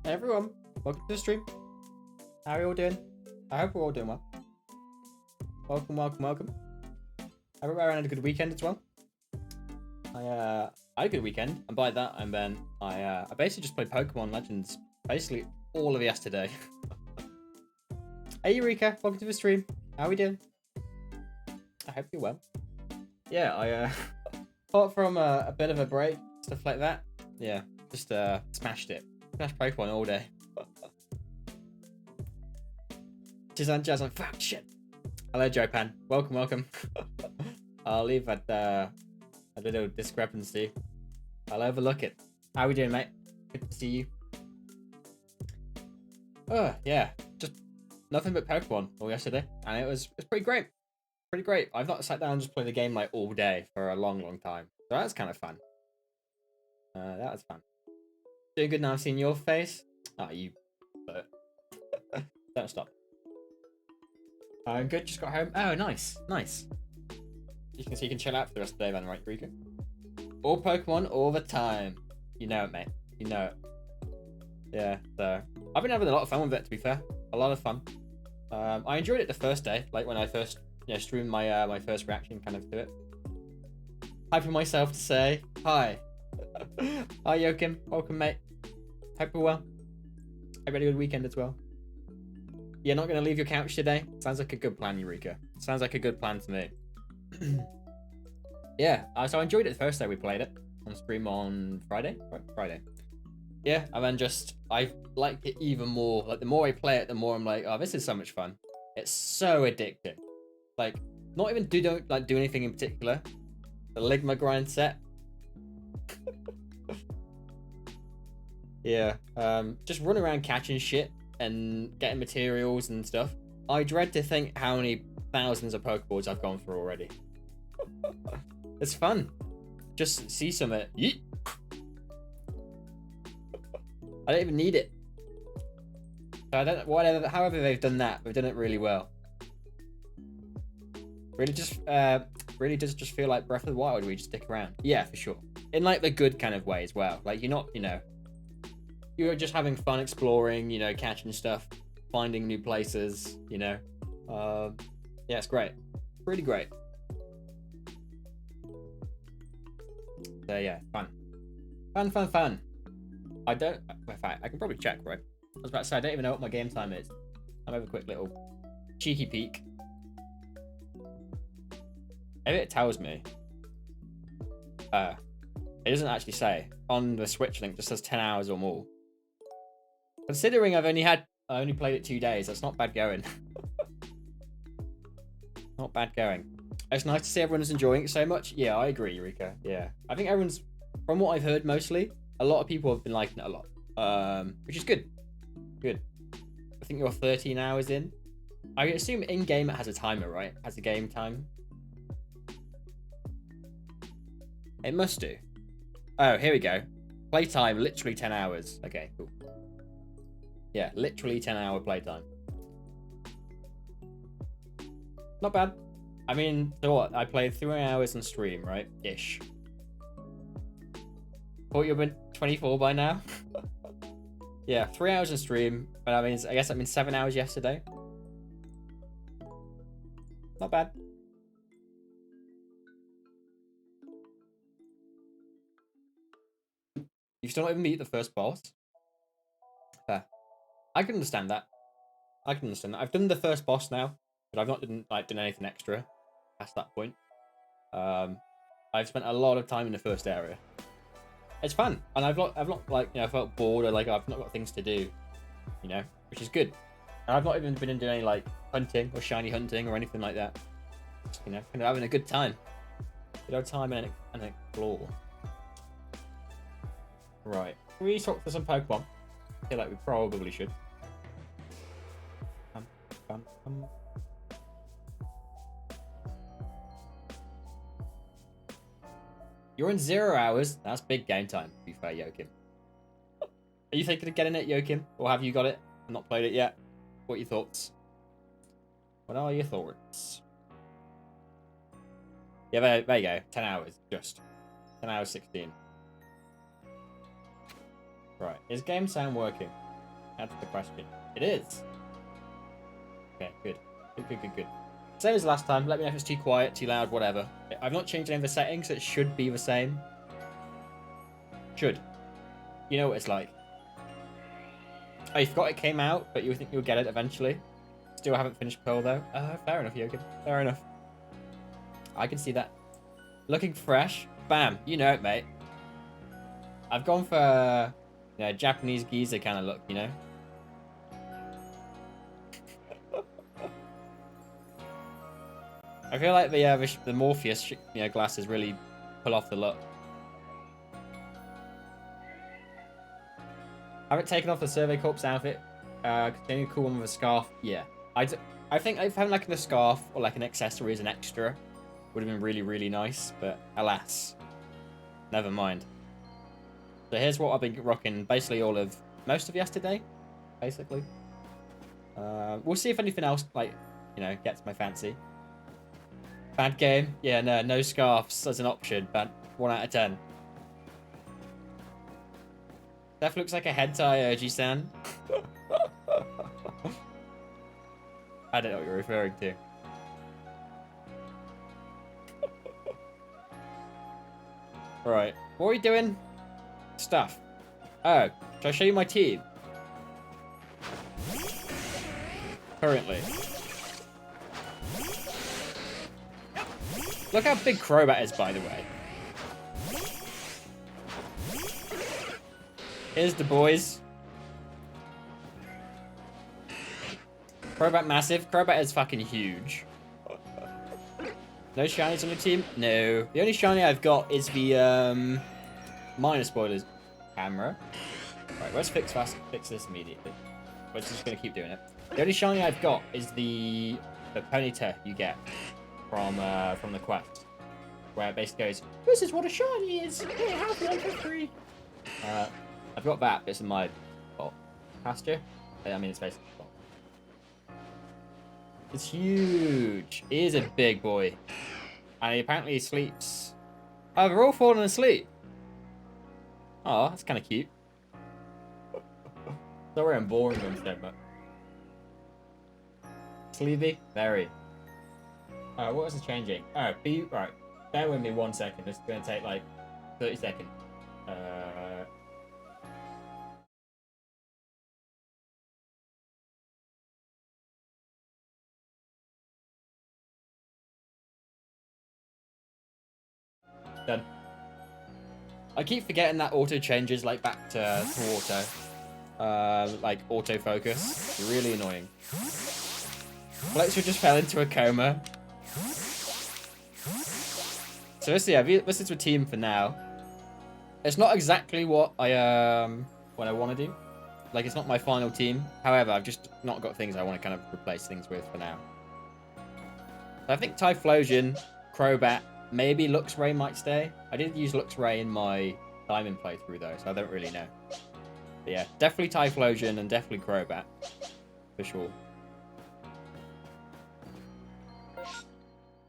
Hey everyone, welcome to the stream. How are you all doing? I hope we're all doing well. Welcome. Everybody had a good weekend as well. I had a good weekend, and by that I meant I basically just played Pokemon Legends basically all of yesterday. Hey Eureka, welcome to the stream. How are we doing? I hope you're well. Yeah, I apart from a bit of a break, stuff like that. Yeah, just smashed it. Smashed Pokemon all day. Jazz, fuck shit. Hello Jopan, welcome. I'll leave that a little discrepancy. I'll overlook it. How are we doing, mate? Good to see you. Oh yeah, just nothing but Pokemon all yesterday, and it was pretty great. Pretty great. I've not sat down and just played the game like all day for a long time, so that's kind of fun. That was fun. Doing good now. I've seen your face. Oh, you. Don't stop. I'm good. Just got home. Oh, nice. You can chill out for the rest of the day, then, right, Rika? All Pokemon, all the time. You know it, mate. You know it. Yeah. So I've been having a lot of fun with it. To be fair, a lot of fun. I enjoyed it the first day, like when I first, streamed my my first reaction kind of to it. Hyping myself to say hi. Hi, Joachim. Welcome, mate. Hope you're well. Hope you had a good weekend as well. You're not going to leave your couch today? Sounds like a good plan, Eureka. Sounds like a good plan to me. Yeah, so I enjoyed it the first day we played it on stream on Friday. Right? Friday. Yeah, and then I liked it even more. Like, the more I play it, the more I'm like, oh, this is so much fun. It's so addictive. Like, not even do anything in particular. The Ligma Grindset. Yeah, just run around catching shit and getting materials and stuff. I dread to think how many thousands of Pokeballs I've gone through already. It's fun. Just see some of it. Yeet. I don't even need it. So I don't. However they've done that, they've done it really well. Really does just feel like Breath of the Wild where you just stick around. Yeah, for sure. In like the good kind of way as well. Like you're not, you're just having fun exploring, catching stuff, finding new places, Yeah, it's great. Pretty great. So yeah, fun. Fun. In fact, I can probably check, right? I was about to say, I don't even know what my game time is. I'll have a quick little cheeky peek. If it tells me, it doesn't actually say. On the Switch link, it just says 10 hours or more. Considering I only played it 2 days, that's not bad going. Not bad going. It's nice to see everyone's enjoying it so much. Yeah, I agree, Eureka. Yeah. I think everyone's, from what I've heard mostly, a lot of people have been liking it a lot. Which is good. Good. I think you're 13 hours in. I assume in-game it has a timer, right? It has a game time. It must do. Oh, here we go. Playtime, literally 10 hours. Okay, cool. Yeah, literally 10-hour playtime. Not bad. I mean, so what? I played 3 hours on stream, right? Ish. Thought you've been 24 by now? Yeah, 3 hours on stream. But I guess that means 7 hours yesterday. Not bad. You've still not even beat the first boss? Fair. I can understand that. I've done the first boss now, but I've not done anything extra past that point. I've spent a lot of time in the first area. It's fun, and I've not felt bored or like I've not got things to do, which is good. And I've not even been doing any hunting or shiny hunting or anything like that. Just, kind of having a good time. Good old time and explore. Right, can we talk to some Pokemon? I feel like we probably should. You're in 0 hours. That's big game time, to be fair, Joachim. Are you thinking of getting it, Joachim? Or have you got it and not played it yet? What are your thoughts? What are your thoughts? Yeah, there you go. 10 hours, just. 10 hours, 16. Right, is game sound working? That's the question. It is. Okay, good. Good. Same as last time. Let me know if it's too quiet, too loud, whatever. I've not changed any of the settings, so it should be the same. Should. You know what it's like. Oh, you forgot it came out, but you think you'll get it eventually. Still haven't finished Pearl, though. Fair enough, Jokin. Fair enough. I can see that. Looking fresh. Bam. You know it, mate. I've gone for, you know, Japanese geezer kind of look, you know? I feel like the Morpheus, you know, glasses really pull off the look. I haven't taken off the Survey Corps outfit. Getting a cool one with a scarf. Yeah. I think if having like a scarf or like an accessory as an extra would have been really, really nice. But alas, never mind. So here's what I've been rocking basically most of yesterday, basically. We'll see if anything else, like, you know, gets my fancy. Bad game? Yeah, no scarves as an option. Bad 1 out of 10. That looks like a head tie, Urgy-san. I don't know what you're referring to. Right, what are we doing? Stuff. Oh, shall I show you my team? Currently. Look how big Crobat is, by the way. Here's the boys. Crobat massive. Crobat is fucking huge. No shinies on the team? No. The only shiny I've got is the minor spoilers camera. Right, let's fix this immediately. We're just gonna keep doing it. The only shiny I've got is the Ponyta you get from the quest, where it basically goes, "This is what a shiny is. Hey, have one for free." I've got that. It's in my pasture. I mean, it's basically. It's huge. He is a big boy. And he apparently sleeps. Oh, they're all falling asleep. Oh, that's kind of cute. Sorry I'm boring them so much. Sleepy? Very. What was it changing? Oh, right. Bear with me 1 second. This is going to take like 30 seconds. Done. I keep forgetting that auto changes like back to auto. Like autofocus. Really annoying. Fletcher just fell into a coma. So let's see, I've listened to a team for now. It's not exactly what I want to do. Like, it's not my final team. However, I've just not got things I want to kind of replace things with for now. So I think Typhlosion, Crobat, maybe Luxray might stay. I did use Luxray in my Diamond playthrough though, so I don't really know. But yeah, definitely Typhlosion and definitely Crobat. For sure.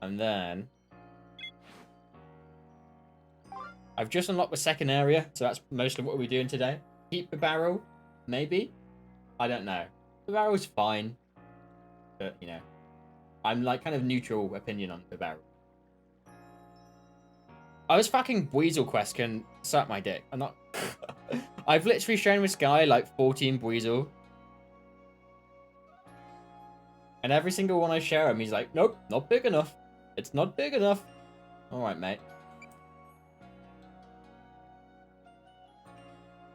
And then I've just unlocked the second area, so that's mostly what we're doing today. Keep the barrel, maybe? I don't know. The barrel's fine. But, you know, I'm like kind of neutral opinion on the barrel. Oh, this fucking Weasel quest can suck my dick. I'm not... I've literally shown this guy like 14 Weasel. And every single one I show him, he's like, nope, not big enough. It's not big enough. Alright, mate.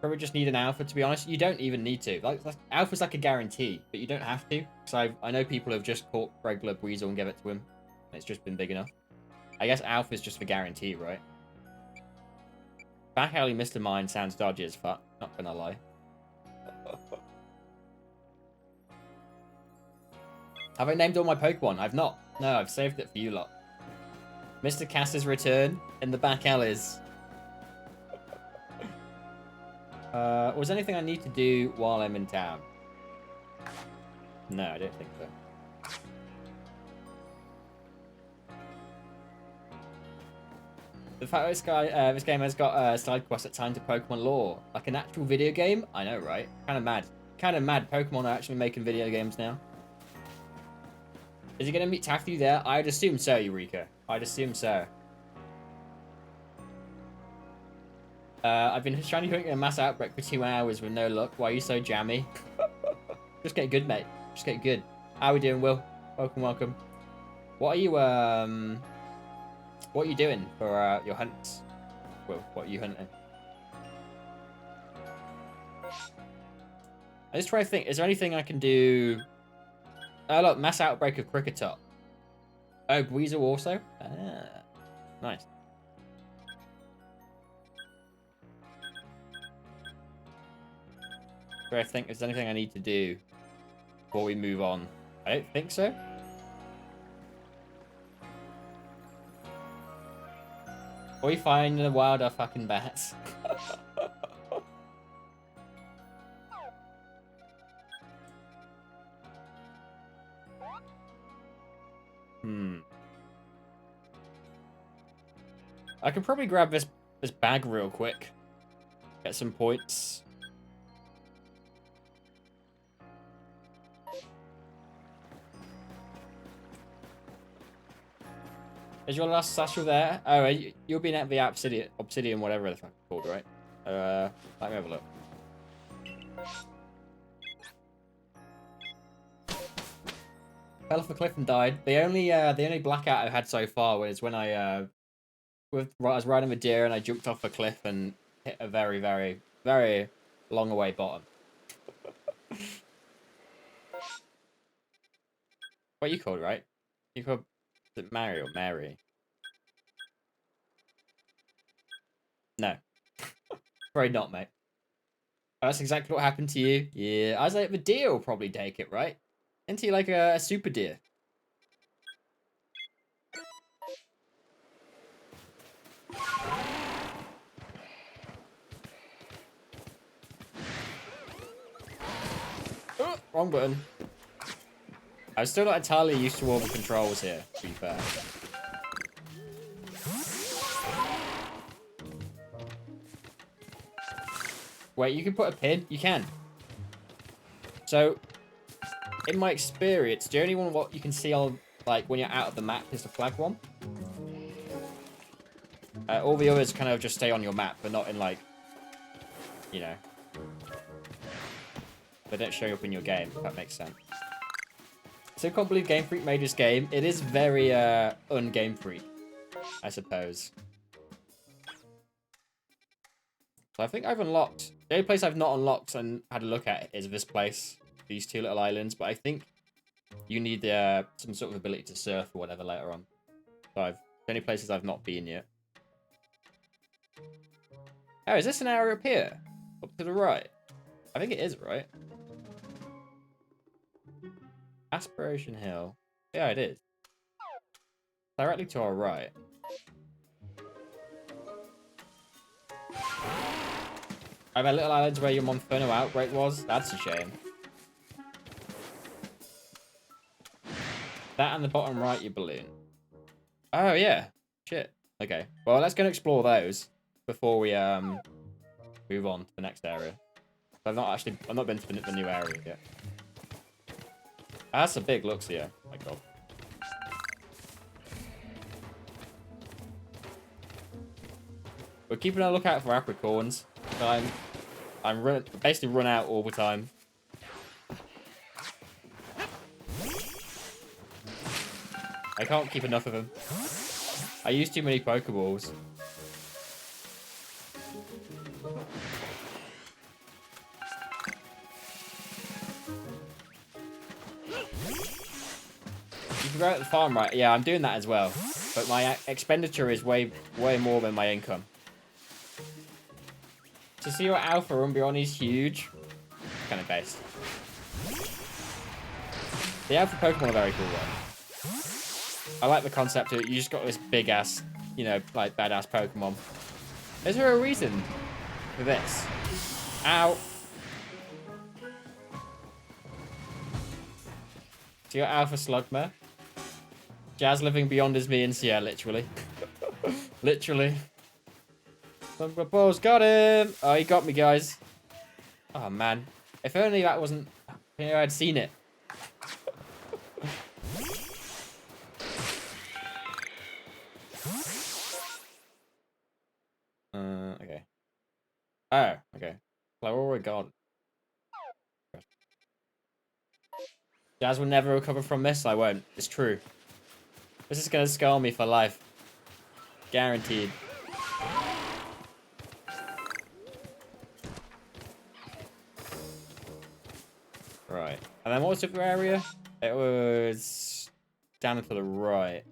Probably just need an alpha, to be honest. You don't even need to. Like, alpha's like a guarantee, but you don't have to. Because I know people have just caught regular Weasel and give it to him. And it's just been big enough. I guess alpha's just for guarantee, right? Back alley Mr. Mine sounds dodgy as fuck. Not gonna lie. Have I named all my Pokemon? I've not. No, I've saved it for you lot. Mr. Cass's return in the back alleys. Was there anything I need to do while I'm in town? No, I don't think so. The fact that this game has got side quests at time to Pokemon lore. Like an actual video game? I know, right? Kind of mad. kind of mad. Pokemon are actually making video games now. Is he going to meet Taffy there? I'd assume so, Eureka. I'd assume so. I've been trying to hunt a mass outbreak for 2 hours with no luck. Why are you so jammy? Just get good, mate. Just get good. How are we doing, Will? Welcome. What are you doing for your hunts? Will, what are you hunting? I just try to think, is there anything I can do? Oh, look, mass outbreak of Cricketop. Oh, Weasel also? Ah, nice. Do I think, is there anything I need to do before we move on? I don't think so. Or we find the wild are fucking bats. I can probably grab this bag real quick. Get some points. Is your last satchel there? Oh, you'll be at the obsidian, whatever the fuck it's called, right? Let me have a look. Fell off a cliff and died. The only blackout I've had so far was when I was riding the deer and I jumped off a cliff and hit a very, very, very long away bottom. What you called, right? You called, is it Mary or Mary? No. Probably not, mate. Oh, that's exactly what happened to you. Yeah, I was like, the deer will probably take it, right? Isn't he like a super deer? Oh, wrong button. I'm still not entirely used to all the controls here, to be fair. Wait, you can put a pin? You can. So, in my experience, the only one what you can see on, like, when you're out of the map is the flag one. All the others kind of just stay on your map, but not in, like, you know. They don't show up in your game, if that makes sense. So I can't believe Game Freak made this game. It is very, un-Game Freak, I suppose. So I think I've unlocked... The only place I've not unlocked and had a look at is this place. These two little islands. But I think you need some sort of ability to surf or whatever later on. So the only places I've not been yet. Oh, is this an area up here? Up to the right? I think it is, right? Aspiration Hill. Yeah, it is. Directly to our right. Oh, that little islands where your Monferno outbreak was? That's a shame. That and the bottom right, your balloon. Oh, yeah. Shit. Okay. Well, let's go and explore those before we move on to the next area. I've not been to the new area yet. That's a big looks here. Oh my god. We're keeping a lookout for apricorns. I'm basically run out all the time. I can't keep enough of them. I use too many Pokeballs. You can go at the farm, right? Yeah, I'm doing that as well. But my expenditure is way more than my income. To see your Alpha Umbreon is huge. Kind of based. The Alpha Pokemon are very cool one. I like the concept of it. You just got this big ass, you know, like badass Pokemon. Is there a reason for this? Ow. So your Alpha Slugma. Jazz living beyond his means. Yeah, literally. Literally. Slugma Balls got him. Oh, he got me, guys. Oh, man. If only that wasn't... You know, I'd seen it. Okay. Oh, okay. Flower Garden. Jazz will never recover from this. I won't. It's true. This is gonna scar me for life. Guaranteed. Right. And then what was the other area? It was down to the right.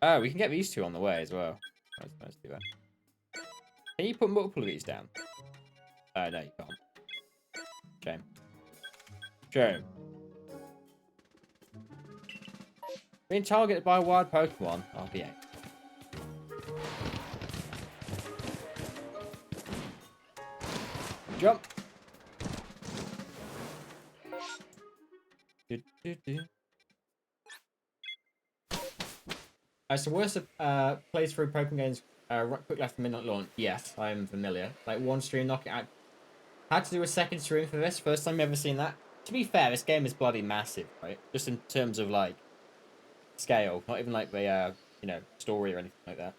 Oh, we can get these two on the way as well. Let's do that. Can you put multiple of these down? Oh, no, you can't. Shame. Shame. Being targeted by a wild Pokemon. I'll be out. Jump. So worst playthrough Pokemon games quick left from midnight launch. Yes, I am familiar. Like one stream knocking out. Had to do a second stream for this. First time I've ever seen that. To be fair, this game is bloody massive, right? Just in terms of like scale, not even like the you know, story or anything like that.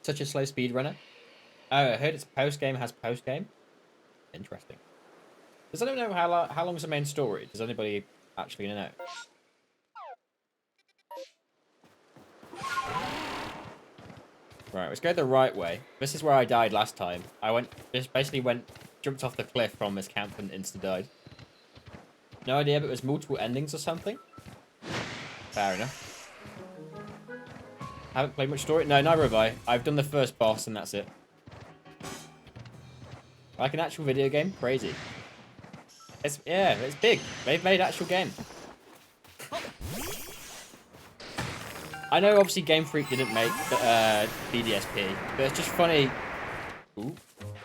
Such a slow speedrunner. Oh, I heard it's post game has post game. Interesting. Does anyone know how long is the main story? Does anybody actually know? Right, let's go the right way. This is where I died last time. Jumped off the cliff from this camp and insta-died. No idea if it was multiple endings or something. Fair enough. Haven't played much story? No, neither have I. I've done the first boss and that's it. Like an actual video game? Crazy. It's big. They've made actual game. I know obviously Game Freak didn't make BDSP, but it's just funny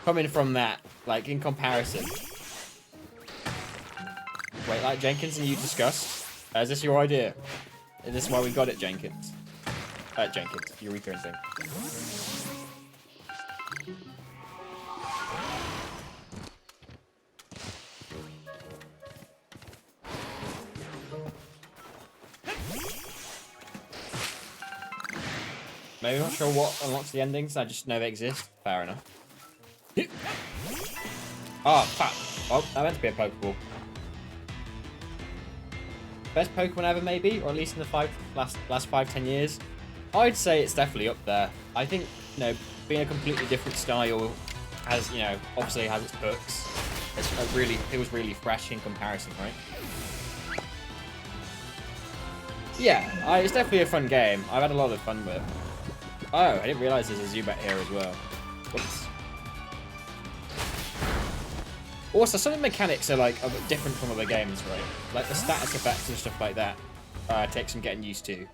coming from that, like in comparison. Wait, like Jenkins and you discussed? Is this your idea? Is this why we got it, Jenkins? Jenkins, Eureka and thing. Maybe not sure what unlocks the endings, I just know they exist. Fair enough. Oh, fuck. Oh, that meant to be a Pokeball. Best Pokemon ever, maybe? Or at least in the last 5-10 years? I'd say it's definitely up there. I think, you know, being a completely different style has, you know, obviously has its perks. It was really fresh in comparison, right? Yeah, it's definitely a fun game. I've had a lot of fun with it. Oh, I didn't realise there's a Zubat here as well. Whoops. Also, some of the mechanics are like a bit different from other games, right? Like the status effects and stuff like that takes some getting used to.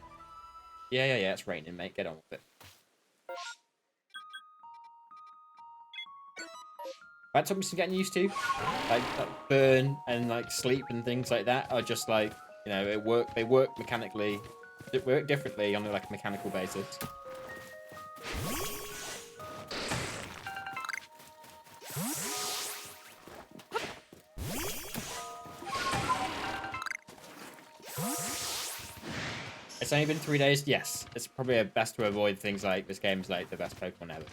Yeah, it's raining, mate. Get on with it. That took me some getting used to. Like burn and like sleep and things like that are just like, you know, they work mechanically. They work differently on like a mechanical basis. It's only been 3 days. Yes, it's probably best to avoid things like this game's like the best Pokemon ever.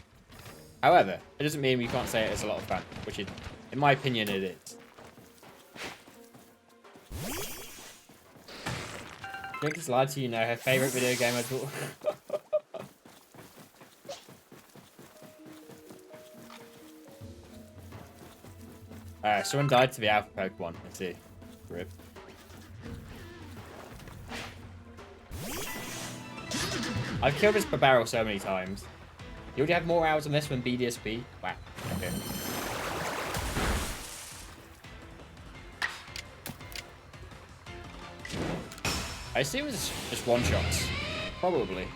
However, it doesn't mean we can't say it's a lot of fun, which is, in my opinion, it is. Jenkins lied to you now. Her favorite video game at all. Someone died to the alpha Pokemon. Let's see. Rip. I've killed this barrel so many times. You already have more hours on this than BDSP? Wow. Okay. I assume it's just one-shots. Probably.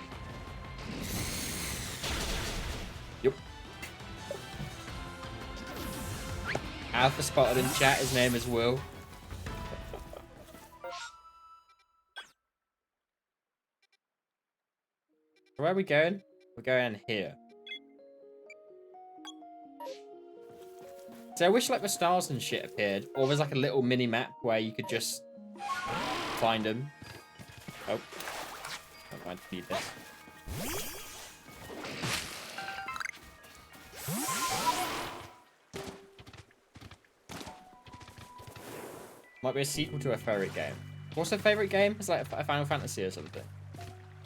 Yep. Alpha spotted in chat. His name is Will. Where are we going? We're going here. So I wish like the stars and shit appeared, or there's like a little mini map where you could just find them. Oh, don't mind, need this. Might be a sequel to a favorite game. What's a favorite game? It's like a Final Fantasy or something.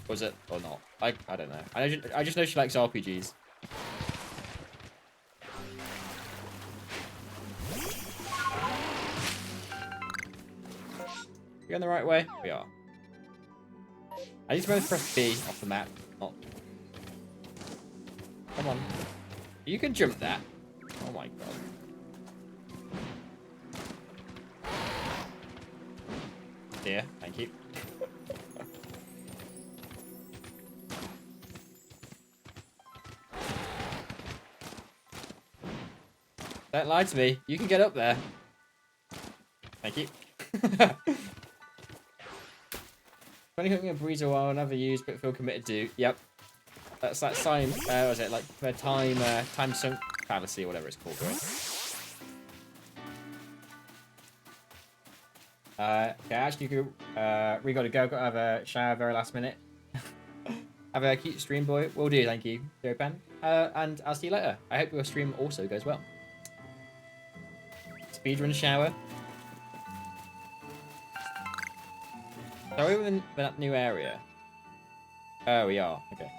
Was it or not? I don't know. I just know she likes RPGs. You going the right way? We are. I need to remember to press B off the map. Not. Come on. You can jump that. Oh my god. Dear, thank you. Don't lie to me. You can get up there. Thank you. Funny hooking a breezer while never used but feel committed to. Yep. That's that sign. What was it? Like the time sunk fallacy or whatever it's called, right? Okay, actually, we gotta go. Gotta have a shower very last minute. Have a cute stream, boy. Will do, thank you, Zero Pen. And I'll see you later. I hope your stream also goes well. Speedrun shower. So are we in that new area? Oh, we are. Okay.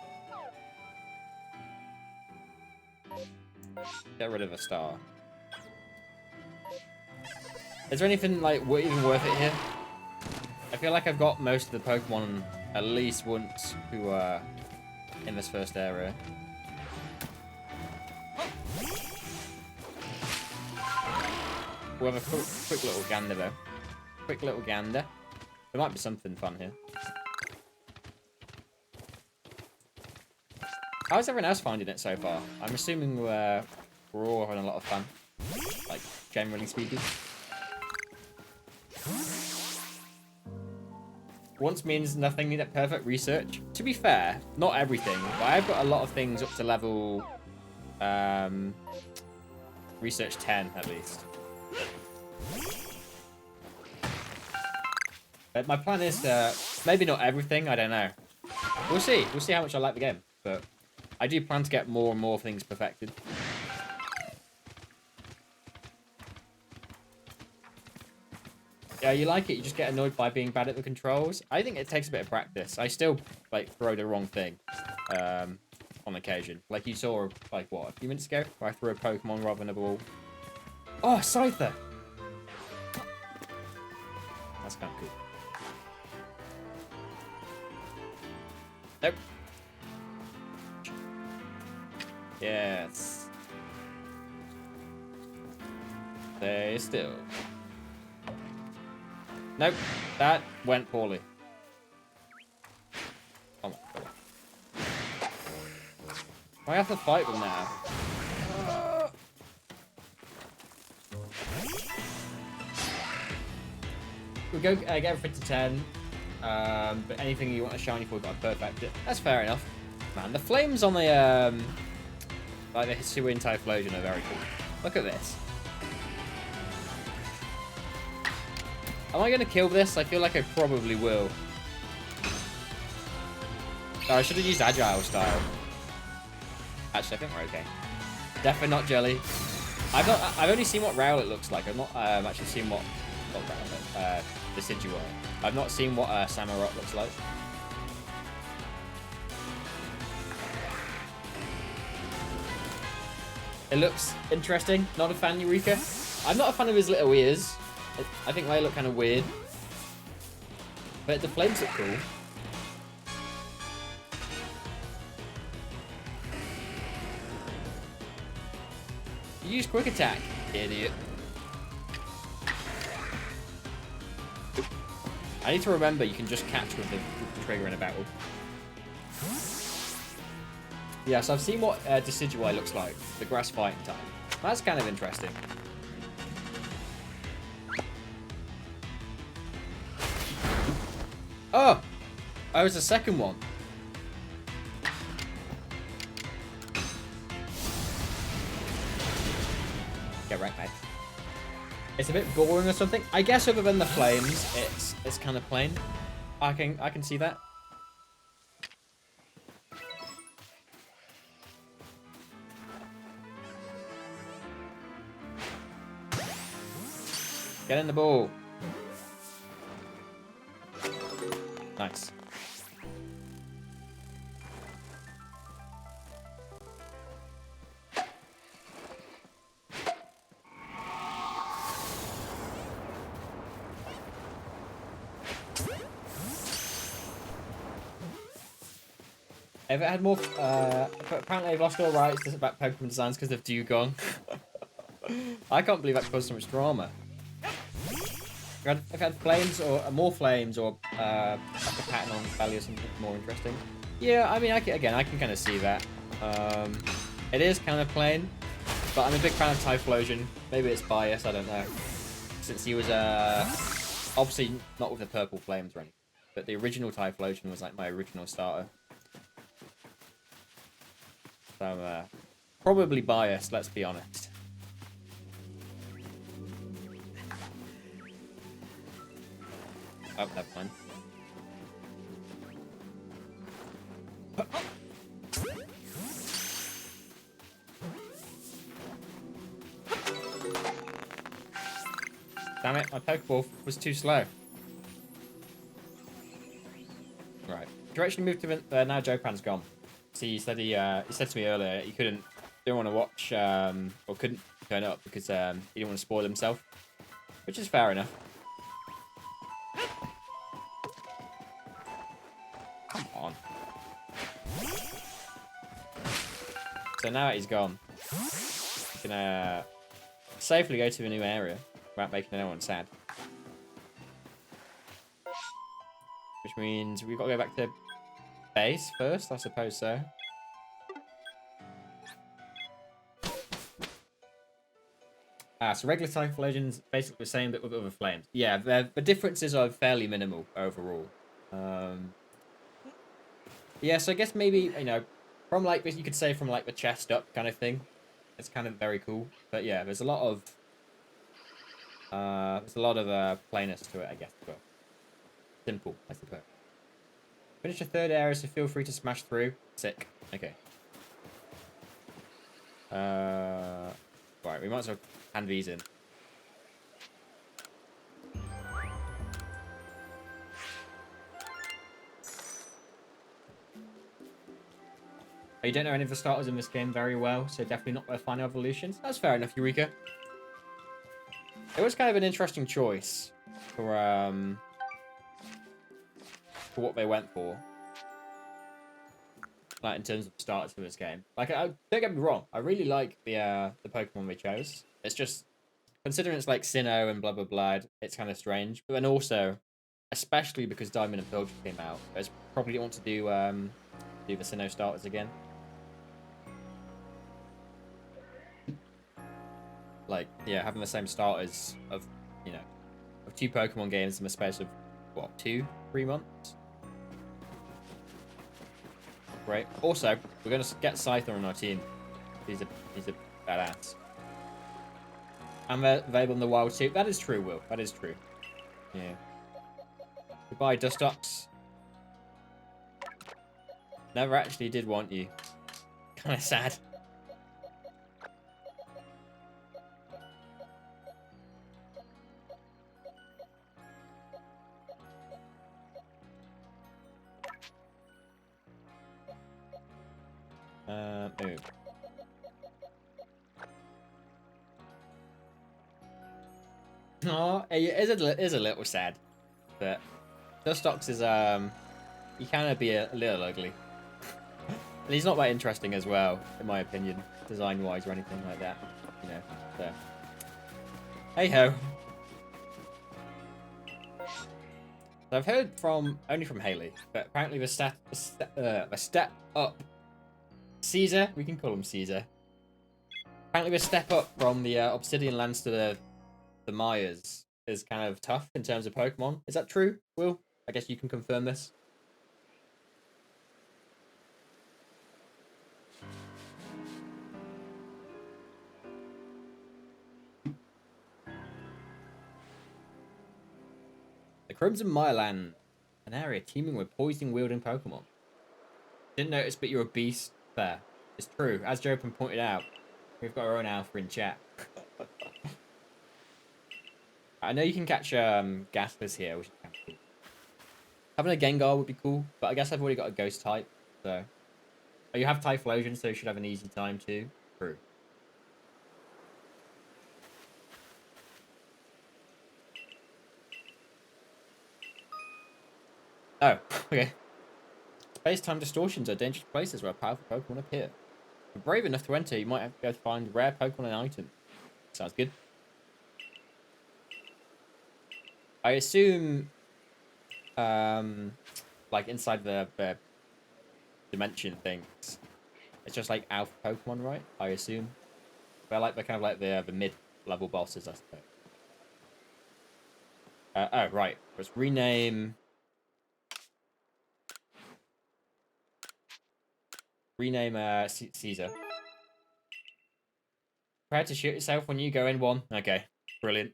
Get rid of a star. Is there anything like even worth it here? I feel like I've got most of the Pokemon at least once who are in this first area. We'll have a quick little gander though. Quick little gander. There might be something fun here. How's everyone else finding it so far? I'm assuming we're all having a lot of fun. Like, generally speaking. Once means nothing, need that perfect research. To be fair, not everything, but I've got a lot of things up to level research 10 at least. But my plan is maybe not everything, I don't know. We'll see. We'll see how much I like the game. But I do plan to get more and more things perfected. Yeah, you like it, you just get annoyed by being bad at the controls. I think it takes a bit of practice. I still, like, throw the wrong thing on occasion. Like you saw, like, what, a few minutes ago? Where I threw a Pokemon rather than a ball. Oh, Scyther! That's kind of cool. Nope. Yes. Stay still. Nope, that went poorly. Oh my god. I have to fight them now. We'll go get everything to 10. But anything you want a shiny for, we've got to perfect it. That's fair enough. Man, the flames on the like the Hisui and Typhlosion are very cool. Look at this. Am I going to kill this? I feel like I probably will. Oh, I should have used Agile style. Actually, I think we're okay. Definitely not Jelly. I've only seen what Rowlet looks like. I've not actually seen what Rowlet, Decidueye. I've not seen what Samurott looks like. It looks interesting. Not a fan, Eureka. I'm not a fan of his little ears. I think they look kind of weird. But the flames look cool. You use quick attack, idiot. I need to remember you can just catch with the trigger in a battle. Yeah, so I've seen what Decidueye looks like. The grass fighting type. That's kind of interesting. Oh! I was the second one. Get wrecked, mate. It's a bit boring or something. I guess other than the flames, it's kind of plain. I can see that. Get in the ball. Nice. If it had more, apparently they've lost all rights about Pokemon designs because of Dugong. I can't believe that caused so much drama. If it had flames or more flames or like a pattern on Valley or something more interesting. Yeah, I mean, I can kind of see that. It is kind of plain, but I'm a big fan of Typhlosion. Maybe it's biased, I don't know. Since he was obviously not with the purple flames or anything, but the original Typhlosion was like my original starter. So I'm probably biased, let's be honest. Oh, never mind. Damn it, my Pokeball was too slow. Right. Direction moved to now Jopan's gone. See, he said he said to me earlier he didn't want to watch or couldn't turn up because he didn't want to spoil himself, which is fair enough. Come on. So now that he's gone, we can safely go to a new area without making anyone sad. Which means we've got to go back to base first, I suppose so. So regular Typhlosion's basically the same but with other flames. Yeah, the differences are fairly minimal overall. Yeah, so I guess maybe, you know, from like, you could say from like the chest up kind of thing. It's kind of very cool. But yeah, there's a lot of plainness to it, I guess. But simple, I suppose. Finish your third area, so feel free to smash through. Sick. Okay. Right, we might as well hand these in. Oh, you don't know any of the starters in this game very well, so definitely not worth Final Evolutions. That's fair enough, Eureka. It was kind of an interesting choice for what they went for. Like, in terms of starters for this game. Like, don't get me wrong, I really like the Pokemon they chose. It's just, considering it's like Sinnoh and blah blah blah, it's kind of strange. But then also, especially because Diamond and Pearl just came out, I probably want to do the Sinnoh starters again. Like, yeah, having the same starters of, you know, of 2 Pokemon games in the space of, what, 2-3 months? Great. Also, we're going to get Scyther on our team. He's a badass. And they're available in the wild too. That is true, Will. That is true. Yeah. Goodbye, Dustox. Never actually did want you. Kind of sad. Move. Oh, it is a little sad, but Dustox is he can be a little ugly, and he's not that interesting as well, in my opinion, design-wise or anything like that. You know, so hey ho. So I've heard only from Haley, but apparently the step up Caesar, we can call him Caesar. Apparently the step up from the Obsidian lands to the Mayas is kind of tough in terms of Pokemon. Is that true, Will? I guess you can confirm this. Crimson Mireland, an area teeming with poison-wielding Pokemon. Didn't notice, but you're a beast. Fair. It's true. As Jopen pointed out, we've got our own alpha in chat. I know you can catch Gaspers here, which is kind of cool. Having a Gengar would be cool, but I guess I've already got a Ghost type, so... Oh, you have Typhlosion, so you should have an easy time too. True. Oh, okay. Space-time distortions are dangerous places where powerful Pokemon appear. If you're brave enough to enter, you might have to go to find rare Pokemon and items. Sounds good. I assume, like inside the dimension things, it's just like alpha Pokemon, right? I assume. They're like kind of like the mid-level bosses, I suppose. Oh, right. Let's rename Caesar. Prepare to shoot yourself when you go in one. Okay, brilliant.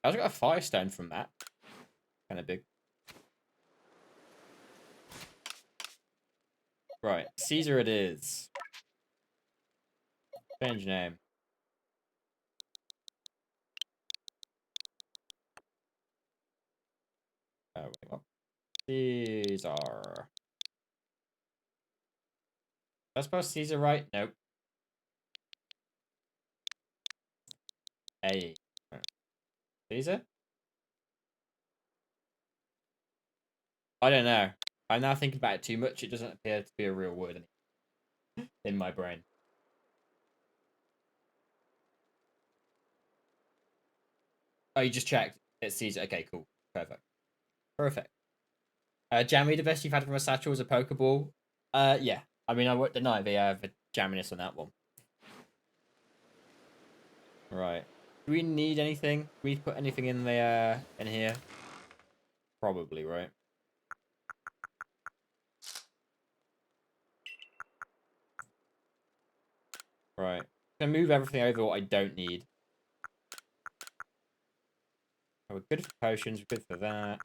I also got a Firestone from that. Kind of big. Right, Caesar it is. Change name. Oh, wait, what? Caesar. Did I spell Caesar right? Nope. Hey. Caesar? I don't know. I'm now thinking about it too much. It doesn't appear to be a real word in my brain. Oh, you just checked. It's Caesar. Okay, cool. Perfect. Perfect. Jammy, the best you've had from a satchel is a Pokeball. Yeah. I mean, I won't deny the jamminess on that one. Right. Do we need anything? Do we put anything in the in here? Probably, right? Right. I'm gonna move everything over what I don't need. Oh, we're good for potions, we're good for that.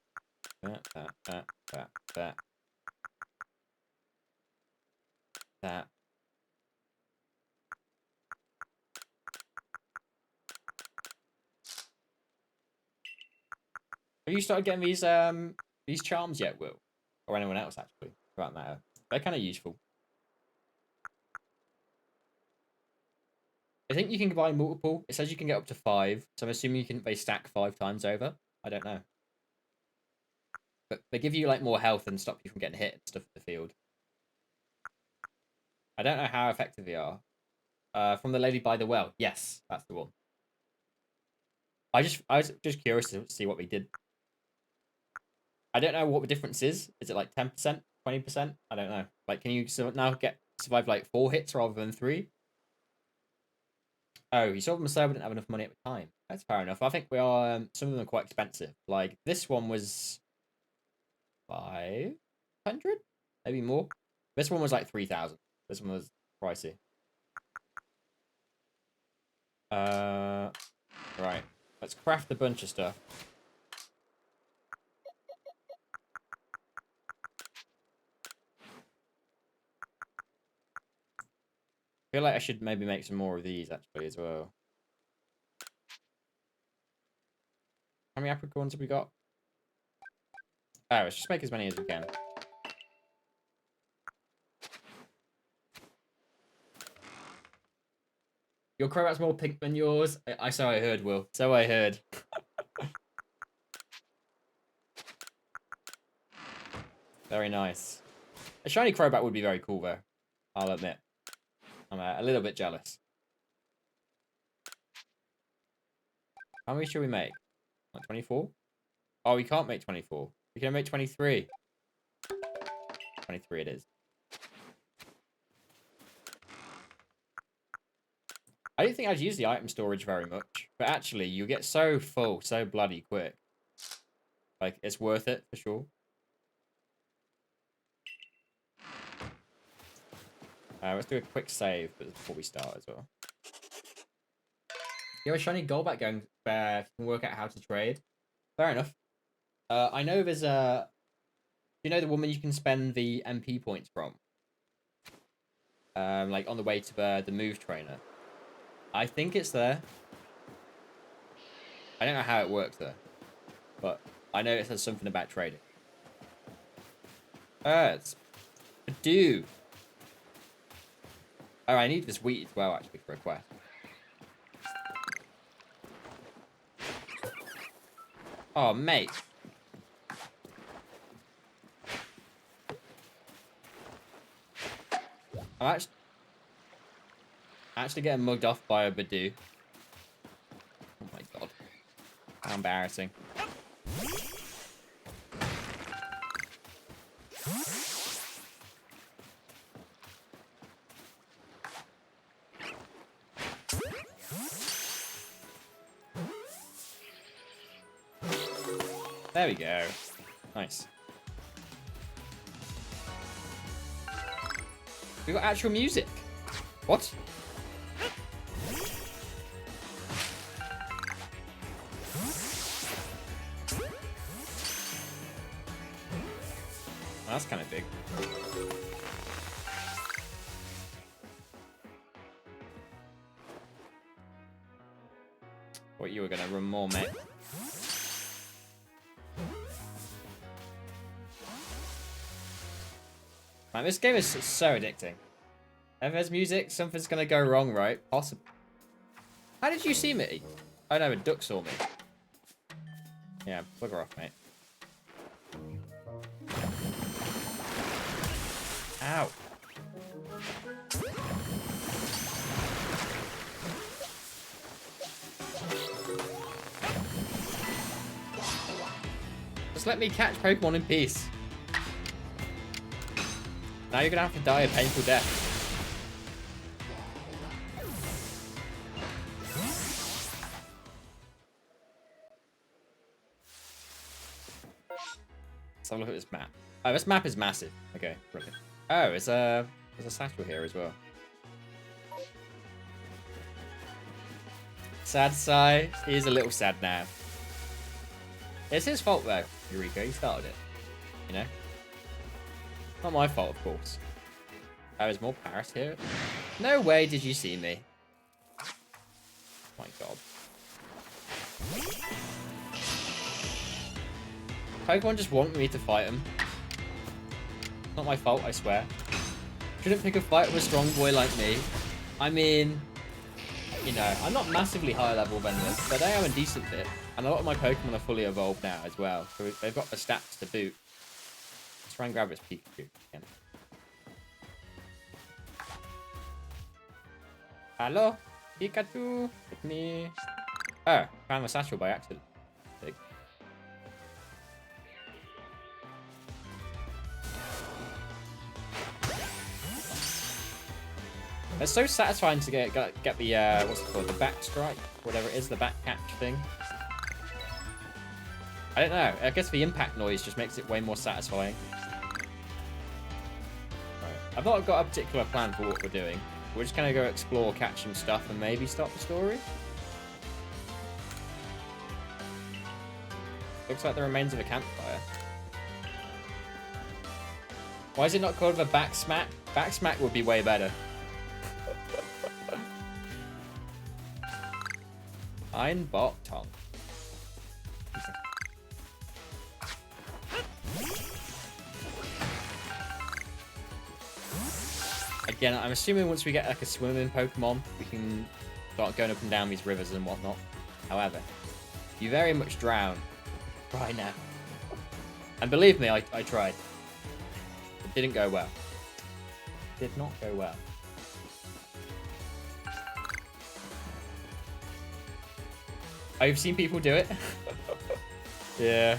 That. Have you started getting these charms yet, Will? Or anyone else actually, for that matter? They're kind of useful. I think you can buy multiple. It says you can get up to 5, so I'm assuming they stack 5 times over. I don't know. But they give you like more health and stop you from getting hit and stuff in the field. I don't know how effective they are. From the lady by the well. Yes, that's the one. I was just curious to see what they did. I don't know what the difference is. Is it like 10%, 20%? I don't know. Like, can you now survive like 4 hits rather than 3? Oh, you sold them a server, didn't have enough money at the time. That's fair enough. I think we are. Some of them are quite expensive. Like this one was 500, maybe more. This one was like 3,000. This one was pricey. Right. Let's craft a bunch of stuff. I feel like I should maybe make some more of these actually as well. How many apricorns have we got? Oh, let's just make as many as we can. Your Crobat's more pink than yours. So I heard, Will. So I heard. Very nice. A shiny Crobat would be very cool, though. I'll admit. I'm a little bit jealous. How many should we make? Like 24? Oh, we can't make 24. We can make 23. 23 it is. I don't think I'd use the item storage very much. But actually, you get so full so bloody quick. Like, it's worth it for sure. Let's do a quick save before we start as well. You have a shiny Golbat going where you can work out how to trade. Fair enough. I know there's a... You know the woman you can spend the MP points from? Like on the way to the move trainer. I think it's there. I don't know how it works there. But I know it says something about trading. It's Badoo. Oh, I need this wheat as well, actually, for a quest. Oh, mate. I'm actually getting mugged off by a Badoo. Oh my god. How embarrassing. There we go. Nice. We got actual music. What? Oh, that's kind of big. What, you were gonna run more, mate? Man, this game is so addicting. If there's music, something's gonna go wrong, right? Possible. How did you see me? Oh no, a duck saw me. Yeah, bugger off, mate. Ow. Just let me catch Pokemon in peace. Now you're gonna have to die a painful death. Let's have a look at this map. Oh, this map is massive. Okay, brilliant. Oh, there's a satchel here as well. Sad sigh. He is a little sad now. It's his fault though, Eureka. He started it. You know? Not my fault, of course. Oh, there's more Paris here? No way did you see me. Oh my god. Pokemon just want me to fight him. Not my fault, I swear. Shouldn't pick a fight with a strong boy like me. I mean, you know, I'm not massively higher level than them, but I am a decent bit. And a lot of my Pokemon are fully evolved now as well. So they've got the stats to boot. Let's try and grab this Pikachu again. Hello? Pikachu? It's me. Oh, found the satchel by accident. Big. It's so satisfying to get the, what's it called? The back strike? Whatever it is, the back catch thing. I don't know. I guess the impact noise just makes it way more satisfying. Right. I've not got a particular plan for what we're doing. We're just going to go explore, catch some stuff, and maybe start the story. Looks like the remains of a campfire. Why is it not called the back smack? Back smack would be way better. Iron Bark Tongue. Again, I'm assuming once we get like a swimming Pokemon, we can start going up and down these rivers and whatnot. However, you very much drown right now. And believe me, I tried. It didn't go well. It did not go well. I've seen people do it. Yeah.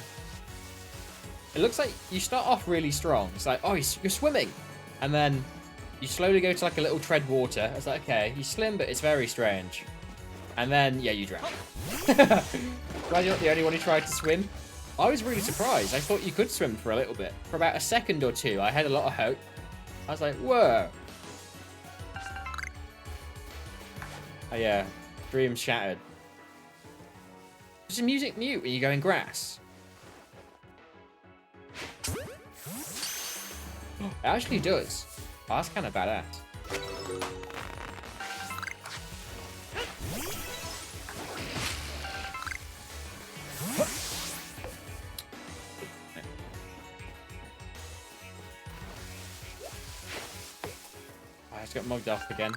It looks like you start off really strong. It's like, oh, you're swimming. And then you slowly go to like a little tread water. It's like, okay, you slim, but it's very strange. And then, yeah, you drown. Glad you're not the only one who tried to swim. I was really surprised. I thought you could swim for a little bit. For about a second or two, I had a lot of hope. I was like, whoa. Oh, yeah. Dream shattered. Does the music mute when you go in grass? It actually does. Oh, that's kind of badass. I just got mugged off again.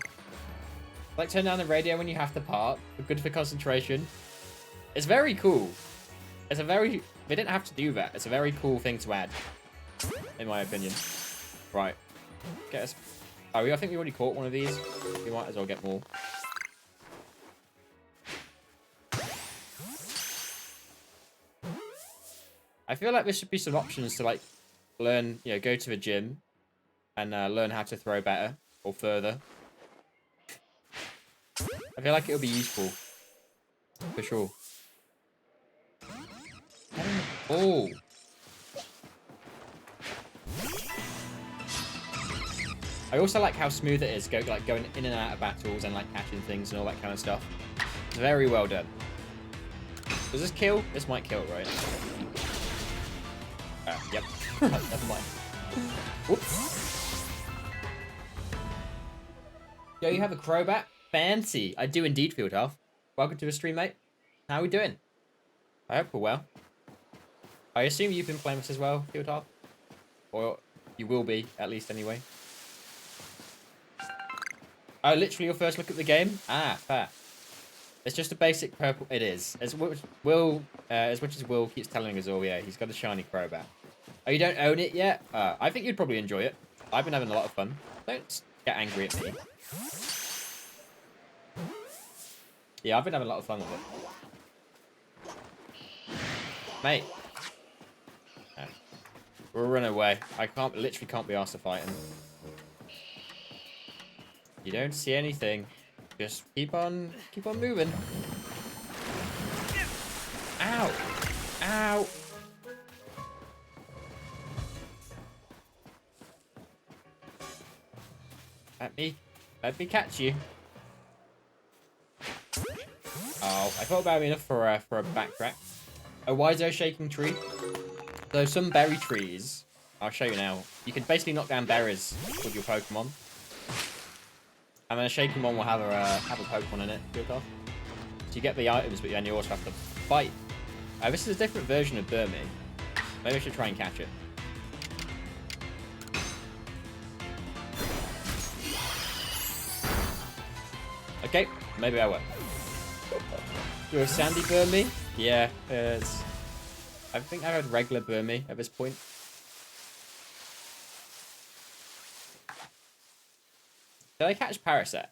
Like, turn down the radio when you have to park. Good for concentration. It's very cool. It's a very... They didn't have to do that. It's a very cool thing to add. In my opinion. Right. Get us... Oh, I think we already caught one of these. We might as well get more. I feel like there should be some options to, like, learn... You know, go to the gym. And learn how to throw better. Or further. I feel like it'll be useful. For sure. Oh. I also like how smooth it is, going in and out of battles and like catching things and all that kind of stuff. It's very well done. Does this kill? This might kill, right? Yep. Never mind. Whoops. Yo, you have a crowbat? Fancy. I do indeed, Field Health. Welcome to the stream, mate. How are we doing? I hope we're well. I assume you've been playing this as well, Field Health? Or you will be, at least anyway. Oh, literally your first look at the game? Ah, fair. It's just a basic purple... It is. As much as Will keeps telling us all, yeah, he's got a shiny crowbat. Oh, you don't own it yet? I think you'd probably enjoy it. I've been having a lot of fun. Don't get angry at me. Yeah, I've been having a lot of fun with it. Mate. We'll run away. I literally can't be asked to fight him. You don't see anything. Just keep on moving. Ow! Ow! Let me catch you. Oh, I thought about enough for a backtrack. Oh, why is there a shaking tree? So some berry trees, I'll show you now. You can basically knock down berries with your Pokemon. And then a shaking one will have a Pokemon in it. So you get the items, but then you also have to fight. This is a different version of Burmy. Maybe I should try and catch it. Okay, maybe I will. You're a Sandy Burmy? Yeah, I think I had regular Burmy at this point. Did I catch Parasect?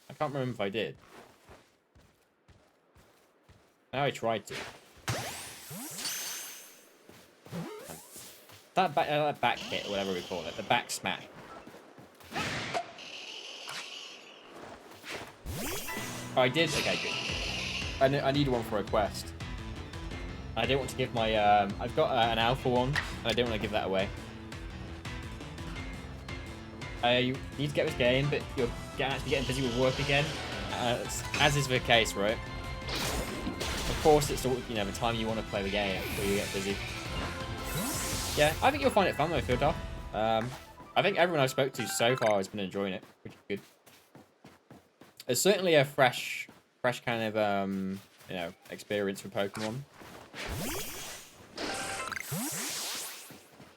I can't remember if I did. Now I tried to. That back hit, or whatever we call it. The back smack. Oh, I did? Okay, good. I need one for a quest. I don't want to give my... I've got an alpha one, and I don't want to give that away. You need to get this game, but you're actually getting busy with work again, as is the case, right? Of course, it's all, you know, the time you want to play the game, where you get busy. Yeah, I think you'll find it fun though, Field Health. I think everyone I've spoke to so far has been enjoying it, which is good. It's certainly a fresh kind of you know, experience for Pokemon.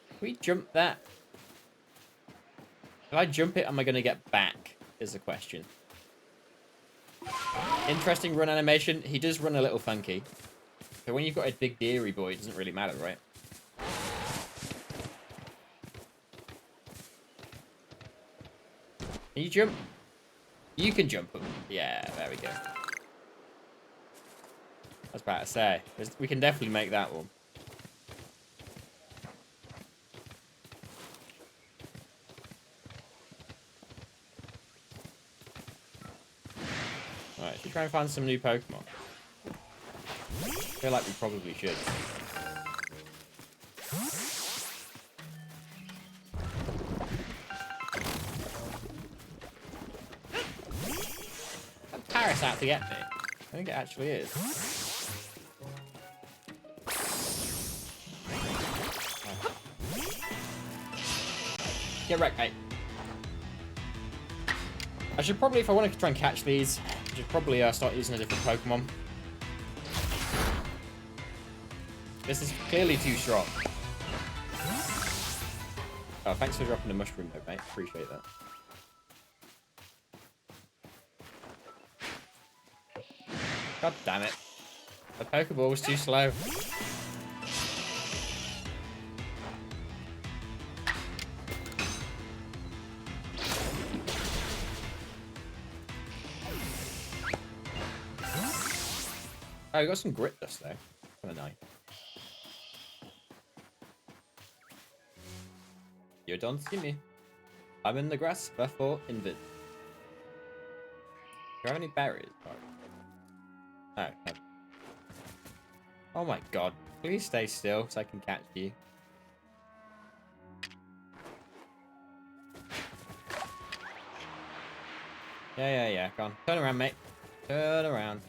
Can we jump that? If I jump it, am I going to get back, is the question. Interesting run animation. He does run a little funky. But when you've got a big Deary boy, it doesn't really matter, right? Can you jump? You can jump them. Yeah, there we go. I was about to say. We can definitely make that one. Alright, should we try and find some new Pokemon? I feel like we probably should. That Paris out to get me. I think it actually is. Get wrecked, mate. I should probably, if I want to try and catch these, I should probably start using a different Pokemon. This is clearly too strong. Oh, thanks for dropping the mushroom though, mate. Appreciate that. God damn it. The Pokeball was too slow. Oh, we got some grit dust though. Kind of nice. You don't see me. I'm in the grass, therefore invid. Do you have any berries? Oh, no. Oh my god. Please stay still so I can catch you. Yeah. Go on. Turn around, mate. Turn around.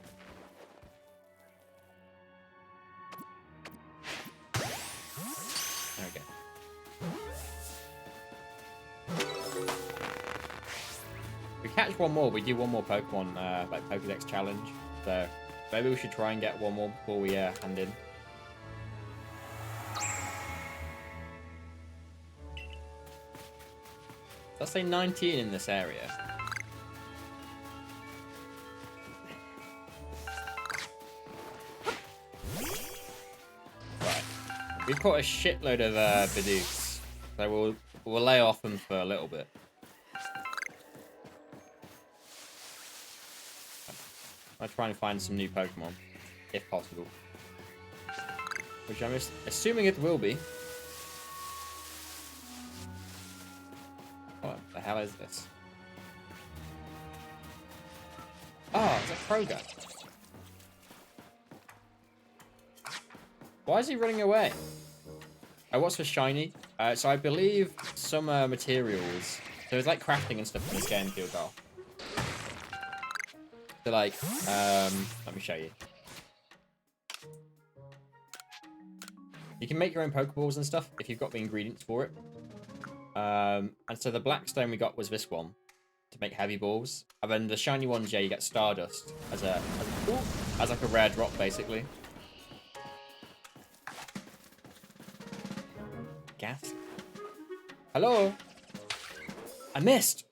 There we go. If we catch one more, we do one more Pokemon, like Pokedex challenge. So maybe we should try and get one more before we hand in. Let's say 19 in this area. Right. We've caught a shitload of Bidooks. So we'll lay off them for a little bit. I'll try and find some new Pokemon, if possible. Which I'm assuming it will be. What the hell is this? Oh, it's a Kroger. Why is he running away? Oh, what's for shiny? So I believe some materials. So it's like crafting and stuff in this game, Field Goal. So like, let me show you. You can make your own Pokeballs and stuff if you've got the ingredients for it. And so the black stone we got was this one to make heavy balls. And then the shiny ones, yeah, you get Stardust as like a rare drop, basically. Gas. Hello? I missed!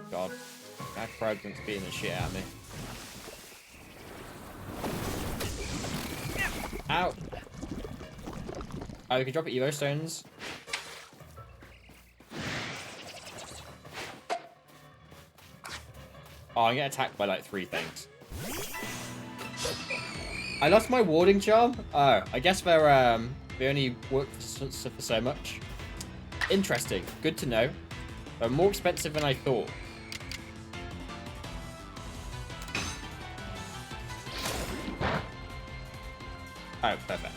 God. That fragment's beating the shit out of me. Ow! Oh, we can drop Evo Stones. Oh, I get attacked by like 3 things. I lost my warding charm. Oh, I guess they're they only work for so much. Interesting. Good to know. They're more expensive than I thought. Oh, perfect.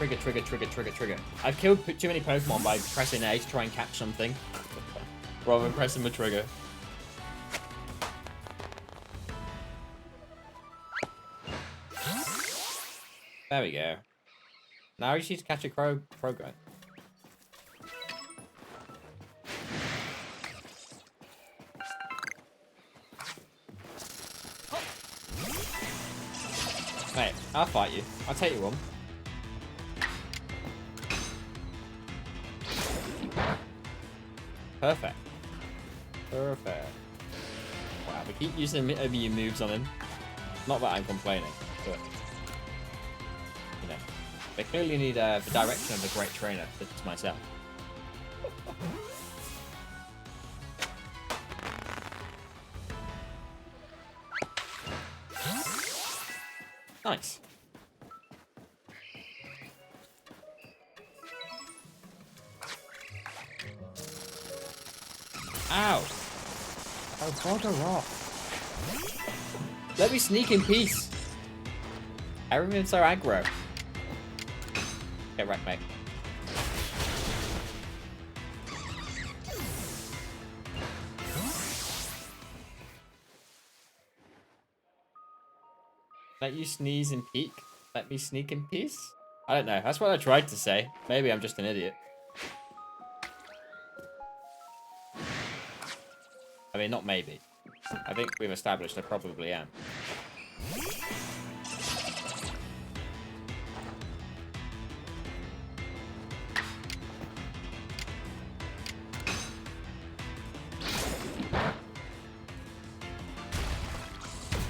Trigger. I've killed too many Pokemon by pressing A to try and catch something. Rather than pressing the trigger. There we go. Now we just need to catch a Kroger. Hey, I'll fight you. I'll take you on. Perfect. Wow, we keep using OBU moves on him. Not that I'm complaining, but you know, they clearly need the direction of a great trainer. That's myself. Nice. Ow! Oh, bugger off. Let me sneak in peace. Everything's so aggro. Get wrecked, mate. Let you sneeze and peek. Let me sneak in peace. I don't know. That's what I tried to say. Maybe I'm just an idiot. I mean, not maybe. I think we've established I probably am.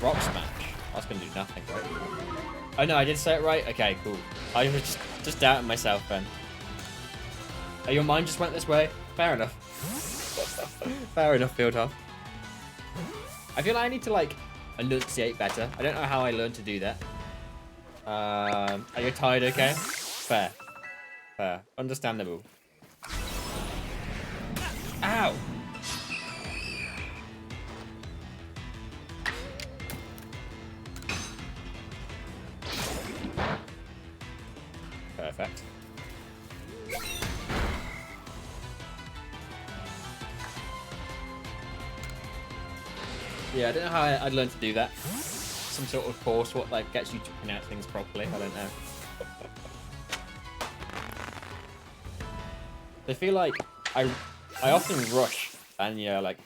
Rock smash. That's gonna do nothing, right? Oh no, I did say it right? Okay, cool. I was just doubting myself then. Oh, your mind just went this way? Fair enough. Fair enough, Fieldhoff. I feel like I need to, like, enunciate better. I don't know how I learned to do that. Are you tired, okay? Fair. Fair. Understandable. Ow! Perfect. Yeah, I don't know how I'd learn to do that. Some sort of course, what like gets you to pronounce things properly. I don't know. I feel like I often rush and, you know, like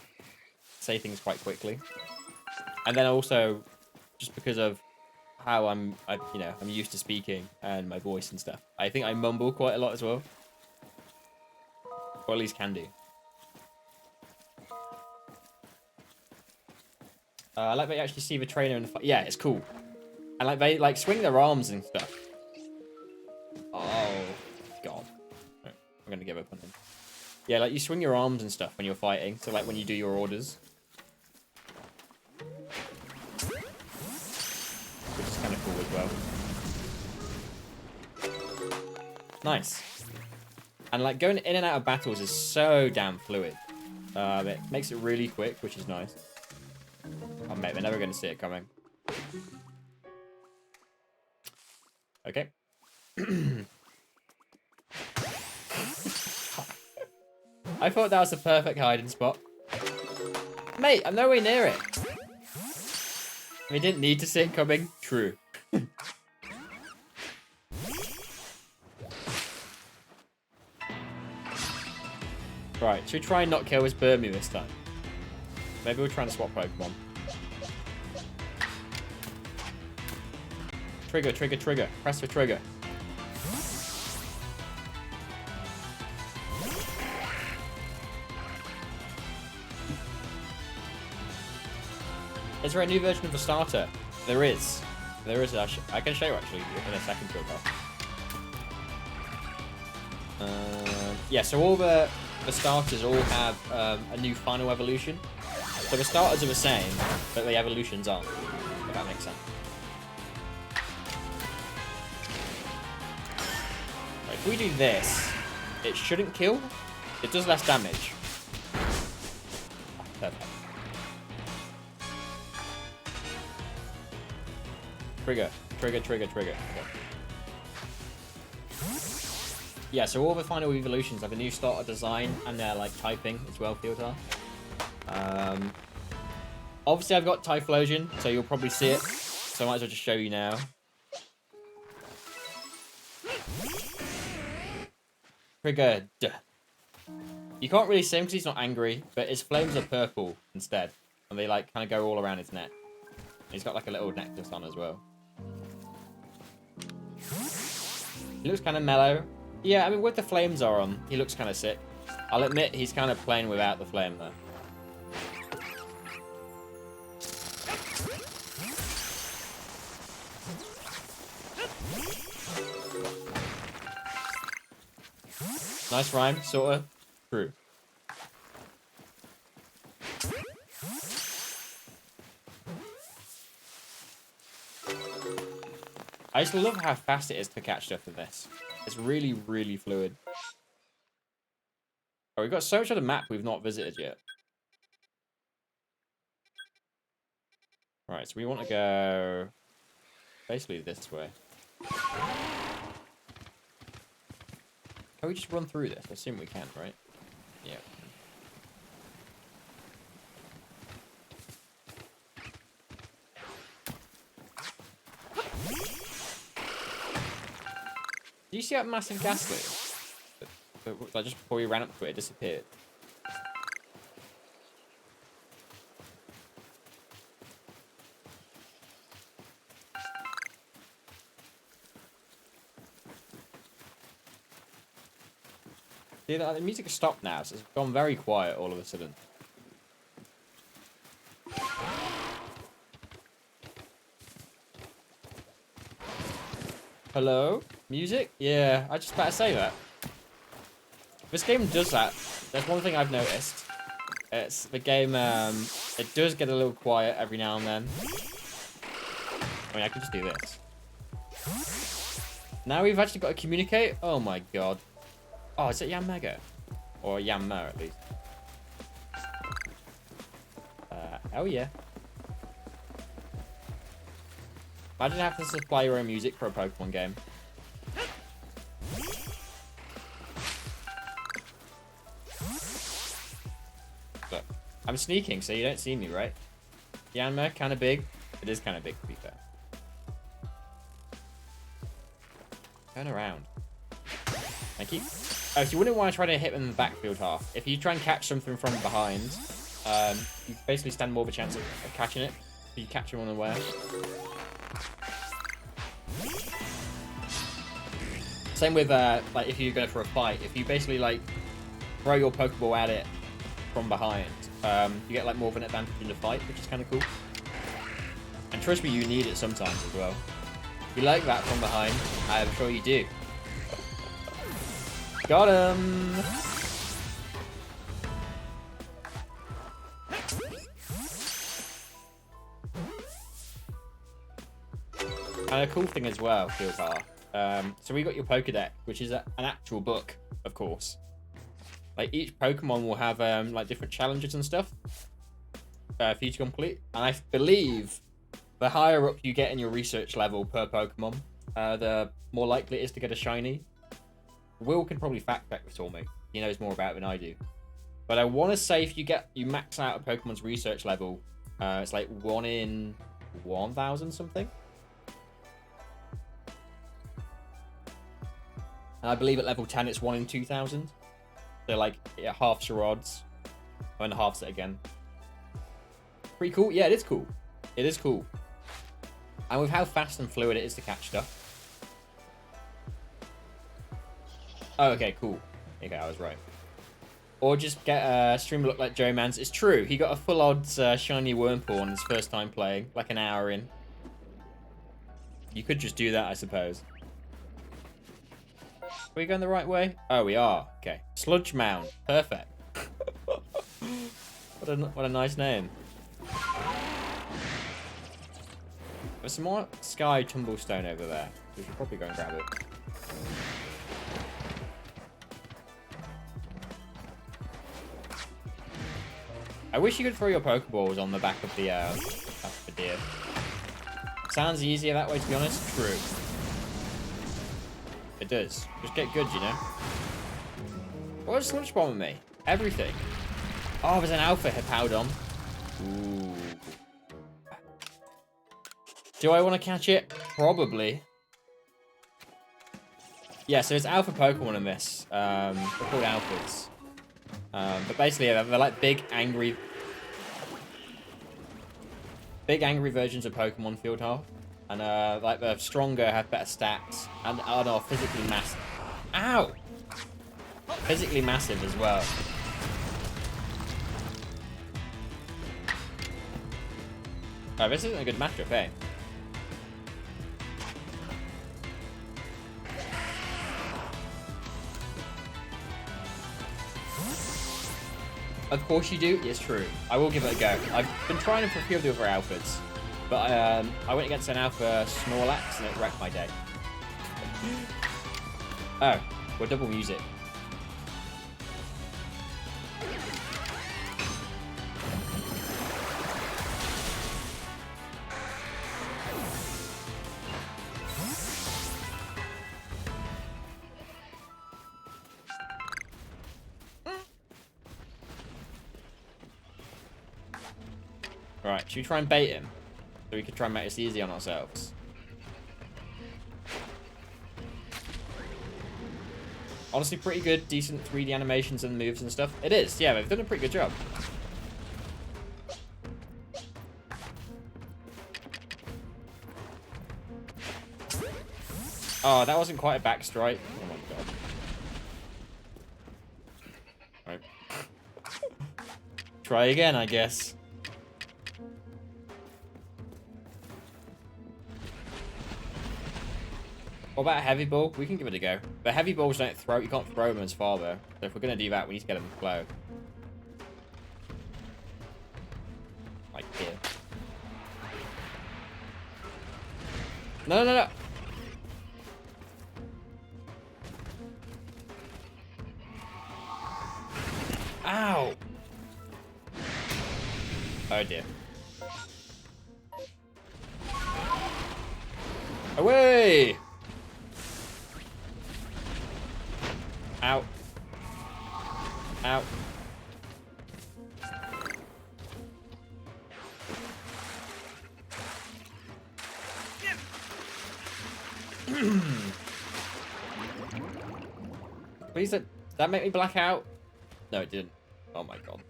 say things quite quickly, and then also just because of how I'm used to speaking and my voice and stuff. I think I mumble quite a lot as well, or at least can do. I like that you actually see the trainer in the fight. Yeah, it's cool. And like they like swing their arms and stuff. Oh god, I'm gonna give up on him. Yeah, like you swing your arms and stuff when you're fighting. So like when you do your orders, which is kind of cool as well. Nice. And like going in and out of battles is so damn fluid. It makes it really quick, which is nice. Oh mate, they're never going to see it coming. Okay. I thought that was the perfect hiding spot. Mate, I'm nowhere near it. We didn't need to see it coming. True. Right, should we try and not kill his Burmu this time? Maybe we'll try and swap Pokemon. Trigger, trigger, trigger. Press for trigger. Is there a new version of the starter? There is. There is. I can show you actually in a second. Yeah, so all the starters all have a new final evolution. So the starters are the same, but the evolutions aren't. If that makes sense. Right, if we do this, it shouldn't kill. It does less damage. Perfect. Trigger, trigger, trigger, trigger. Okay. Yeah, so all the final evolutions have a new starter design and they're like typing as well, Fieldhoff. Obviously I've got Typhlosion, so you'll probably see it. So I might as well just show you now. Triggered. You can't really see him because he's not angry, but his flames are purple instead. And they like kind of go all around his neck. He's got like a little necklace on as well. He looks kind of mellow. Yeah, I mean, with the flames are on, he looks kind of sick. I'll admit he's kind of plain without the flame, though. Nice rhyme, sort of. True. I just love how fast it is to catch stuff with this. It's really, really fluid. Oh, we've got so much of the map we've not visited yet. Right, so we want to go basically this way. Can we just run through this? I assume we can, right? Yeah. Do you see that massive gas leak? Like just before we ran up to it, it disappeared. See, the music has stopped now, so it's gone very quiet all of a sudden. Hello? Music? Yeah, I just about to say that. This game does that. There's one thing I've noticed. It's the game, it does get a little quiet every now and then. I mean, I could just do this. Now we've actually got to communicate? Oh my god. Oh, is it Yam Mega? Or Yam Mo, at least. Oh yeah. Imagine having to supply your own music for a Pokemon game. Look, I'm sneaking, so you don't see me, right? Yanma, kind of big. It is kind of big, to be fair. Turn around. Thank you. Oh, so you wouldn't want to try to hit them in the backfield half. If you try and catch something from behind, you basically stand more of a chance of catching it. If you catch them unaware. Same with, like, if you're going for a fight. If you basically, like, throw your Pokeball at it from behind, you get, like, more of an advantage in the fight, which is kind of cool. And trust me, you need it sometimes as well. If you like that from behind, I'm sure you do. Got him! And a cool thing as well, Fieldar. So we got your Pokédex, which is an actual book, of course. Like, each Pokemon will have, like, different challenges and stuff for you to complete. And I believe the higher up you get in your research level per Pokemon, the more likely it is to get a shiny. Will can probably fact check this for me. He knows more about it than I do. But I want to say if you max out a Pokemon's research level, it's like 1 in 1,000 something. And I believe at level 10 it's 1 in 2,000. So like it halves your odds. And halves it again. Pretty cool. Yeah, it is cool. It is cool. And with how fast and fluid it is to catch stuff. Oh, okay, cool. Okay, I was right. Or just get a streamer look like Joe Mans. It's true. He got a full odds shiny Wurmple on his first time playing, like an hour in. You could just do that, I suppose. Are we going the right way? Oh, we are. Okay. Sludge Mound. Perfect. What a nice name. There's some more Sky Tumblestone over there. We should probably go and grab it. I wish you could throw your Pokeballs on the back of the deer. Sounds easier that way, to be honest. True. It does. Just get good, you know. What was Sludge Bombing me? Everything. Oh, there's an Alpha Hippowdon. Ooh. Do I want to catch it? Probably. Yeah, so it's Alpha Pokemon in this. They're called Alphas. But basically, they're like big angry versions of Pokemon Field Half. And like the stronger have better stats and are physically massive. Ow! Physically massive as well. Oh, this isn't a good matchup, eh? Of course you do. It's true. I will give it a go. I've been trying for a few of the other Alphas, but I went against an Alpha Snorlax and it wrecked my day. Oh, we're double music. Right, should we try and bait him? So we could try and make this easy on ourselves. Honestly, pretty good, decent 3D animations and moves and stuff. It is, yeah, they've done a pretty good job. Oh, that wasn't quite a back strike. Oh my god. Right. Try again, I guess. What about a heavy ball? We can give it a go. But heavy balls don't throw. You can't throw them as far though. So if we're gonna do that, we need to get them to flow. Like here. No, no, no. Ow! Oh dear. Away! Ow. Ow. Please don't... Did that make me black out? No, it didn't. Oh my god.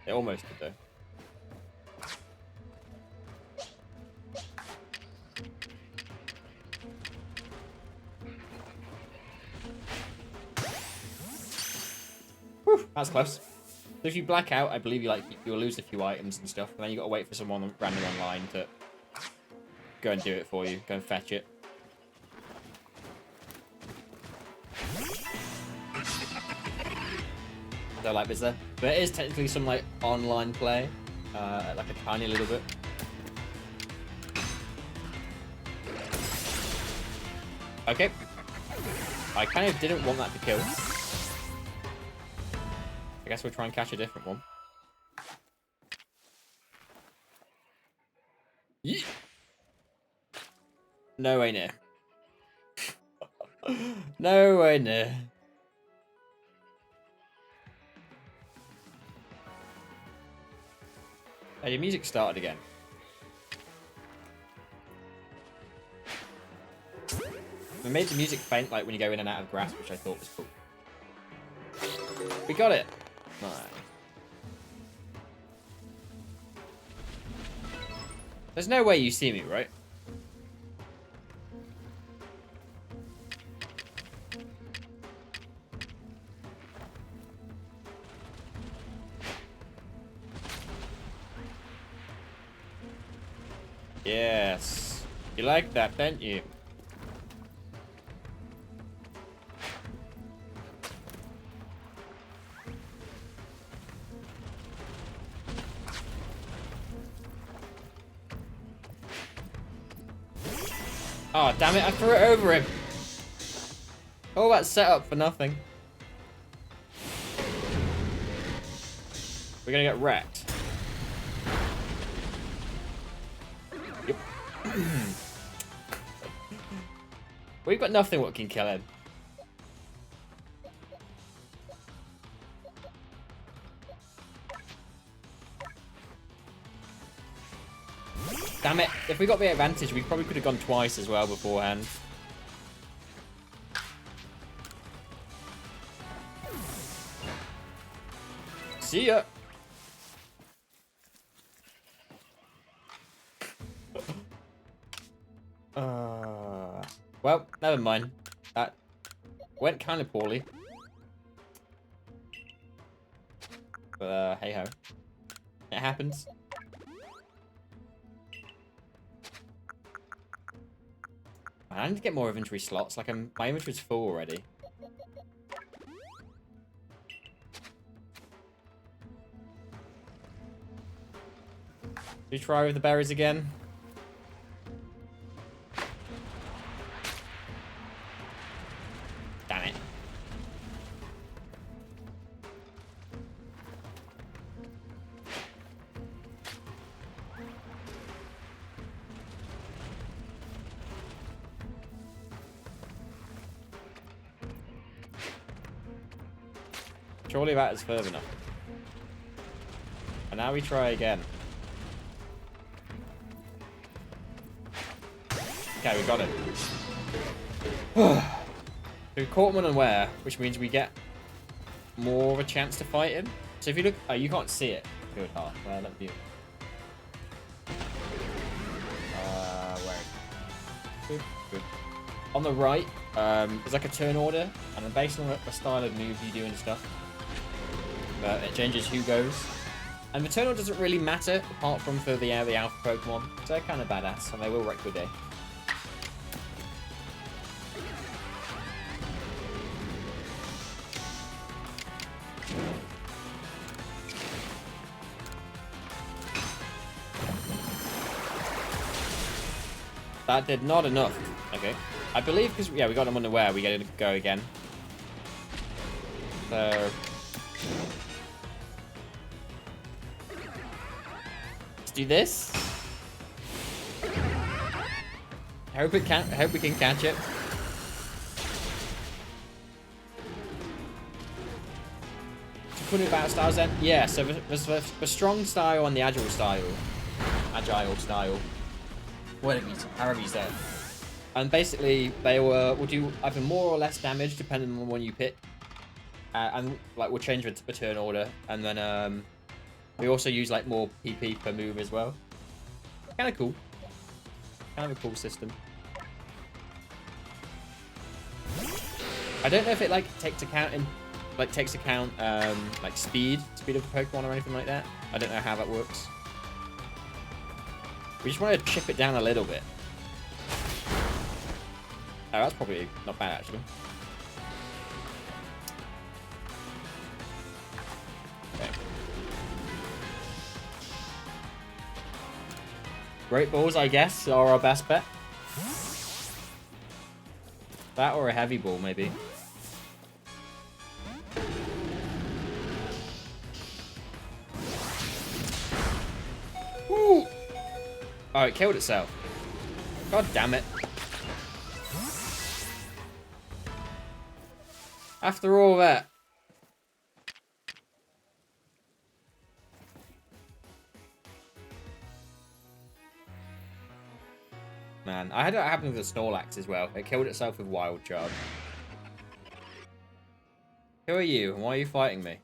It almost did though. Whew, that's close. So if you black out, I believe you'll lose a few items and stuff, and then you got to wait for someone random online to go and do it for you. Go and fetch it. I don't like this there. There is technically some like online play, like a tiny little bit. Okay. I kind of didn't want that to kill. I guess we'll try and catch a different one. Yeet. No way near. No way near. Hey, your music started again. We made the music faint like when you go in and out of grass, which I thought was cool. We got it. Nice. There's no way you see me, right? Yes. You like that, don't you? Oh, damn it, I threw it over him. All that setup for nothing. We're gonna get wrecked. Yep. We've got nothing what can kill him. Damn it. If we got the advantage, we probably could have gone twice as well beforehand. See ya. Well, never mind. That went kind of poorly. But, hey ho. It happens. Man, I need to get more inventory slots. Like, my inventory's full already. Should we try with the berries again? Damn it. Surely that is further enough. And now we try again. Okay, we got it. we caught him unaware, which means we get more of a chance to fight him. So if you look... Oh, you can't see it. Good. Oh, well, let me view. Where? Good, good. On the right, there's like a turn order, and then based on the style of move you do and stuff, it changes who goes. And the turn order doesn't really matter, apart from for the alpha Pokemon. So they're kind of badass, and they will wreck your day. That did not enough. Okay. I believe because, yeah, we got him unaware, we get to go again. So... let's do this. I hope we can catch it. To put it about styles then? Yeah, so there's the strong style and the agile style. However you say it. And basically, they will do either more or less damage depending on the one you pick. And like we'll change the turn order, and then we also use like more PP per move as well. Kind of cool. Kind of a cool system. I don't know if it like takes account like speed of the Pokemon or anything like that. I don't know how that works. We just want to chip it down a little bit. Oh, that's probably not bad, actually. Okay. Great Balls, I guess, are our best bet. That or a Heavy Ball, maybe. Woo! Oh, it killed itself. God damn it. After all that. Man, I had that happen with the Snorlax as well. It killed itself with Wild Charge. Who are you? Why are you fighting me?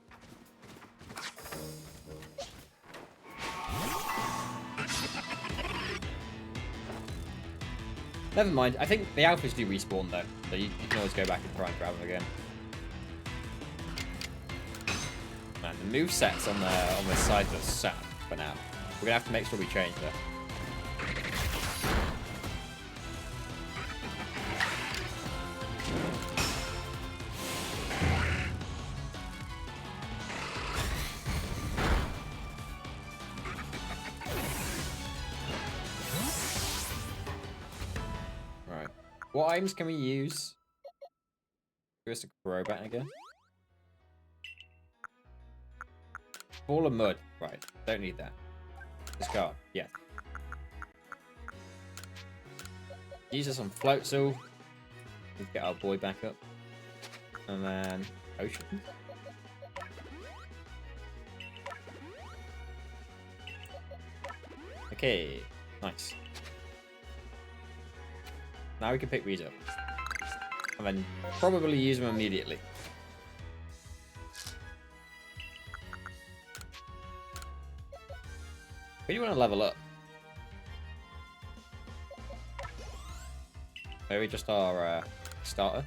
Never mind. I think the alphas do respawn though, so you can always go back and try and grab them again. Man, the movesets on the sides are set for now. We're gonna have to make sure we change that. Right. What items can we use? Just a Crobat again. Ball of Mud. Right. Don't need that. Discard. Yeah. Use this on Floatzel. Let's get our boy back up. And then Ocean. Okay. Nice. Now we can pick these up. And then probably use them immediately. Who do you want to level up? Maybe just our starter.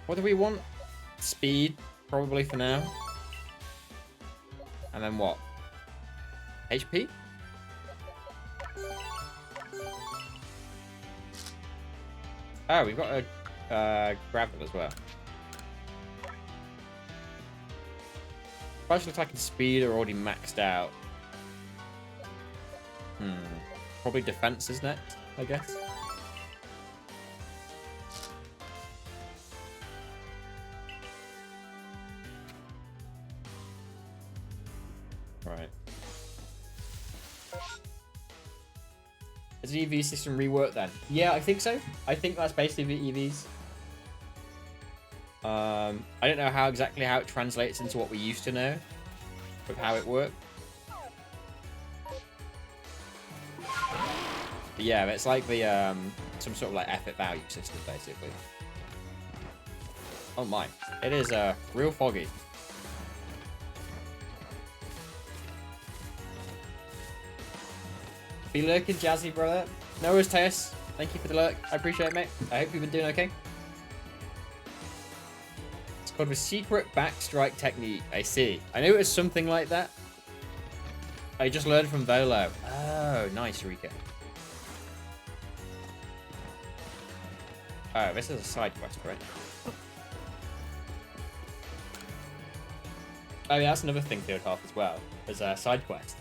What do we want? Speed, probably for now. And then what? HP? Oh, we've got a gravel as well. Price looks like its speed are already maxed out. Probably defense is next, I guess. Right. Is the EV system reworked then? Yeah, I think so. I think that's basically the EVs. I don't know how it translates into what we used to know of how it worked. But yeah, it's like the some sort of like effort value system basically. Oh my, it is real foggy. Be lurking, Jazzy brother. No worries, Teus. Thank you for the lurk. I appreciate it, mate. I hope you've been doing okay. It's called the secret backstrike technique. I see. I knew it was something like that. I just learned from Volo. Oh, nice, Rika. Oh, this is a side quest, right? Oh, yeah, that's another thing, Fieldhalf, as well. There's a side quest.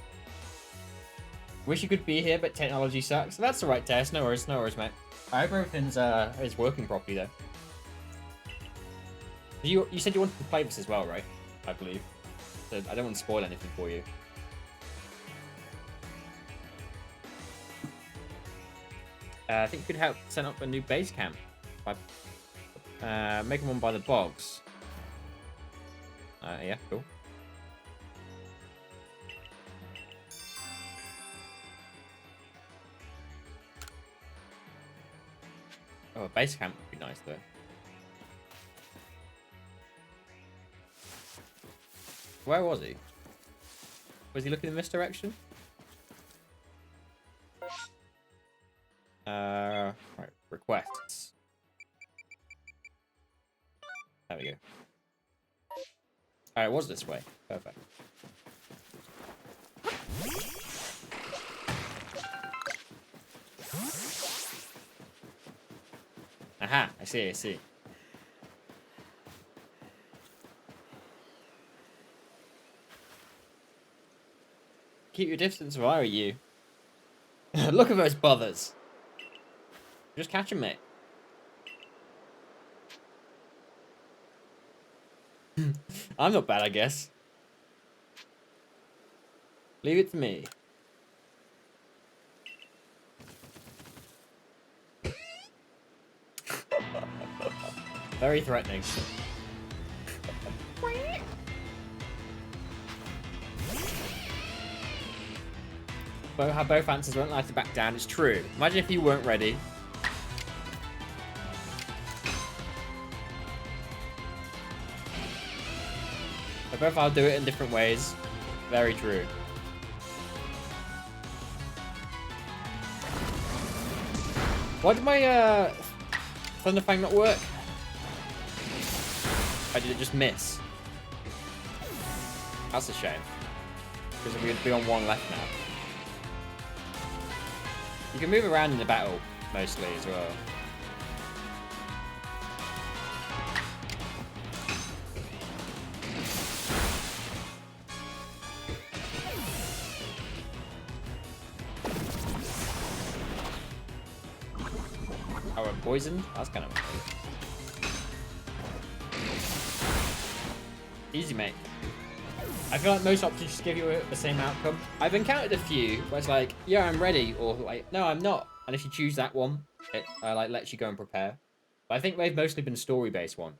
Wish you could be here, but technology sucks. That's the right test. No worries, mate. I hope everything's is working properly, though. You said you wanted to play this as well, right? I believe. So I don't want to spoil anything for you. I think you could help set up a new base camp by making one by the bogs. Yeah, cool. Oh, a base camp would be nice, though. Where was he? Was he looking in this direction? Right, requests. There we go. Alright, it was this way. Perfect. Aha, I see, I see. Keep your distance if I were you. Look at those bothers. Just catch them, mate. I'm not bad, I guess. Leave it to me. Very threatening. How both answers won't like to back down. It's true. Imagine if you weren't ready. Both I'll do it in different ways. Very true. Why did my Thunderfang not work? Why did it just miss? That's a shame. Because we'd be on one left now. You can move around in the battle, mostly, as well. Oh, we're poisoned? That's kind of easy, mate. I feel like most options just give you the same outcome. I've encountered a few where it's like, yeah, I'm ready, or like, no, I'm not. And if you choose that one, it like lets you go and prepare. But I think they've mostly been story-based ones.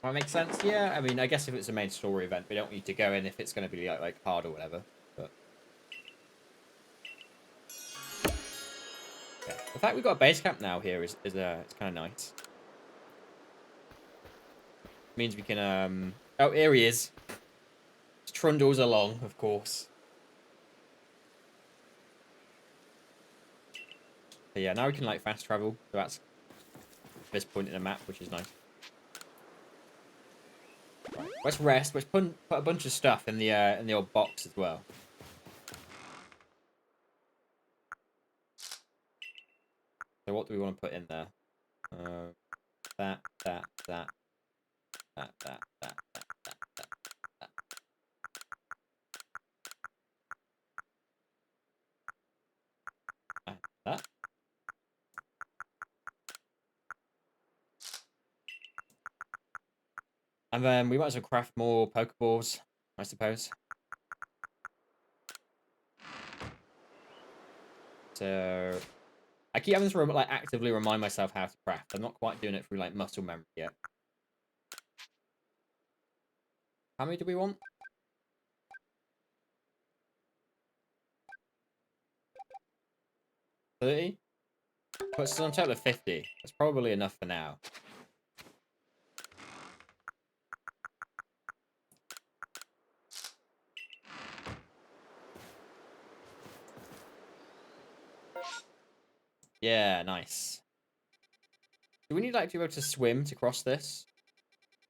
That makes sense? Yeah, I mean, I guess if it's a main story event, we don't need to go in if it's going to be like hard or whatever. But yeah. The fact we've got a base camp now here is it's kind of nice. Means we can oh, here he is. Trundles along, of course. But yeah, now we can like fast travel. So that's this point in the map, which is nice. Right, let's rest. Let's put a bunch of stuff in the old box as well. So what do we want to put in there? That. That. And then we might as well craft more Pokeballs, I suppose. So I keep having to like actively remind myself how to craft. I'm not quite doing it through like muscle memory yet. How many do we want? 30? Puts us on total of 50. That's probably enough for now. Yeah, nice. Do we need like to be able to swim to cross this?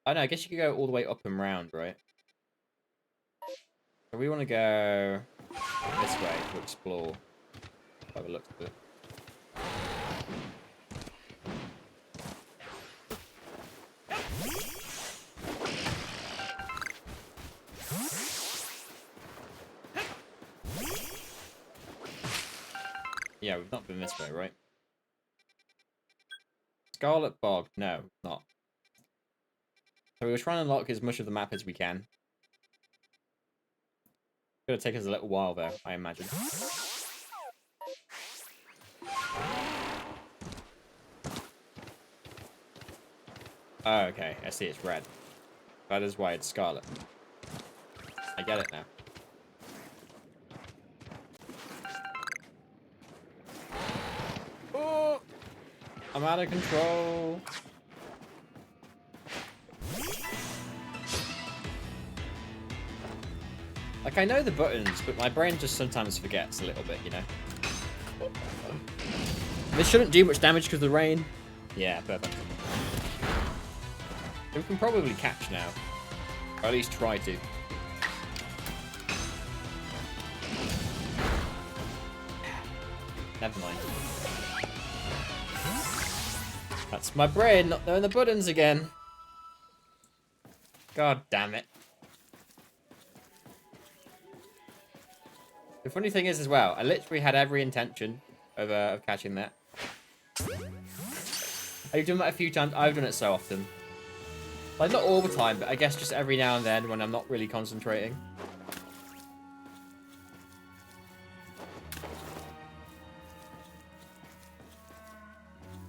I don't know, I guess you could go all the way up and round, right? So we want to go this way to explore. By the looks of it. Yeah, we've not been this way, right? Scarlet Bog. No, not. So we were trying to unlock as much of the map as we can. It's gonna take us a little while, though, I imagine. Oh, okay. I see it's red. That is why it's scarlet. I get it now. Oh! I'm out of control. Like, I know the buttons, but my brain just sometimes forgets a little bit, you know? This shouldn't do much damage because of the rain. Yeah, perfect. We can probably catch now. Or at least try to. Never mind. That's my brain not knowing the buttons again. God damn it. The funny thing is as well, I literally had every intention of catching that. I've done that a few times. I've done it so often. Like, not all the time, but I guess just every now and then when I'm not really concentrating.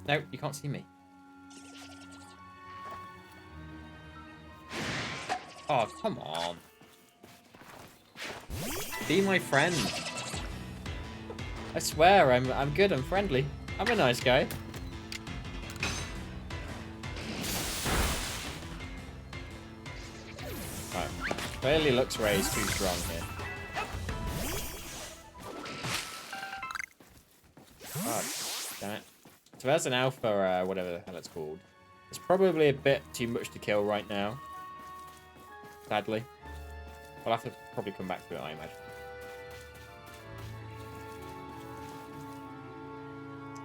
No, you can't see me. Oh, come on. Be my friend. I swear, I'm good, I'm friendly. I'm a nice guy. Right. Clearly looks Ray's too strong here. God damn it. So that's an alpha, whatever the hell it's called. It's probably a bit too much to kill right now. Sadly. We'll have to probably come back to it, I imagine.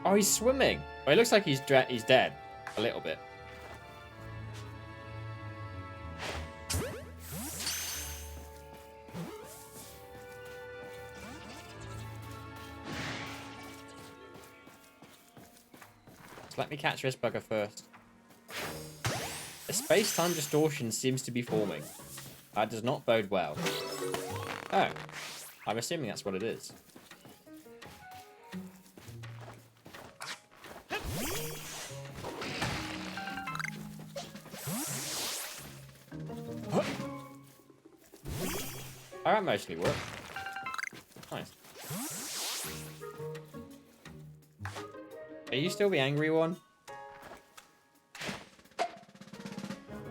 Oh, he's swimming. Well, it looks like he's dead. A little bit. So let me catch this bugger first. A space-time distortion seems to be forming. That does not bode well. Oh. I'm assuming that's what it is. That mostly worked. Nice. Are you still the angry one?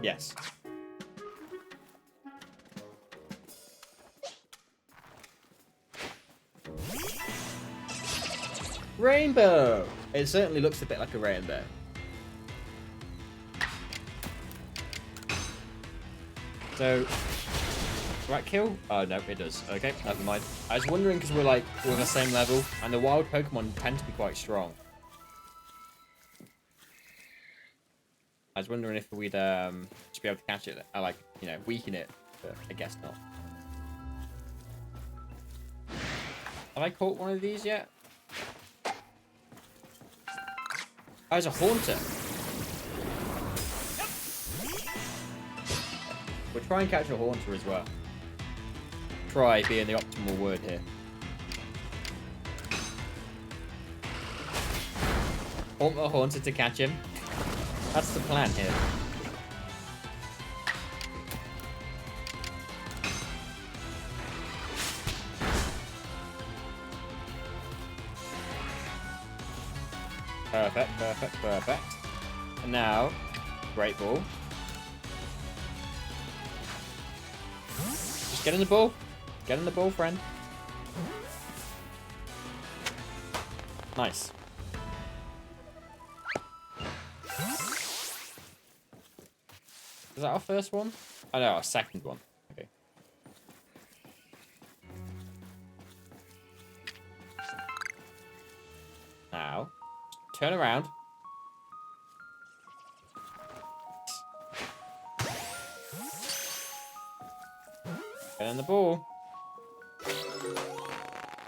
Yes. Rainbow! It certainly looks a bit like a rainbow. So, will that kill? Oh, no, it does. Okay, never mind. I was wondering because we're like, we're on the same level, and the wild Pokemon tend to be quite strong. I was wondering if we'd just be able to catch it, like, you know, weaken it, but I guess not. Have I caught one of these yet? Oh, it's a Haunter. We'll try and catch a Haunter as well. Try being the optimal word here. Haunt the Haunter to catch him. That's the plan here. Perfect, perfect, perfect. And now, great ball. Just get in the ball. Get in the ball, friend. Nice. Is that our first one? Oh no, our second one. Okay. Now, turn around. Get in the ball.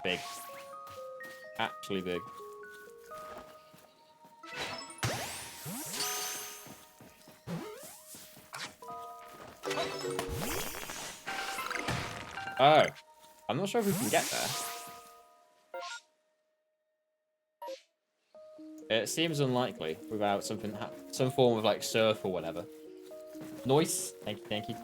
Big. Actually big. Oh. I'm not sure if we can get there. It seems unlikely without something, some form of like surf or whatever. Nice. Thank you, thank you.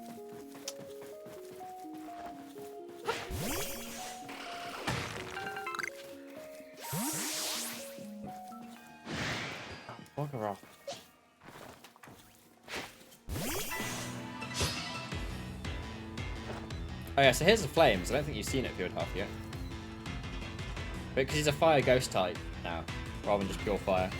Bugger off. Oh yeah, so here's the flames. I don't think you've seen it Field Half yet. But because he's a fire ghost type now, rather than just pure fire.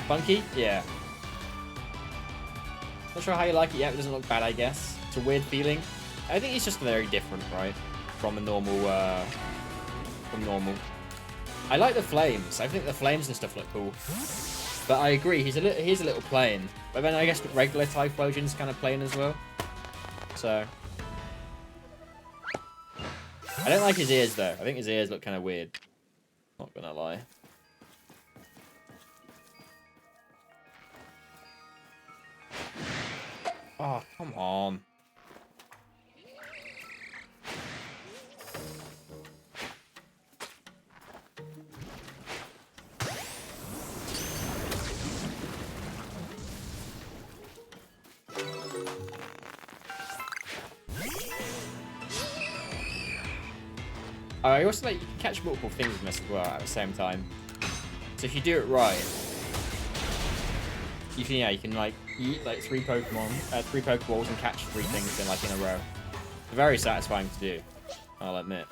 Funky? Yeah. Not sure how you like it yet, it doesn't look bad, I guess. It's a weird feeling. I think it's just very different, right? From a normal, from normal. I like the flames. I think the flames and stuff look cool. But I agree, he's a little plain. But then I guess the regular Typhlosion's kind of plain as well. So. I don't like his ears, though. I think his ears look kind of weird. Not gonna lie. Oh, come on. I also like you can catch multiple things in this as well at the same time. So if you do it right, you can like eat like three Pokeballs and catch 3 things in a row. Very satisfying to do, I'll admit.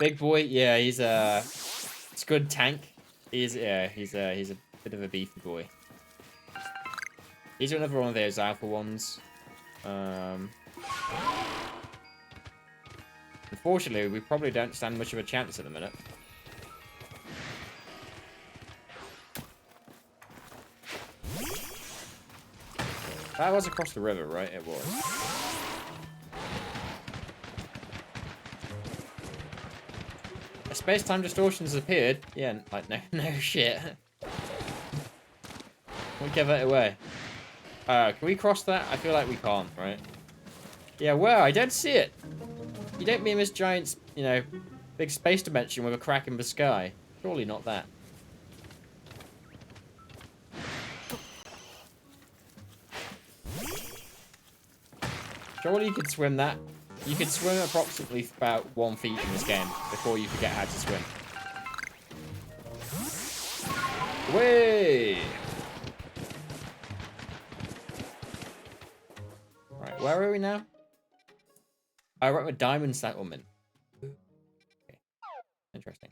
Big boy, yeah, he's it's a good tank. He's a bit of a beefy boy. He's another one of those alpha ones. Unfortunately, we probably don't stand much of a chance at the minute. That was across the river, right? It was. Space-time distortions has appeared. Yeah, like, no shit. We'll give it away. Can we cross that? I feel like we can't, right? Yeah, well, I don't see it. You don't mean this giant, you know, big space dimension with a crack in the sky. Surely not that. Surely you could swim that. You could swim approximately about 1 feet in this game before you forget how to swim. Way! Right, where are we now? Oh, we're at a diamond settlement. Okay. Interesting.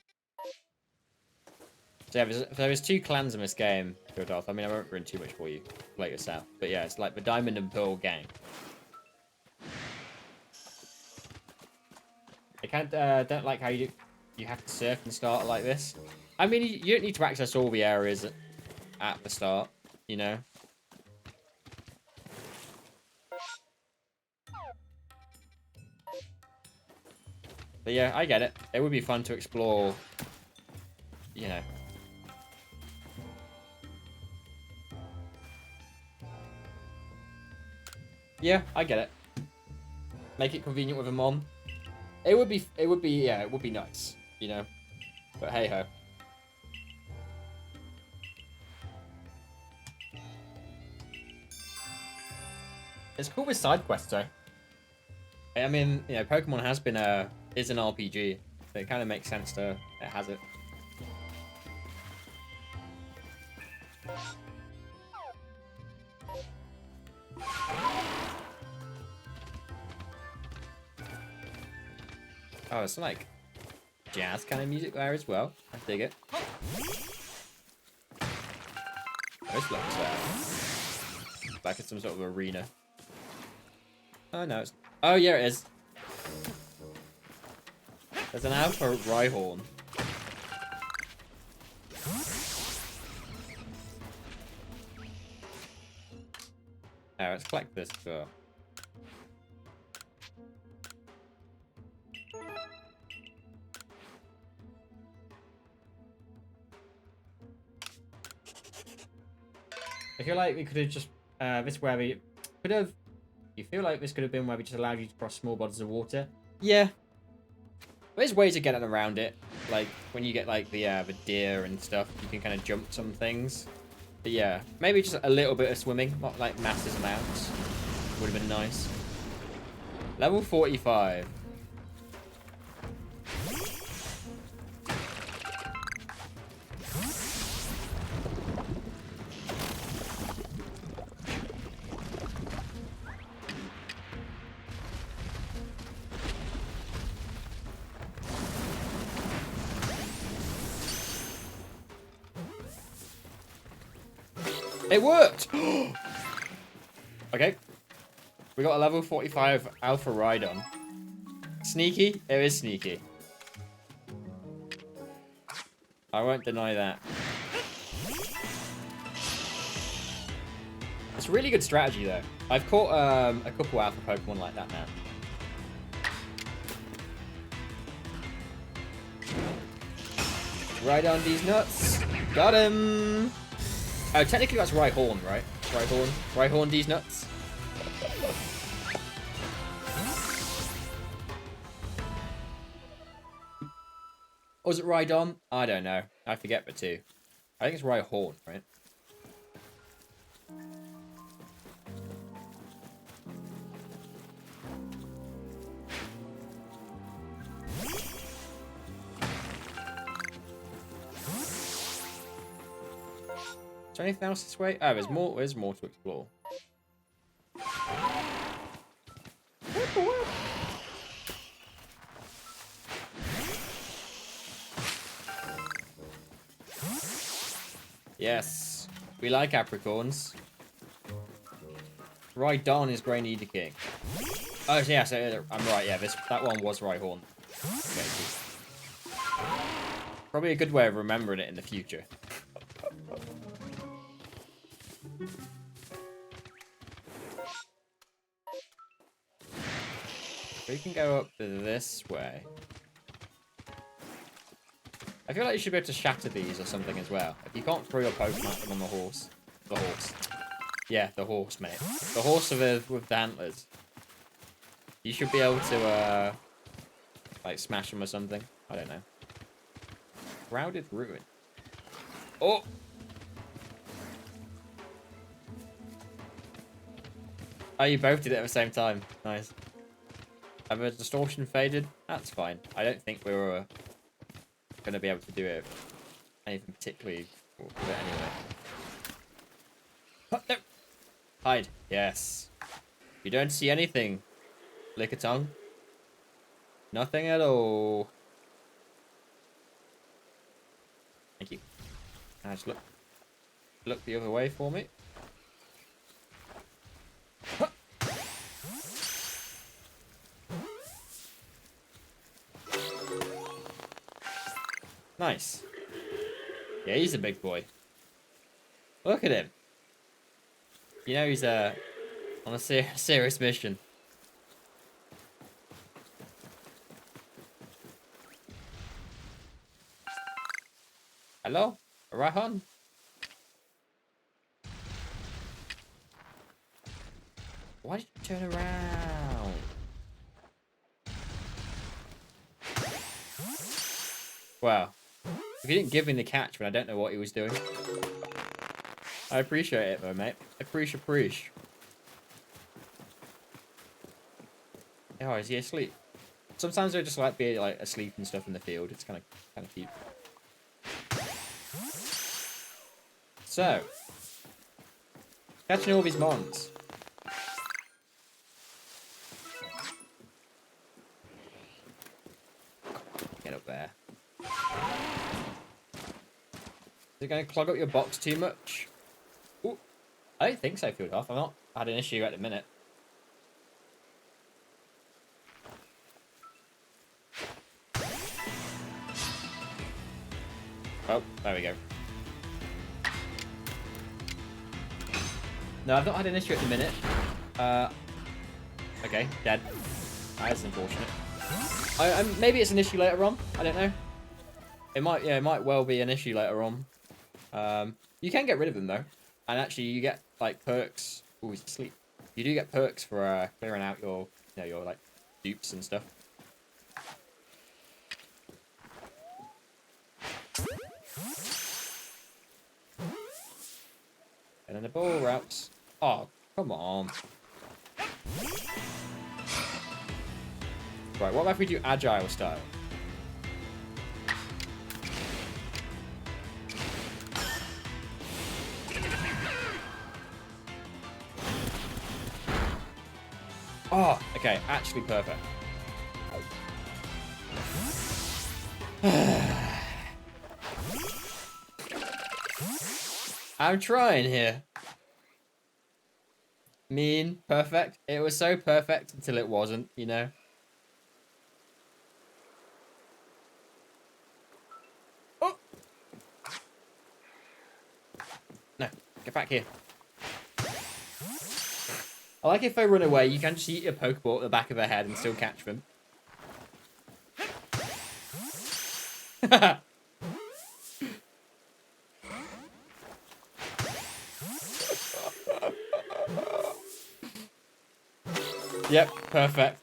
So yeah, there's 2 clans in this game, Godolph. I mean, I won't ruin too much for you. Play it yourself. But yeah, it's like the Diamond and Pearl gang. I don't like how you have to surf and start like this. I mean, you don't need to access all the areas at the start, you know. But yeah, I get it. It would be fun to explore, you know, Yeah, I get it. Make it convenient with a mom. It would be, yeah, it would be nice, you know. But hey ho. It's cool with side quests though. I mean, you know, Pokemon has been is an RPG, so it kind of makes sense to it has it. Oh, it's like jazz kind of music there as well. I dig it. This looks like it's some sort of arena. Oh no, it's... Oh yeah, it is. There's an Alpha Rhyhorn. Oh, let's collect this for... I feel like we could have just... this where we could have... You feel like this could have been where we just allowed you to cross small bodies of water? Yeah. There's ways of getting around it. Like, when you get, like, the deer and stuff, you can kind of jump some things. But yeah, maybe just a little bit of swimming, not, like, massive amounts. Would have been nice. Level 45. It worked! Okay. We got a level 45 Alpha Rhydon. Sneaky? It is sneaky. I won't deny that. It's a really good strategy, though. I've caught a couple Alpha Pokemon like that now. Ride on these nuts. Got him! Oh, technically that's Rhyhorn, right? Rhyhorn. Rhyhorn these nuts. Or was it Rhydon? I don't know. I forget the two. I think it's Rhyhorn, right? Is there anything else this way? Oh, there's more to explore. Yes, we like apricorns. Rhydon is Grey Nidoking. Oh, yeah, so I'm right. Yeah, that one was Rhyhorn. Okay, probably a good way of remembering it in the future. We can go up this way. I feel like you should be able to shatter these or something as well. If you can't throw your Pokemon at them on the horse. The horse. Yeah, the horse, mate. The horse with the antlers. You should be able to, like, smash them or something. I don't know. Crowded Ruin. Oh! Oh, you both did it at the same time. Nice. Have a distortion faded? That's fine. I don't think we were going to be able to do it anything particularly with it anyway. Oh, no. Hide. Yes. You don't see anything. Lick a tongue. Nothing at all. Thank you. Now just look the other way for me. Nice. Yeah, he's a big boy. Look at him. You know he's on a serious mission. Hello? Rahan? Why did you turn around? Wow. If you didn't give me the catch, then I don't know what he was doing. I appreciate it though, mate. Appreciate. Oh, is he asleep? Sometimes they just like be like asleep and stuff in the field. It's kind of cute. So, catching all these mons. Get up there. Is it going to clog up your box too much? Ooh, I don't think so, Field Off. I've not had an issue at the minute. Oh, there we go. No, I've not had an issue at the minute. Okay, dead. That's unfortunate. Maybe it's an issue later on. I don't know. It might well be an issue later on. You can get rid of them though, and actually you get like perks. Oh, he's asleep. You do get perks for clearing out your, your like dupes and stuff. And then the ball routes. Oh, come on. Right, what if we do agile style? Oh, okay, actually perfect. I'm trying here. Perfect. It was so perfect until it wasn't, you know? Oh! No, get back here. I like if they run away, you can just eat your Pokeball at the back of their head and still catch them. Yep, perfect.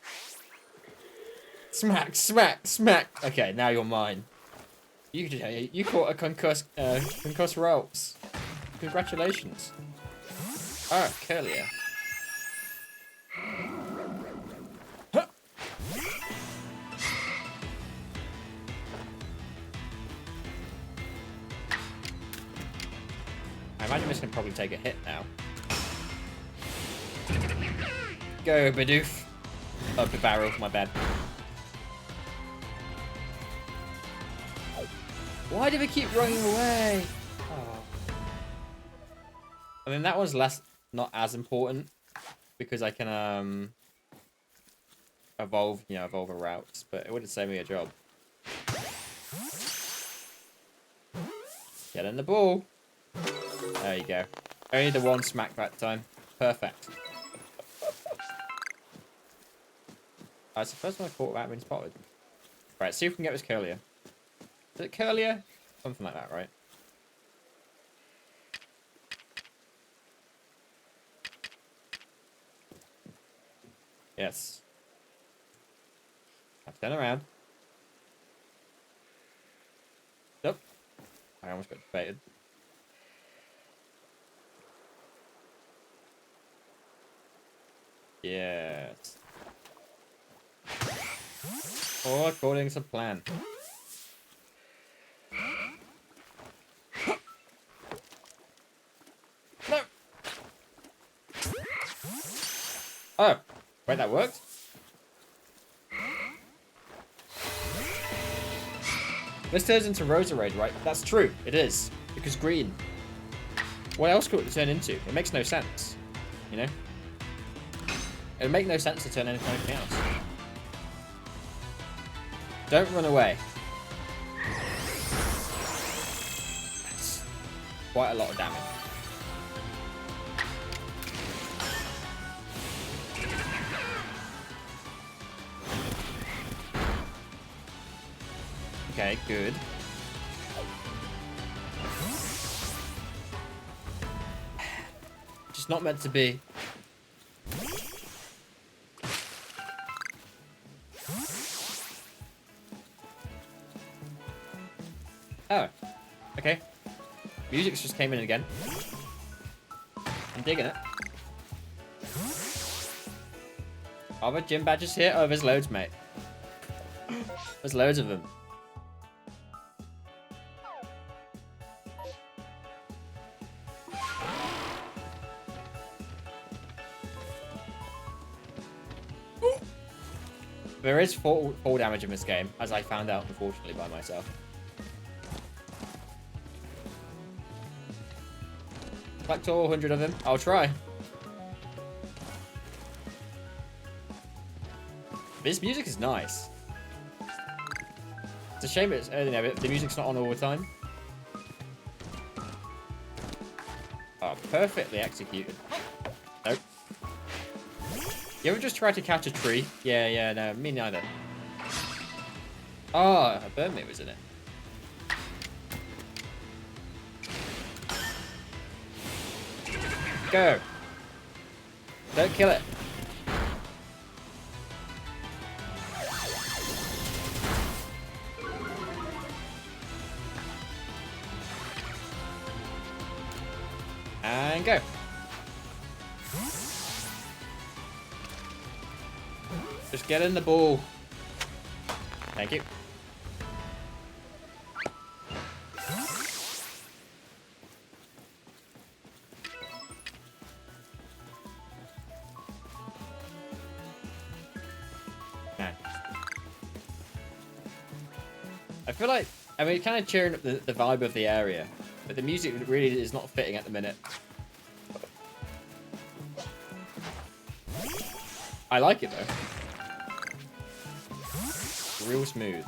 Smack, smack, smack. Okay, now you're mine. You caught a concuss ropes. Congratulations. Oh, Curlier. Huh. I imagine this can probably take a hit now. Go, Bidoof. Oh, the barrel, my bad. Why do we keep running away? Oh. I mean, that was not as important because I can evolve a route, but it would have saved me a job. Get in the ball. There you go. Only the one smack that time. Perfect. It's the first one I caught without being spotted. Right, see if we can get this Curlier. Is it Curlier? Something like that, right? Yes. Have to turn around. Nope. I almost got baited. Yes. All according to plan. No. Oh, wait, that worked? This turns into Roserade, right? That's true, it is. Because green. What else could it turn into? It makes no sense. You know? It would make no sense to turn into anything else. Don't run away. That's quite a lot of damage. Okay, good. Just not meant to be. Okay. Music's just came in again. I'm digging it. Are there gym badges here? Oh, there's loads, mate. There's loads of them. There is fall damage in this game, as I found out, unfortunately, by myself. Collect all 100 of them. I'll try. This music is nice. It's a shame it's early now, but the music's not on all the time. Oh, perfectly executed. Nope. You ever just try to catch a tree? Yeah, no, me neither. Oh, a bird meat was in it. Go. Don't kill it. And go. Just get in the ball. Thank you. Man. I feel like, I mean, kind of cheering up the vibe of the area, but the music really is not fitting at the minute. I like it though. Real smooth.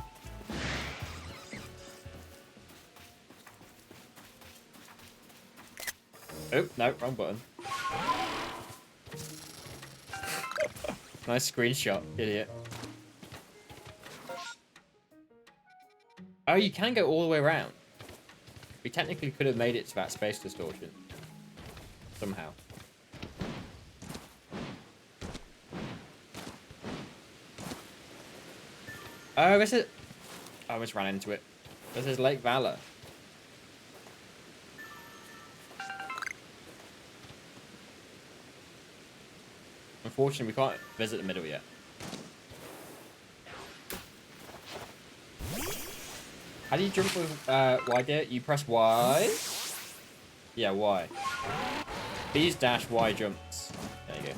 Oh, no, wrong button. Nice screenshot, idiot. Oh, you can go all the way around. We technically could have made it to that space distortion. Somehow. Oh, this is... I almost ran into it. This is Lake Valor. Unfortunately, we can't visit the middle yet. How do you jump with Y, dear? You press Y? Yeah, Y. B's dash, Y jumps. There you go.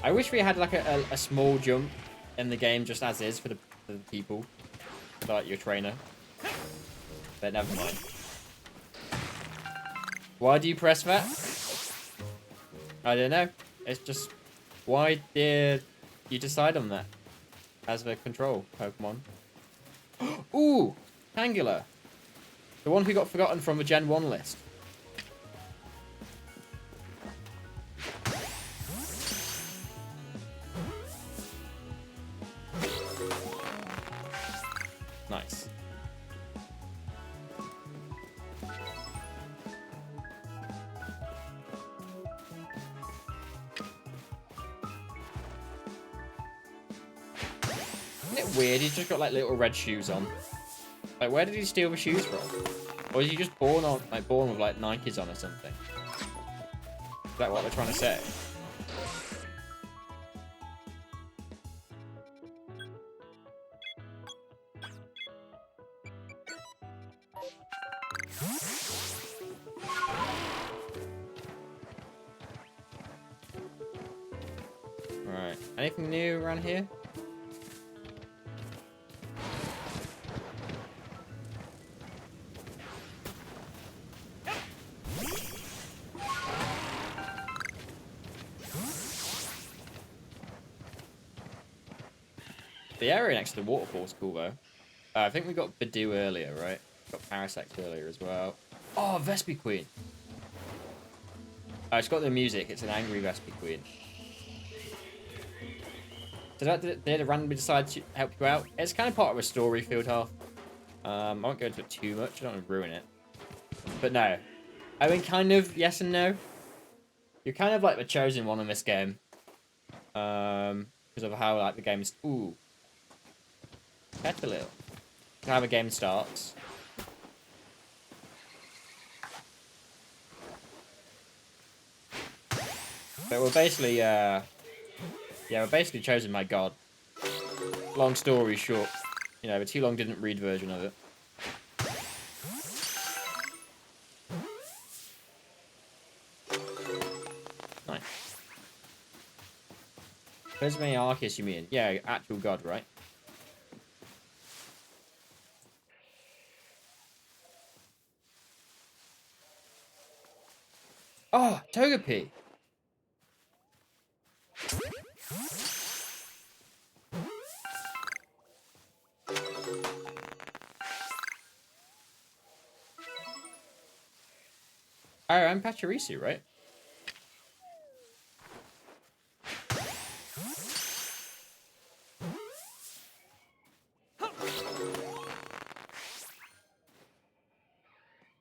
I wish we had like a small jump in the game just as is for the people. Like your trainer. But never mind. Why do you press that? I don't know. It's just... Why did you decide on that? As the control Pokemon. Ooh! Tangela. The one who got forgotten from the Gen 1 list. Nice. Isn't it weird? He's just got like little red shoes on. Like, where did he steal the shoes from? Or is he just born with like Nikes on or something? Is that what they're trying to say? Alright. Anything new around here? The area next to the waterfall's cool though. I think we got Bidoo earlier, right? Got Parasect earlier as well. Oh, Vespi Queen. Oh, it's got the music. It's an angry Vespi Queen. Did it randomly decide to help you out? It's kind of part of a story, Field Half. I won't go into it too much. I don't want to ruin it. But no. I mean, kind of yes and no. You're kind of like the chosen one in this game. Because of how like the game is... Ooh. Petalil. how the game starts. But we're basically, yeah, we're basically chosen by God. Long story short, you know, the too long didn't read version of it. Nice. Where's many Arceus, you mean? Yeah, actual God, right? Oh, Togepi! Oh, I'm Pachirisu, right?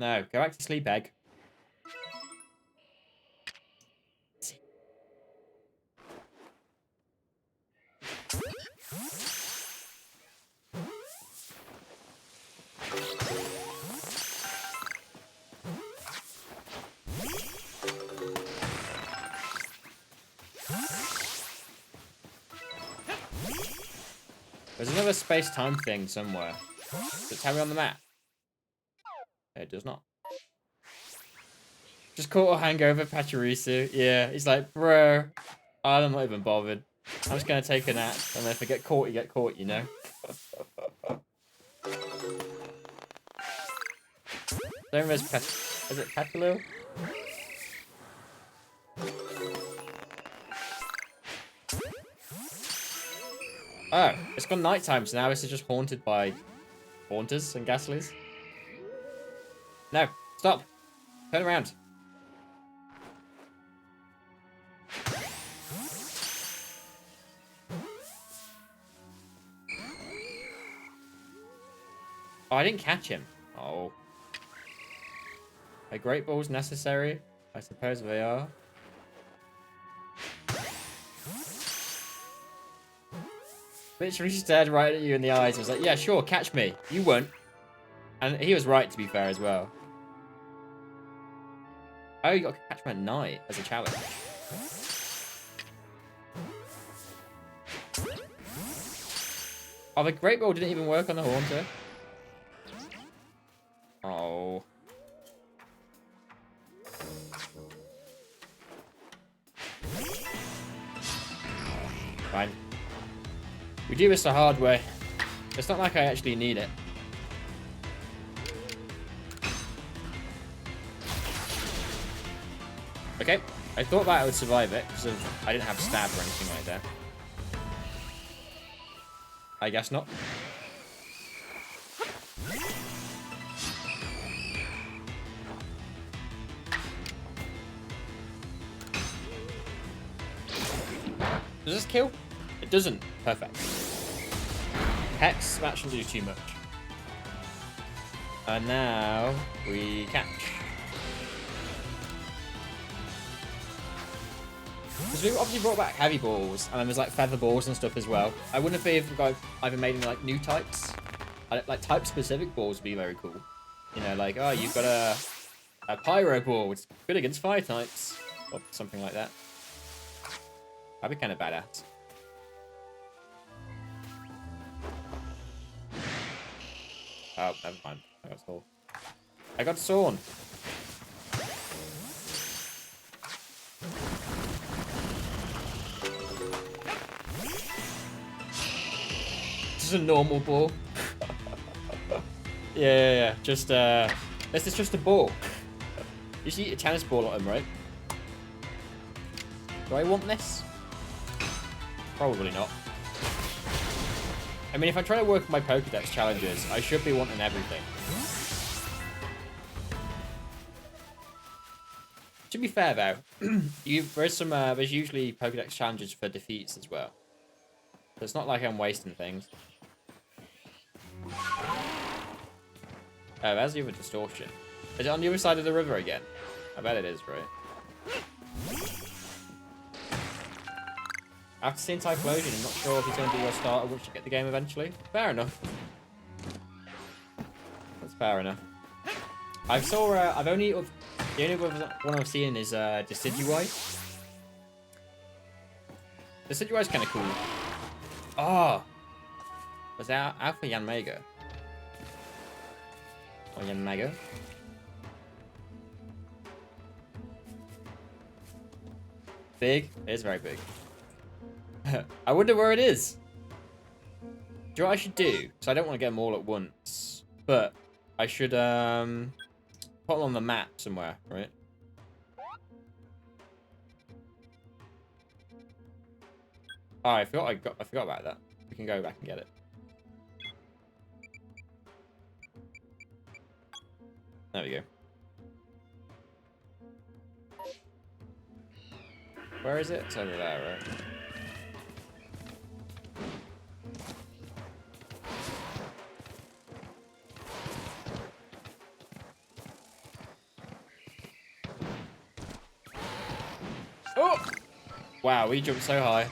No, go back to sleep, Egg. There's another space-time thing somewhere. Does it tell me on the map? It does not. Just caught a hangover, Pachirisu. Yeah, he's like, bro, I'm not even bothered. I'm just gonna take a nap, and if I get caught, you get caught, you know? Don't miss Is it Petalil? Oh, it's gone nighttime, so now this is just haunted by haunters and ghastlies. No, stop. Turn around. Oh, I didn't catch him. Oh. Are Great Balls necessary? I suppose they are. Literally stared right at you in the eyes. I was like, yeah, sure, catch me. You won't. And he was right, to be fair, as well. Oh, you got to catch him at night as a challenge. Oh, the Great Ball didn't even work on the Haunter. Oh. Fine. We do this the hard way. It's not like I actually need it. Okay, I thought that I would survive it because I didn't have stab or anything like that. I guess not. Does this kill? It doesn't. Perfect. Hex, that shouldn't do too much. And now we catch. Because we obviously brought back heavy balls, and then there's like feather balls and stuff as well. I wouldn't have even either made any like new types. Like type specific balls would be very cool. You know, like, oh, you've got a pyro ball, which is good against fire types. Or something like that. That'd be kind of badass. Oh, never mind. I got Sawn. I got Sawn. Just a normal ball. yeah. Just this is just a ball. You should eat a tennis ball at him, right? Do I want this? Probably not. I mean, if I'm trying to work my Pokédex challenges, I should be wanting everything. To be fair, though, there's usually Pokédex challenges for defeats as well. So it's not like I'm wasting things. Oh, there's the other distortion. Is it on the other side of the river again? I bet it is, right? After seeing Typhlosion, I'm not sure if he's going to be your starter once you get the game eventually. Fair enough. That's fair enough. I've only the only one I've seen is Decidueye. Decidueye is kind of cool. Oh, was that Alpha Yanmega? Or Yanmega? Big? It is very big. I wonder where it is. Do you know what I should do? So I don't want to get them all at once, but I should put them on the map somewhere, right? Oh, I forgot about that. We can go back and get it. There we go. Where is it? It's over there, right? Oh! Wow, we jumped so high. Is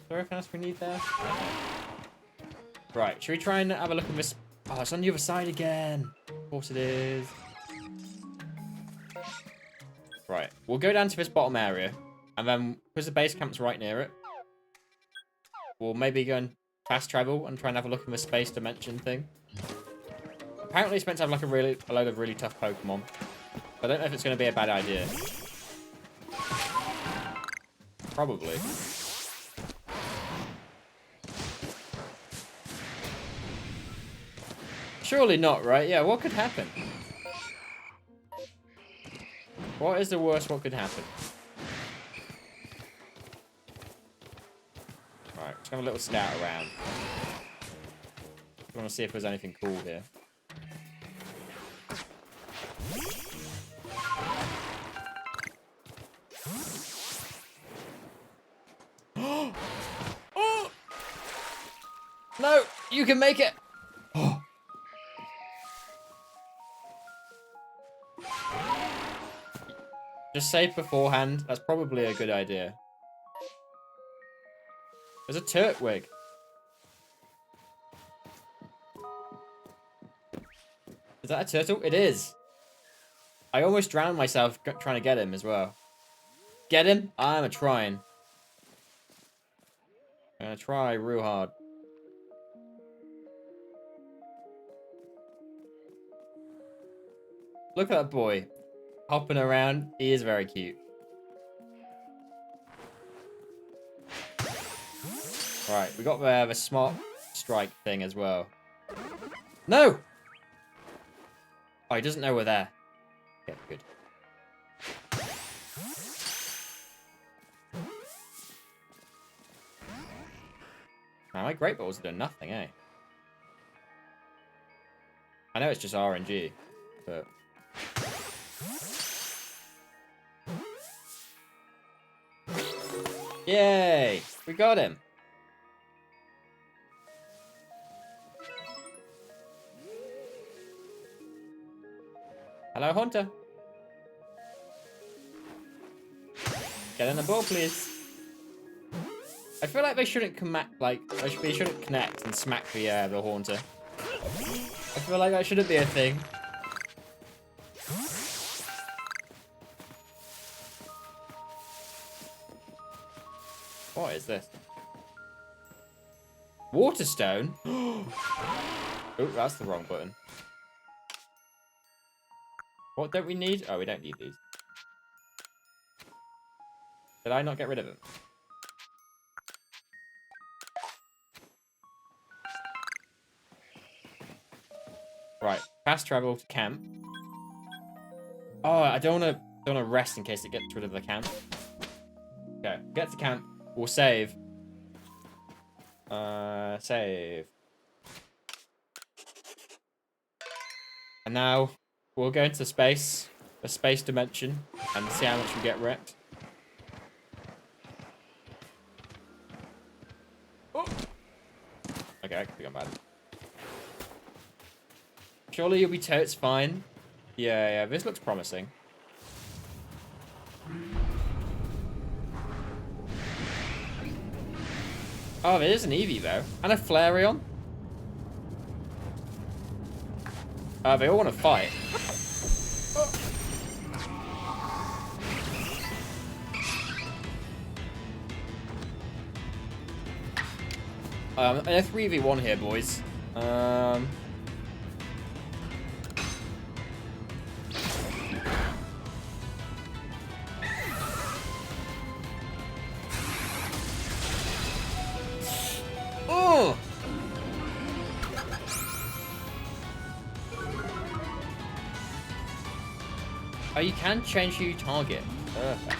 there anything else we need there? Right, should we try and have a look at this? Oh, it's on the other side again. Of course it is. Right, we'll go down to this bottom area. And then, because the base camp's right near it, we'll maybe go and fast travel and try and have a look in the space dimension thing. Apparently it's meant to have like a load of really tough Pokemon. I don't know if it's going to be a bad idea. Probably. Surely not, right? Yeah, what could happen? What is the worst what could happen? Right, let's have a little scout around. I want to see if there's anything cool here. Oh! No! You can make it! Oh. Just save beforehand. That's probably a good idea. There's a Turtwig. Is that a turtle? It is. I almost drowned myself trying to get him as well. Get him? I'm a-trying. I'm gonna try real hard. Look at that boy. Hopping around. He is very cute. Right, we got the smart strike thing as well. No! Oh, he doesn't know we're there. Okay, good. Now, my Great Balls are doing nothing, eh? I know it's just RNG, but... Yay! We got him! Hello, Hunter. Get in the ball, please. I feel like they shouldn't they shouldn't connect and smack the Haunter. I feel like that shouldn't be a thing. What is this? Waterstone? Oh, that's the wrong button. What don't we need? Oh, we don't need these. Did I not get rid of them? Right, fast travel to camp. Oh, I don't want to rest in case it gets rid of the camp. Okay, get to camp. We'll save. Save. And now we'll go into space, the space dimension, and see how much we get wrecked. Oh. Okay, I could have gone bad. Surely you'll be totes fine. Yeah, this looks promising. Oh, there is an Eevee, though. And a Flareon. They all want to fight. In a 3v1 here, boys. Oh! Oh, you can change who you target. Perfect.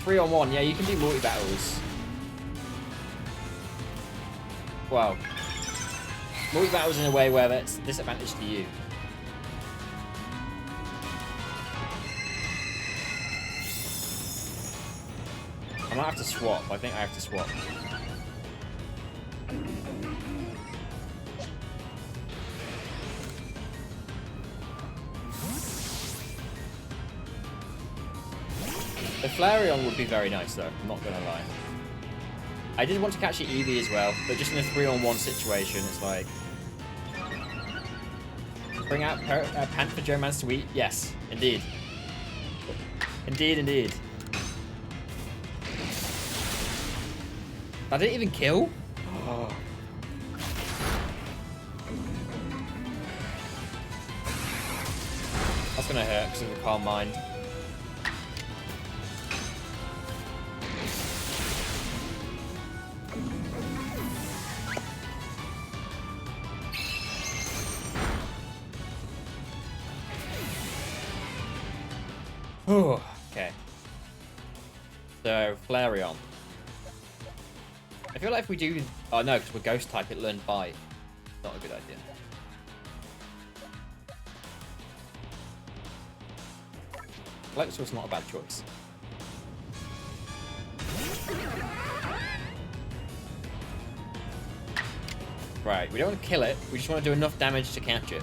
3-on-1, yeah, you can do multi-battles. Well, multi-battles in a way where that's a disadvantage to you. I might have to swap. I think I have to swap. The Flareon would be very nice, though. I'm not gonna lie. I did want to catch the Eevee as well, but just in a 3-on-1 situation, it's like... Bring out Panther Geomancer to eat? Yes, indeed. Indeed, indeed. I didn't even kill? Oh. That's gonna hurt because of the Calm Mind. Oh, okay. So, Flareon. I feel like if we do... Oh, no, because we're Ghost type, it learned Bite. Not a good idea. Flex not a bad choice. Right, we don't want to kill it. We just want to do enough damage to catch it.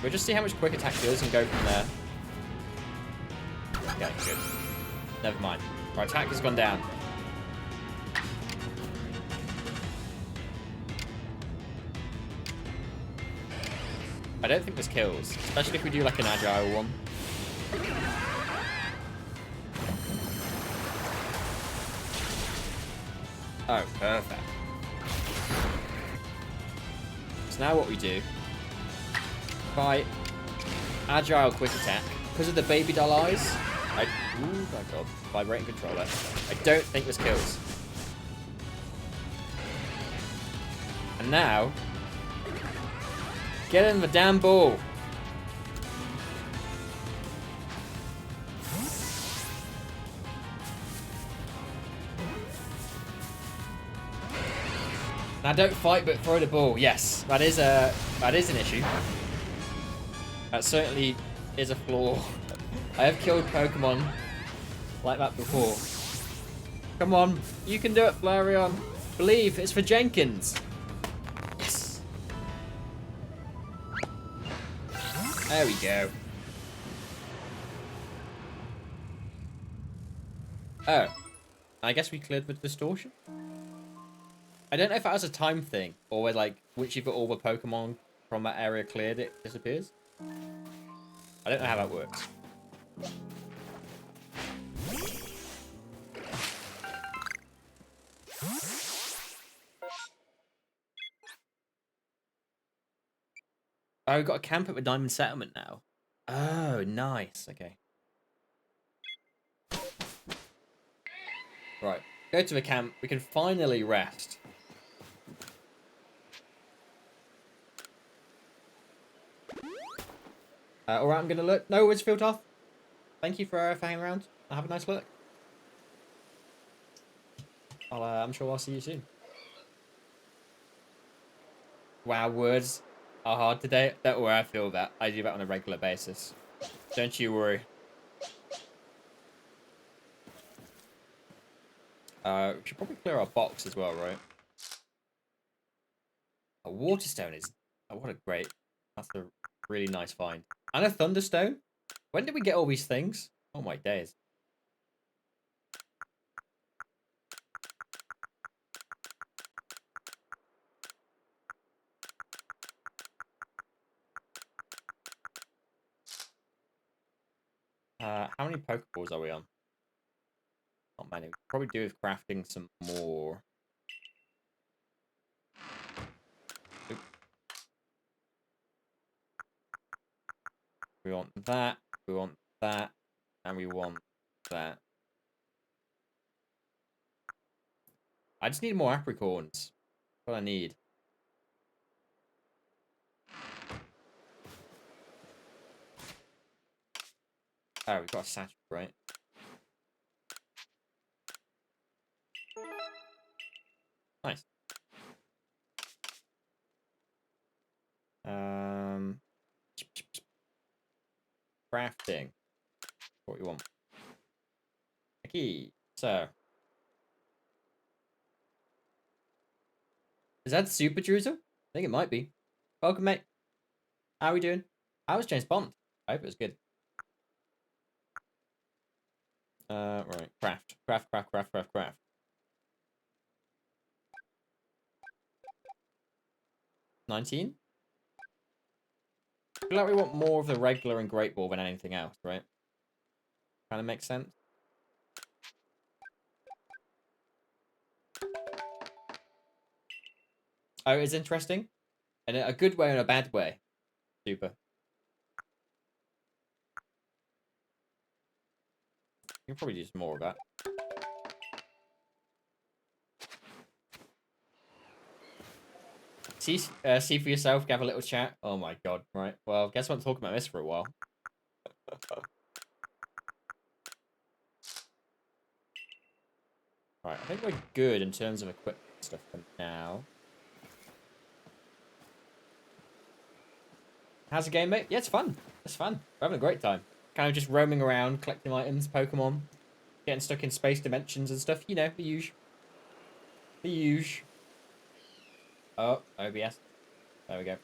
We'll just see how much quick attack does and go from there. Okay, good. Never mind. Our attack has gone down. I don't think this kills, especially if we do like an agile one. Oh, perfect. So now what we do... Fight. Agile quick attack. Because of the baby doll eyes, ooh my god. Vibrating controller. I don't think this kills. And now... Get in the damn ball. Now don't fight but throw the ball. Yes, that is an issue. That certainly is a flaw. I have killed Pokemon like that before. Come on, you can do it, Flareon. Believe, it's for Jenkins. Yes. There we go. Oh, I guess we cleared with distortion. I don't know if that was a time thing, or where, like, once you've got all the Pokemon from that area cleared, it disappears. I don't know how that works. Oh, we've got a camp at the Diamond Settlement now. Oh, nice. Okay. Right. Go to the camp. We can finally rest. Alright, I'm going to look. No, it's field off. Thank you for hanging around. Have a nice look. I'm sure I'll see you soon. Wow, words are hard today. Don't worry, I feel that. I do that on a regular basis. Don't you worry. We should probably clear our box as well, right? A Waterstone is... Oh, what a great... That's a really nice find. And a Thunderstone? When did we get all these things? Oh my days. How many Pokeballs are we on? Not many. We could probably do with crafting some more. Oop. We want that. We want that. And we want that. I just need more apricorns. That's what I need. Oh, we've got a satchel, right? Nice. Crafting. What we want. Okay, so. Is that Super Druzel? I think it might be. Welcome, mate. How are we doing? How was James Bond? I hope it was good. Right. Craft. 19? I feel like we want more of the regular and Great Ball than anything else, right? Kind of makes sense. Oh, it's interesting. In a good way and a bad way. Super. You can probably do some more of that. See for yourself, have a little chat. Oh my god, right. Well, guess what I'm talking about this for a while. Right, I think we're good in terms of equipment stuff for now. How's the game, mate? Yeah, it's fun. It's fun. We're having a great time. Kind of just roaming around, collecting items, Pokemon, getting stuck in space dimensions and stuff. You know, the usual. The usual. Oh, OBS. There we go.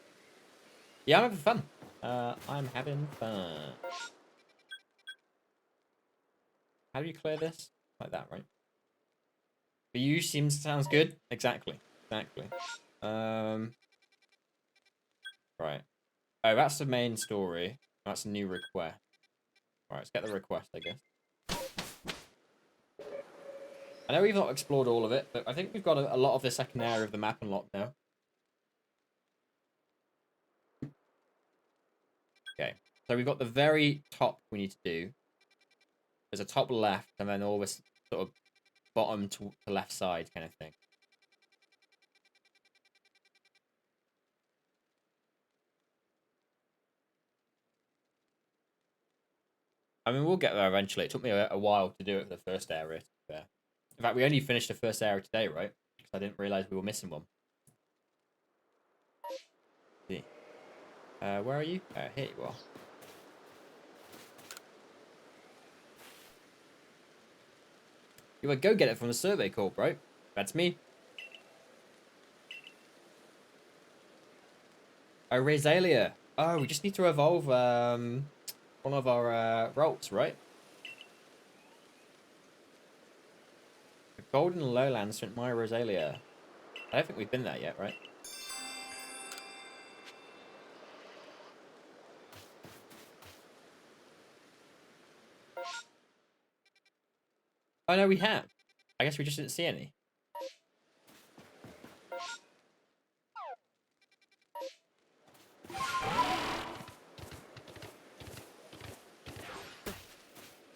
Yeah, I'm having fun. I'm having fun. How do you clear this? Like that, right? The usual sounds good. Exactly. Exactly. Right. Oh, that's the main story. That's a new request. Alright, let's get the request, I guess. I know we've not explored all of it, but I think we've got a lot of the second area of the map unlocked now. Okay, so we've got the very top we need to do. There's a top left, and then all this sort of bottom to the left side kind of thing. I mean, we'll get there eventually. It took me a while to do it for the first area. In fact, we only finished the first area today, right? Because I didn't realize we were missing one. See. Where are you? Here you are. You would go get it from the survey corp, right? That's me. Oh, Rosalia. Oh, we just need to evolve one of our roles, right? The Golden Lowlands St. My Rosalia. I don't think we've been there yet, right? Oh, no, we have. I guess we just didn't see any.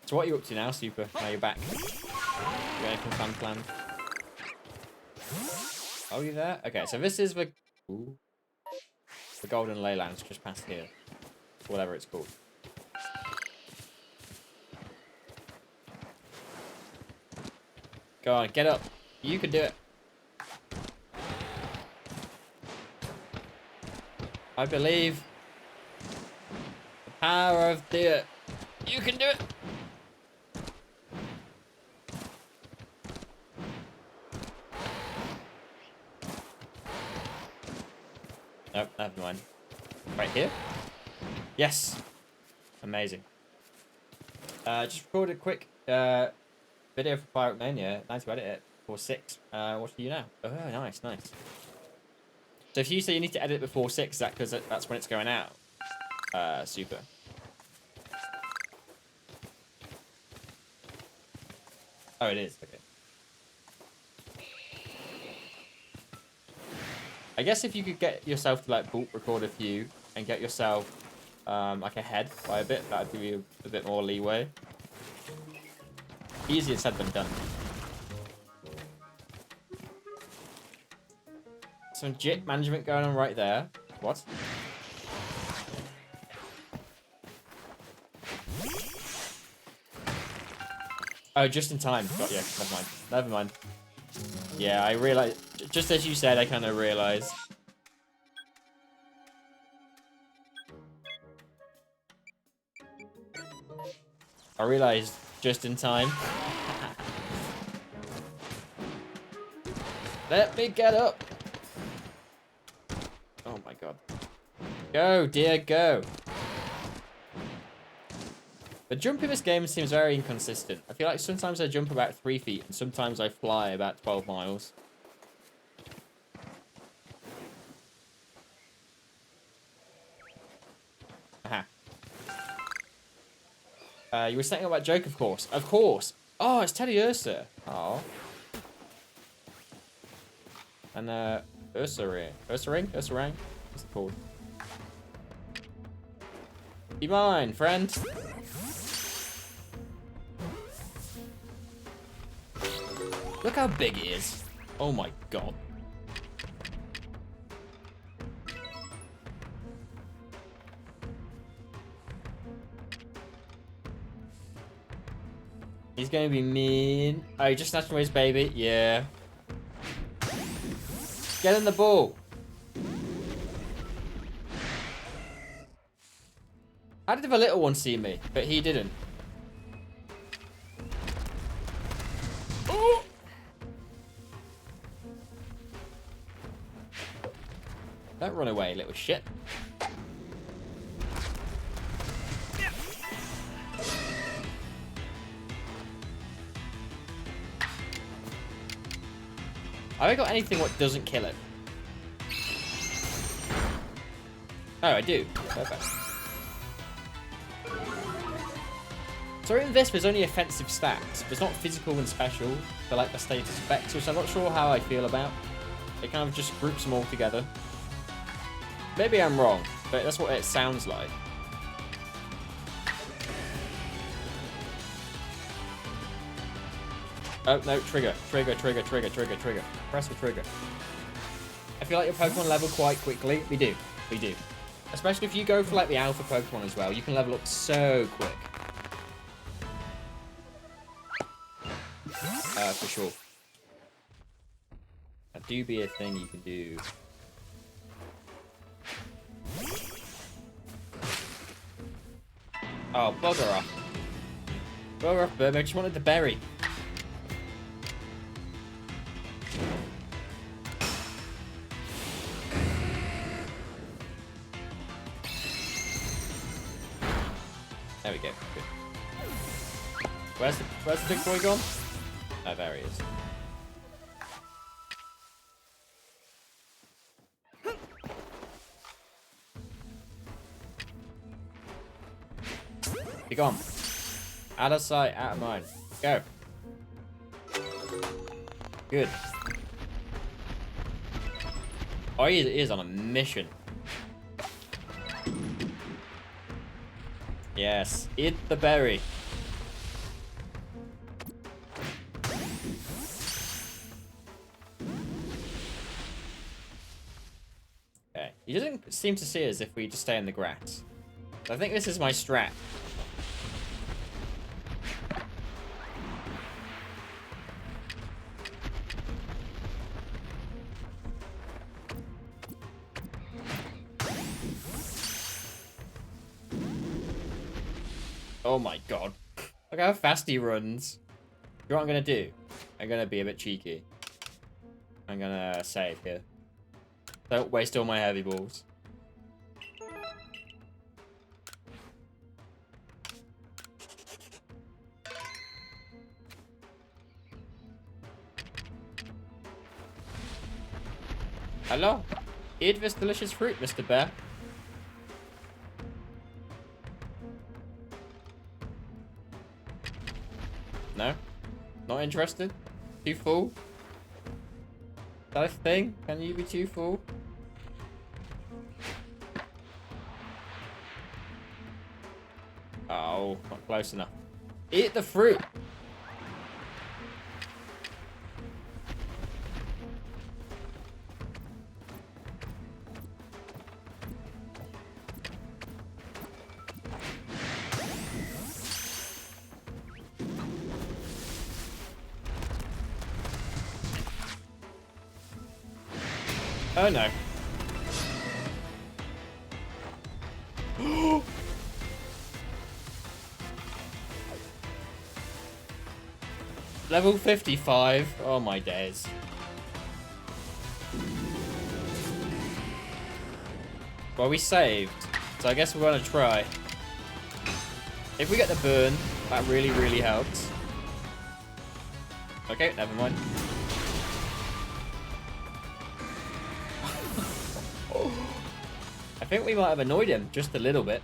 So what are you up to now, Super? Now you're back. You got anything fun planned? Oh, you there? Okay, so this is the... Ooh. The Golden Leylands just past here. Whatever it's called. Go on, get up. You can do it. I believe. The power of deer. You can do it. Nope, never mind. Right here? Yes! Amazing. Just recorded a quick video for Pirate Man, yeah. Nice to edit it. 4:06. What do you know? Oh, nice, nice. So if you say you need to edit before 6, is that because that's when it's going out? Super. Oh, it is. Okay. I guess if you could get yourself to like bulk record a few and get yourself like ahead by a bit, that would give you a bit more leeway. Easier said than done. Some JIT management going on right there. What? Oh, just in time. Got you. Never mind. Never mind. Yeah, I realized. Just as you said, I kind of realized. I realized just in time. Let me get up. Oh my god. Go, dear, go. The jump in this game seems very inconsistent. I feel like sometimes I jump about 3 feet and sometimes I fly about 12 miles. Aha. You were saying about joke, of course. Of course. Oh, it's Teddy Ursa. Oh. And Ursa Ring. Ursa Ring? Ursa Ring? What's it called? Be mine, friend. Look how big it is. Oh my god. He's gonna be mean. Oh, you just snatched away his baby? Yeah. Get in the ball. How did the little one see me? But he didn't. Oh! Don't run away, little shit. Have I got anything what doesn't kill it? Oh, I do. Perfect. So in this, there's only offensive stats. There's not physical and special. They're like the status effects, which I'm not sure how I feel about. It kind of just groups them all together. Maybe I'm wrong, but that's what it sounds like. Oh, no, trigger. Trigger, trigger, trigger, trigger, trigger. Press the trigger. I feel like your Pokemon level quite quickly. We do. We do. Especially if you go for like the alpha Pokemon as well. You can level up so quick. For sure. That do be a thing you can do. Oh, bugger off. Bugger off, Burma. I just wanted the berry. There we go. Good. Where's the big boy gone? Oh, there he is. Be gone. Out of sight, out of mind. Go. Good. Oh, he is on a mission. Yes, eat the berry. Okay, he doesn't seem to see us if we just stay in the grass. I think this is my strat. Oh my god. Look how fast he runs. You know what I'm gonna do? I'm gonna be a bit cheeky. I'm gonna save here. Don't waste all my heavy balls. Hello? Eat this delicious fruit, Mr. Bear. No? Not interested? Too full? Is that a thing? Can you be too full? Oh, not close enough. Eat the fruit! Oh no. Level 55. Oh my days. Well, we saved. So I guess we're gonna try. If we get the burn, that really, really helps. Okay, never mind. I think we might have annoyed him just a little bit.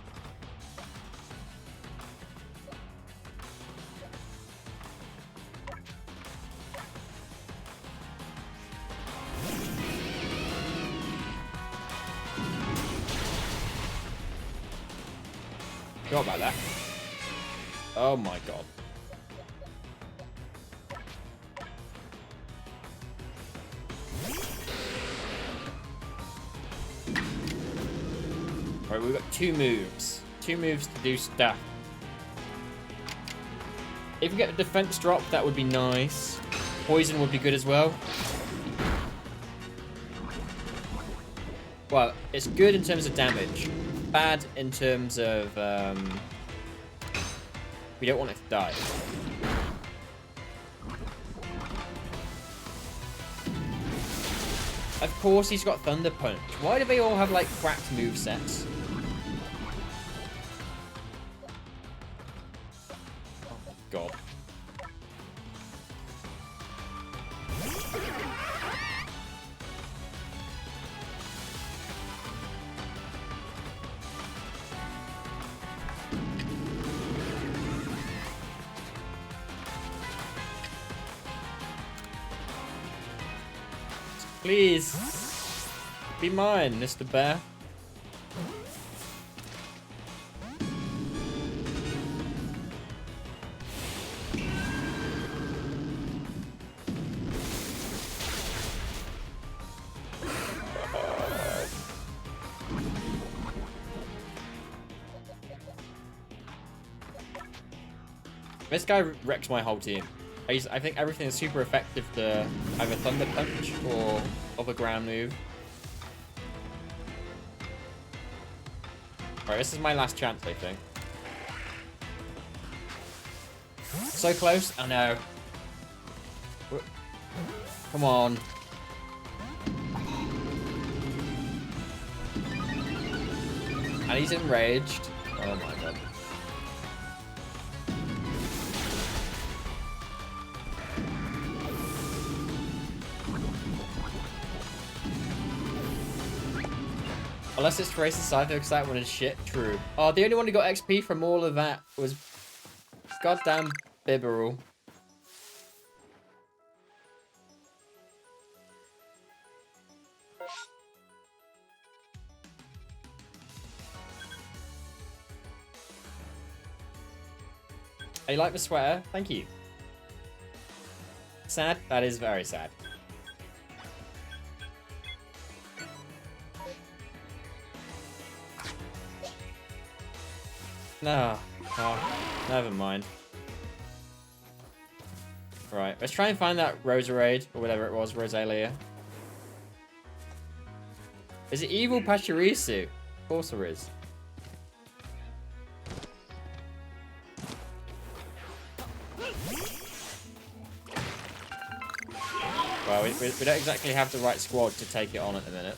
Forgot about that. Oh my god. Right, we've got 2 moves. 2 moves to do stuff. If we get a defense drop, that would be nice. Poison would be good as well. Well, it's good in terms of damage. Bad in terms of, we don't want it to die. Of course he's got Thunder Punch. Why do they all have, like, cracked movesets? Oh my god. Please. Be mine, Mr. Bear. This guy wrecks my whole team. I think everything is super effective to either Thunder Punch or other ground move. Alright, this is my last chance, I think. So close. I know. Come on. And he's enraged. Oh my god. Unless it's Tracer Scyther, because that one is shit. True. Oh, the only one who got XP from all of that was goddamn Bibarel. I like the sweater. Thank you. Sad? That is very sad. No. Oh, never mind. Right, let's try and find that Roserade, or whatever it was, Rosalia. Is it evil Pachirisu? Of course there is. Well, we don't exactly have the right squad to take it on at the minute.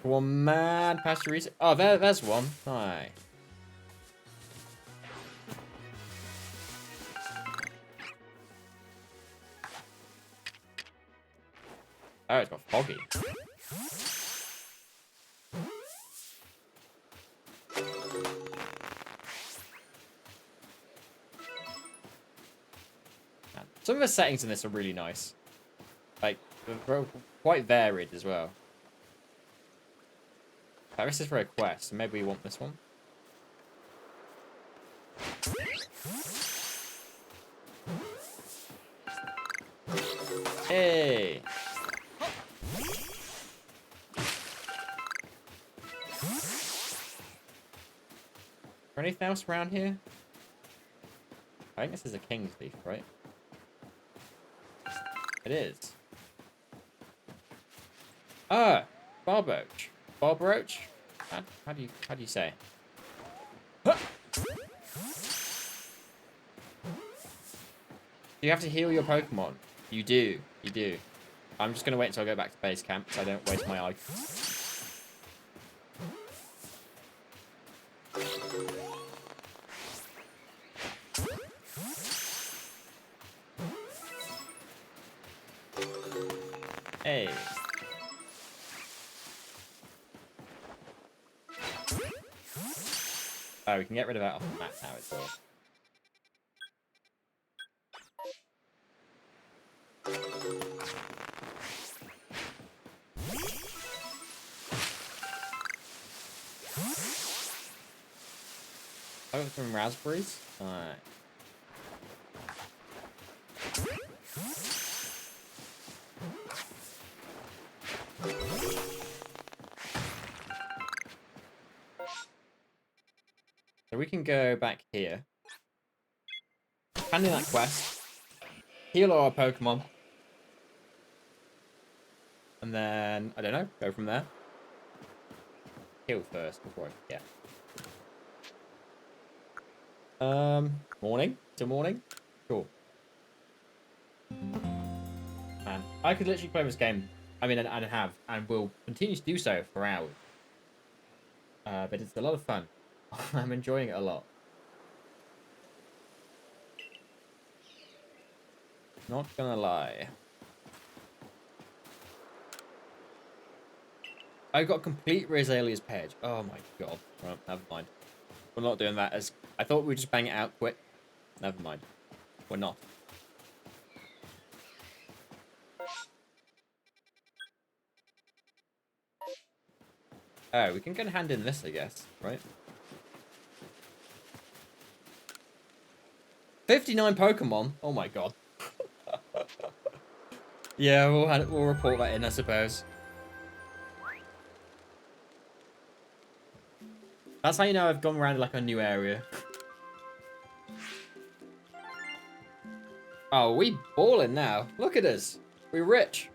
One mad pasture reset. Oh, there's one. Hi. Oh, it's got foggy. Man, some of the settings in this are really nice. Like, they're quite varied as well. This is for a quest, so maybe we want this one. Hey! Is there anything else around here? I think this is a king's leaf, right? It is. Ah! Barboach. Barboach? How do you say? Huh! You have to heal your Pokemon. You do. You do. I'm just going to wait until I go back to base camp so I don't waste my items. Hey. Oh, we can get rid of that off the map now as well. Oh, some raspberries? Alright. So we can go back here. Hand in that quest. Heal our Pokemon. And then, I don't know, go from there. Heal first before I forget. Morning? Till morning? Sure. Man, I could literally play this game, I mean, and have, and will continue to do so for hours. But it's a lot of fun. I'm enjoying it a lot. Not gonna lie. I got complete Rosalia's page. Oh my god. Well, never mind. We're not doing that as... I thought we'd just bang it out quick. Never mind. We're not. Oh, we can get a hand in this, I guess. Right? 59 Pokemon? Oh my god. Yeah, we'll report that in, I suppose. That's how you know I've gone around like a new area. Oh, we balling now. Look at us. We're rich.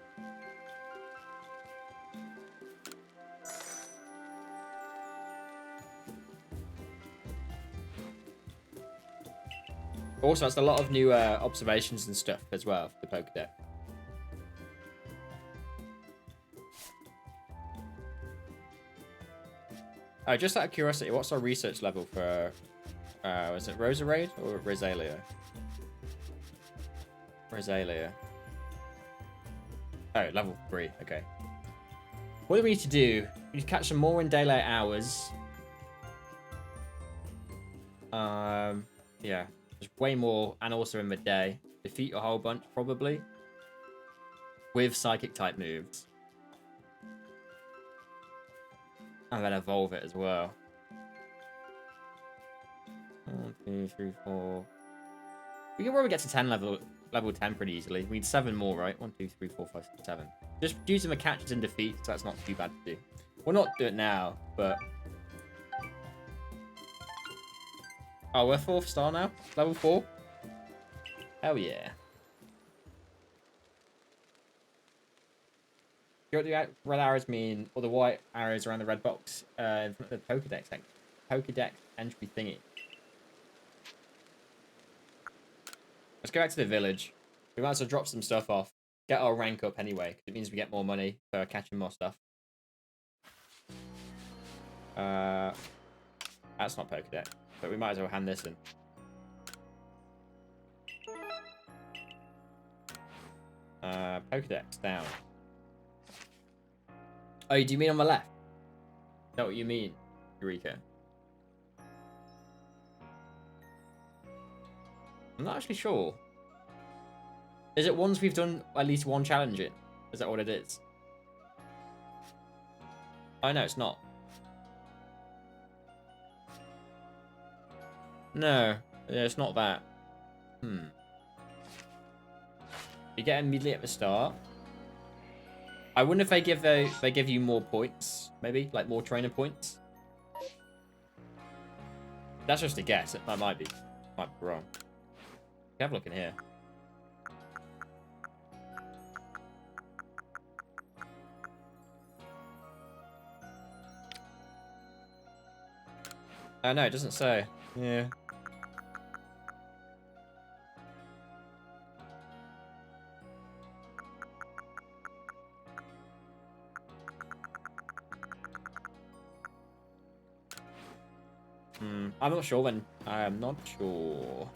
Also, it's a lot of new observations and stuff as well for the Pokedex. Just out of curiosity, what's our research level for, was it Roserade or Rosalia? Rosalia. Oh, level 3, okay. What do we need to do? We need to catch some more in daylight hours. Yeah, there's way more, and also in the day. Defeat a whole bunch, probably. With psychic type moves. And then evolve it as well. 1, 2, 3, 4. We can probably get to 10 level 10 pretty easily. We need 7 more, right? 1, 2, 3, 4, 5, 6, 7. Just using the catches and defeats, so that's not too bad to do. We'll not do it now, but... Oh, we're 4th star now? Level 4? Hell yeah. You know what the red arrows mean, or the white arrows around the red box in front of the Pokedex entry thingy. Let's go back to the village. We might as well drop some stuff off. Get our rank up anyway, because it means we get more money for catching more stuff. That's not Pokedex, but we might as well hand this in. Pokedex down. Oh, do you mean on the left? Is that what you mean, Eureka? I'm not actually sure. Is it ones we've done at least one challenge in? Is that what it is? Oh, no, it's not. No, yeah, it's not that. You get immediately at the start. I wonder if they give you more points, maybe like more trainer points. That's just a guess. That might be wrong. Have a look in here. Oh no, it doesn't say. Yeah. I'm not sure then. I am not sure.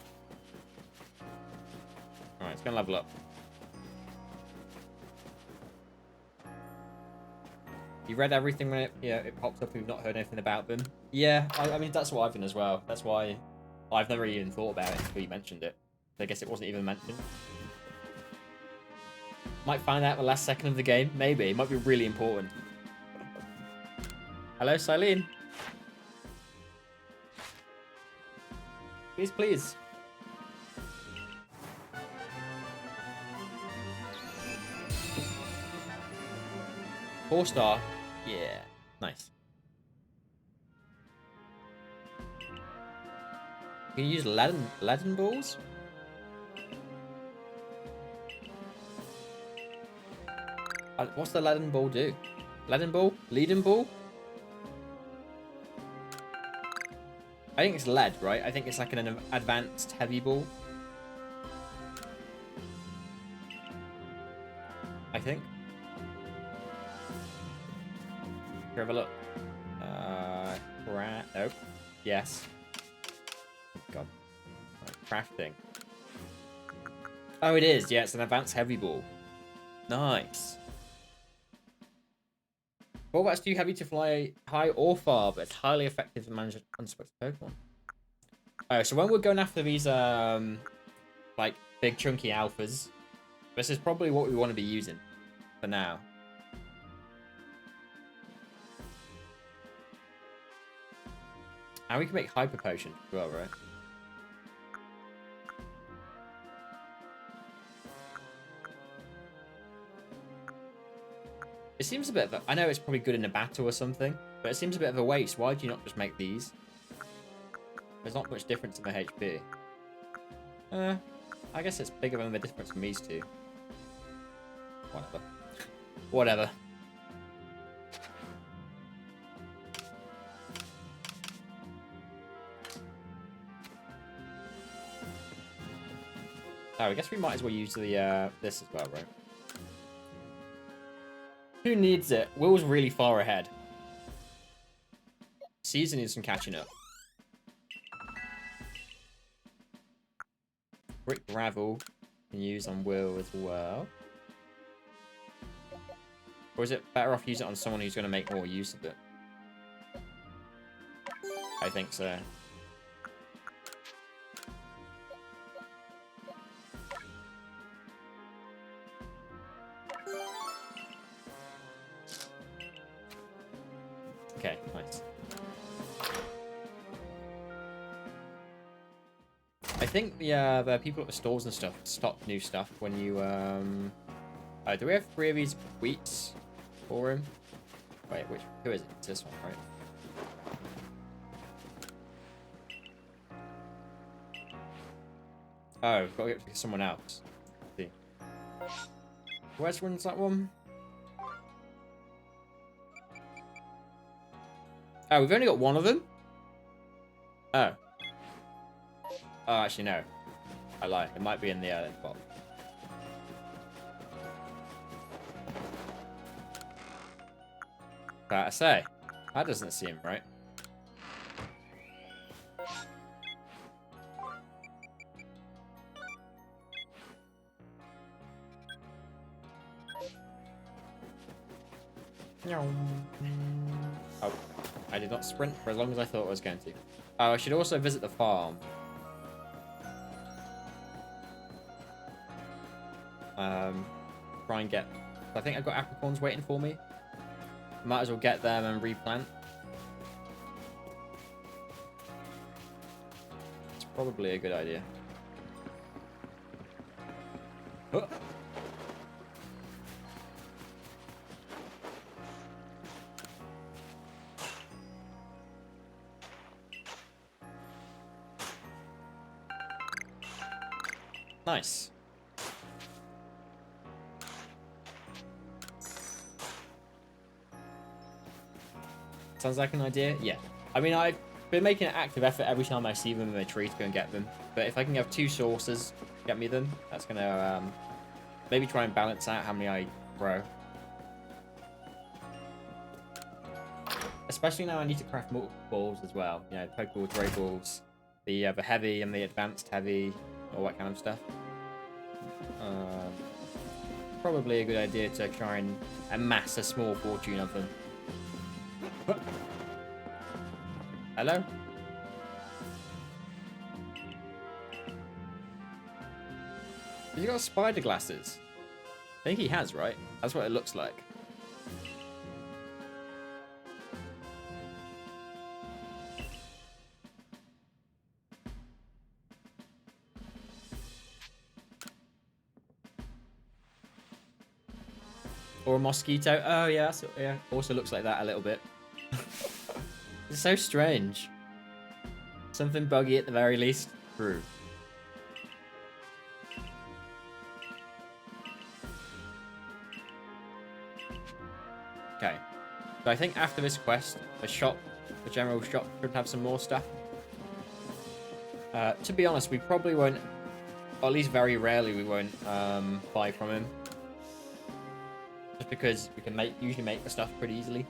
Alright, it's gonna level up. You read everything when it pops up. We've not heard anything about them. Yeah, I mean that's what I've done as well. That's why I've never even thought about it until you mentioned it. I guess it wasn't even mentioned. Might find out the last second of the game. Maybe it might be really important. Hello, Silene. Please, please. Four-star. Yeah. Nice. You can use leaden balls? What's the leaden ball do? Leaden ball? Leaden ball? I think it's lead, right? I think it's like an advanced heavy ball. I think. Here, have a look. Nope. Yes. God. Right, crafting. Oh, it is. Yeah, it's an advanced heavy ball. Nice. Bulbats too heavy to fly high or far, but it's highly effective to manage unsuspected Pokemon. Oh, so when we're going after these, like, big chunky alphas, this is probably what we want to be using for now. And we can make Hyper Potion as well, right? It seems a bit of a... I know it's probably good in a battle or something, but it seems a bit of a waste. Why do you not just make these? There's not much difference in the HP. I guess it's bigger than the difference from these two. Whatever. Whatever. Oh, I guess we might as well use the this as well, right? Who needs it? Will's really far ahead. Caesar needs some catching up. Brick gravel can use on Will as well. Or is it better off using it on someone who's going to make more use of it? I think so. Okay, nice. I think the people at the stores and stuff stock new stuff when you do we have 3 of these wheats for him? Wait, who is it? It's this one, right? Oh, got to get to someone else. Let's see. Where's one's that one? Oh, we've only got one of them? Oh. Oh, actually, no. I lie. It might be in the box. I say. That doesn't seem right. Oh, I did not sprint for as long as I thought I was going to. Oh, I should also visit the farm. Try and get... I think I've got apricorns waiting for me. Might as well get them and replant. It's probably a good idea. Oh. Nice. Sounds like an idea? Yeah. I mean, I've been making an active effort every time I see them in a tree to go and get them. But if I can have 2 sources get me them, that's going to maybe try and balance out how many I grow. Especially now I need to craft multiple balls as well. You know, Pokeballs, Great Balls, the heavy and the advanced heavy, all that kind of stuff. Probably a good idea to try and amass a small fortune of them. Hello? Has he got spider glasses? I think he has, right? That's what it looks like. Or a mosquito. Oh, yeah, yeah. Also looks like that a little bit. It's so strange. Something buggy at the very least. True. Okay. So I think after this quest, the general shop should have some more stuff. To be honest, we probably won't, or at least very rarely we won't buy from him. Just because we can usually make the stuff pretty easily.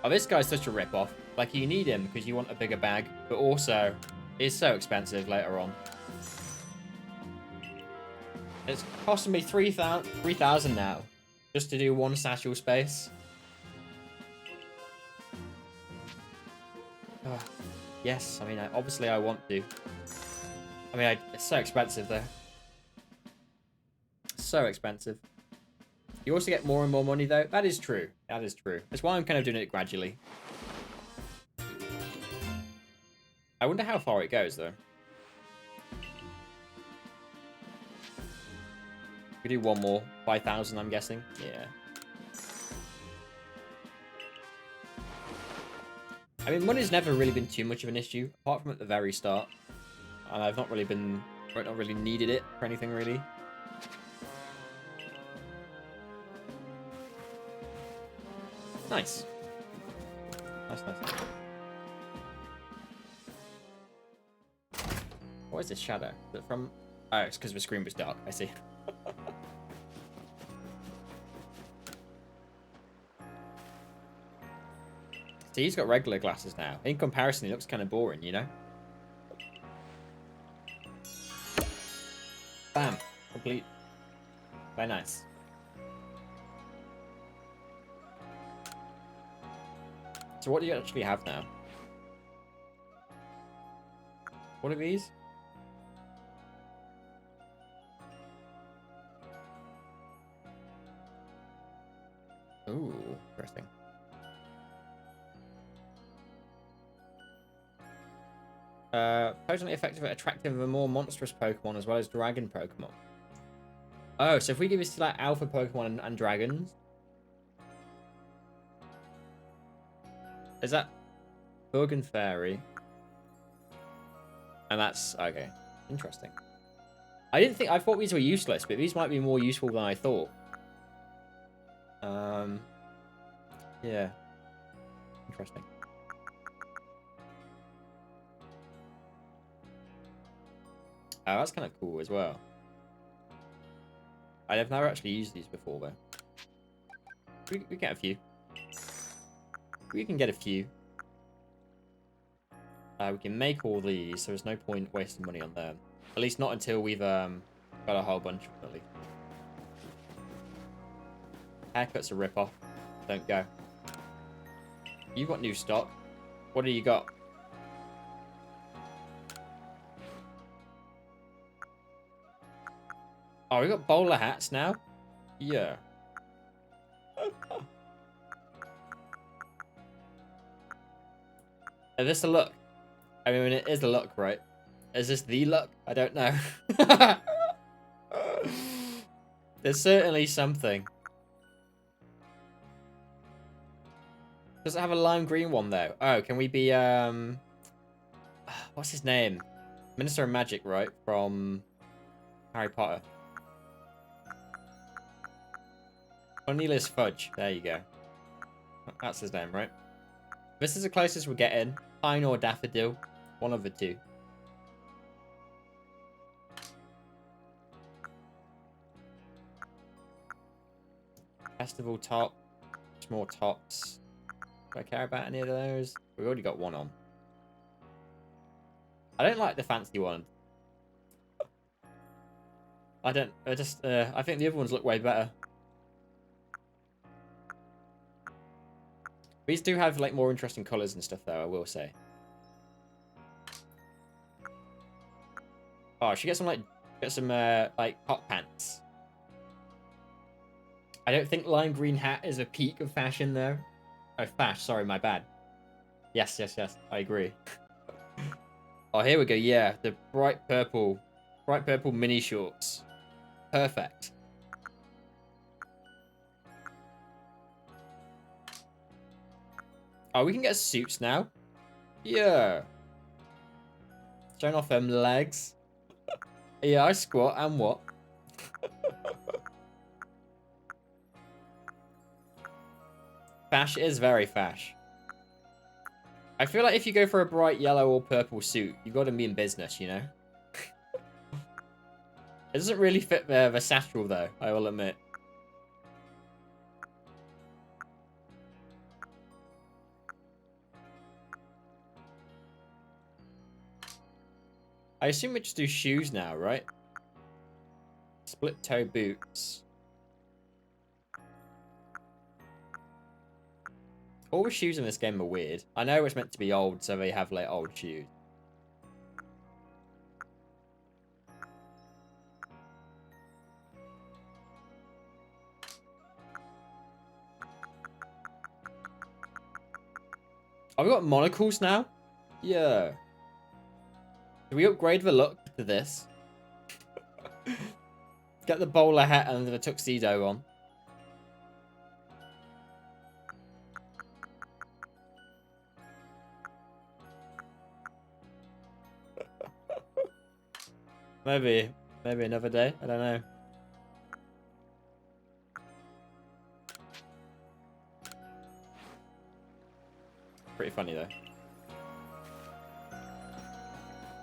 Oh, this guy's such a rip-off. Like, you need him because you want a bigger bag, but also, it's so expensive later on. It's costing me 3,000 now, just to do 1 satchel space. Yes, I mean, obviously I want to. I mean, it's so expensive, though. So expensive. You also get more and more money, though. That is true. That is true. That's why I'm kind of doing it gradually. I wonder how far it goes, though. We do 1 more. 5,000, I'm guessing. Yeah. I mean, money's never really been too much of an issue, apart from at the very start. And I've not really needed it for anything, really. Nice. Nice. What is this shadow? Is it from... Oh, it's because the screen was dark. I see. See, he's got regular glasses now. In comparison, he looks kind of boring, you know? Bam. Complete. Very nice. So what do you actually have now? What are these? Ooh, interesting. Potently effective at attracting the more monstrous Pokemon as well as dragon Pokemon. Oh, so if we give this to like alpha Pokemon and dragons. Is that Bug and Fairy? And that's okay. Interesting. I thought these were useless, but these might be more useful than I thought. Yeah. Interesting. Oh, that's kind of cool as well. I have never actually used these before, though. We get a few. We can get a few. We can make all these, so there's no point wasting money on them. At least not until we've got a whole bunch of them, at least. Haircut's a rip-off. Don't go. You got new stock. What do you got? Oh, we got bowler hats now? Yeah. Is this a look? I mean, it is a look, right? Is this the look? I don't know. There's certainly something. Does it have a lime green one, though? Oh, can we be, what's his name? Minister of Magic, right? From Harry Potter. Cornelius Fudge. There you go. That's his name, right? This is the closest we're getting. Pine or Daffodil. One of the two. Festival top. More tops. Do I care about any of those? We've already got one on. I don't like the fancy one. I think the other ones look way better. These do have like more interesting colours and stuff though, I will say. Oh, I should get some like hot pants. I don't think lime green hat is a peak of fashion though. Oh, sorry, my bad. Yes, I agree. Oh, here we go. Yeah, the bright purple mini shorts. Perfect. Oh, we can get suits now. Yeah. Showing off them legs. Yeah, I squat and what? Fash is very fash. I feel like if you go for a bright yellow or purple suit, you've got to be in business, you know? It doesn't really fit the satchel, though, I will admit. I assume we just do shoes now, right? Split toe boots. All the shoes in this game are weird. I know it's meant to be old, so they have like old shoes. Oh, we got monocles now? Yeah. Do we upgrade the look to this? Get the bowler hat and the tuxedo on. Maybe another day. I don't know. Pretty funny though.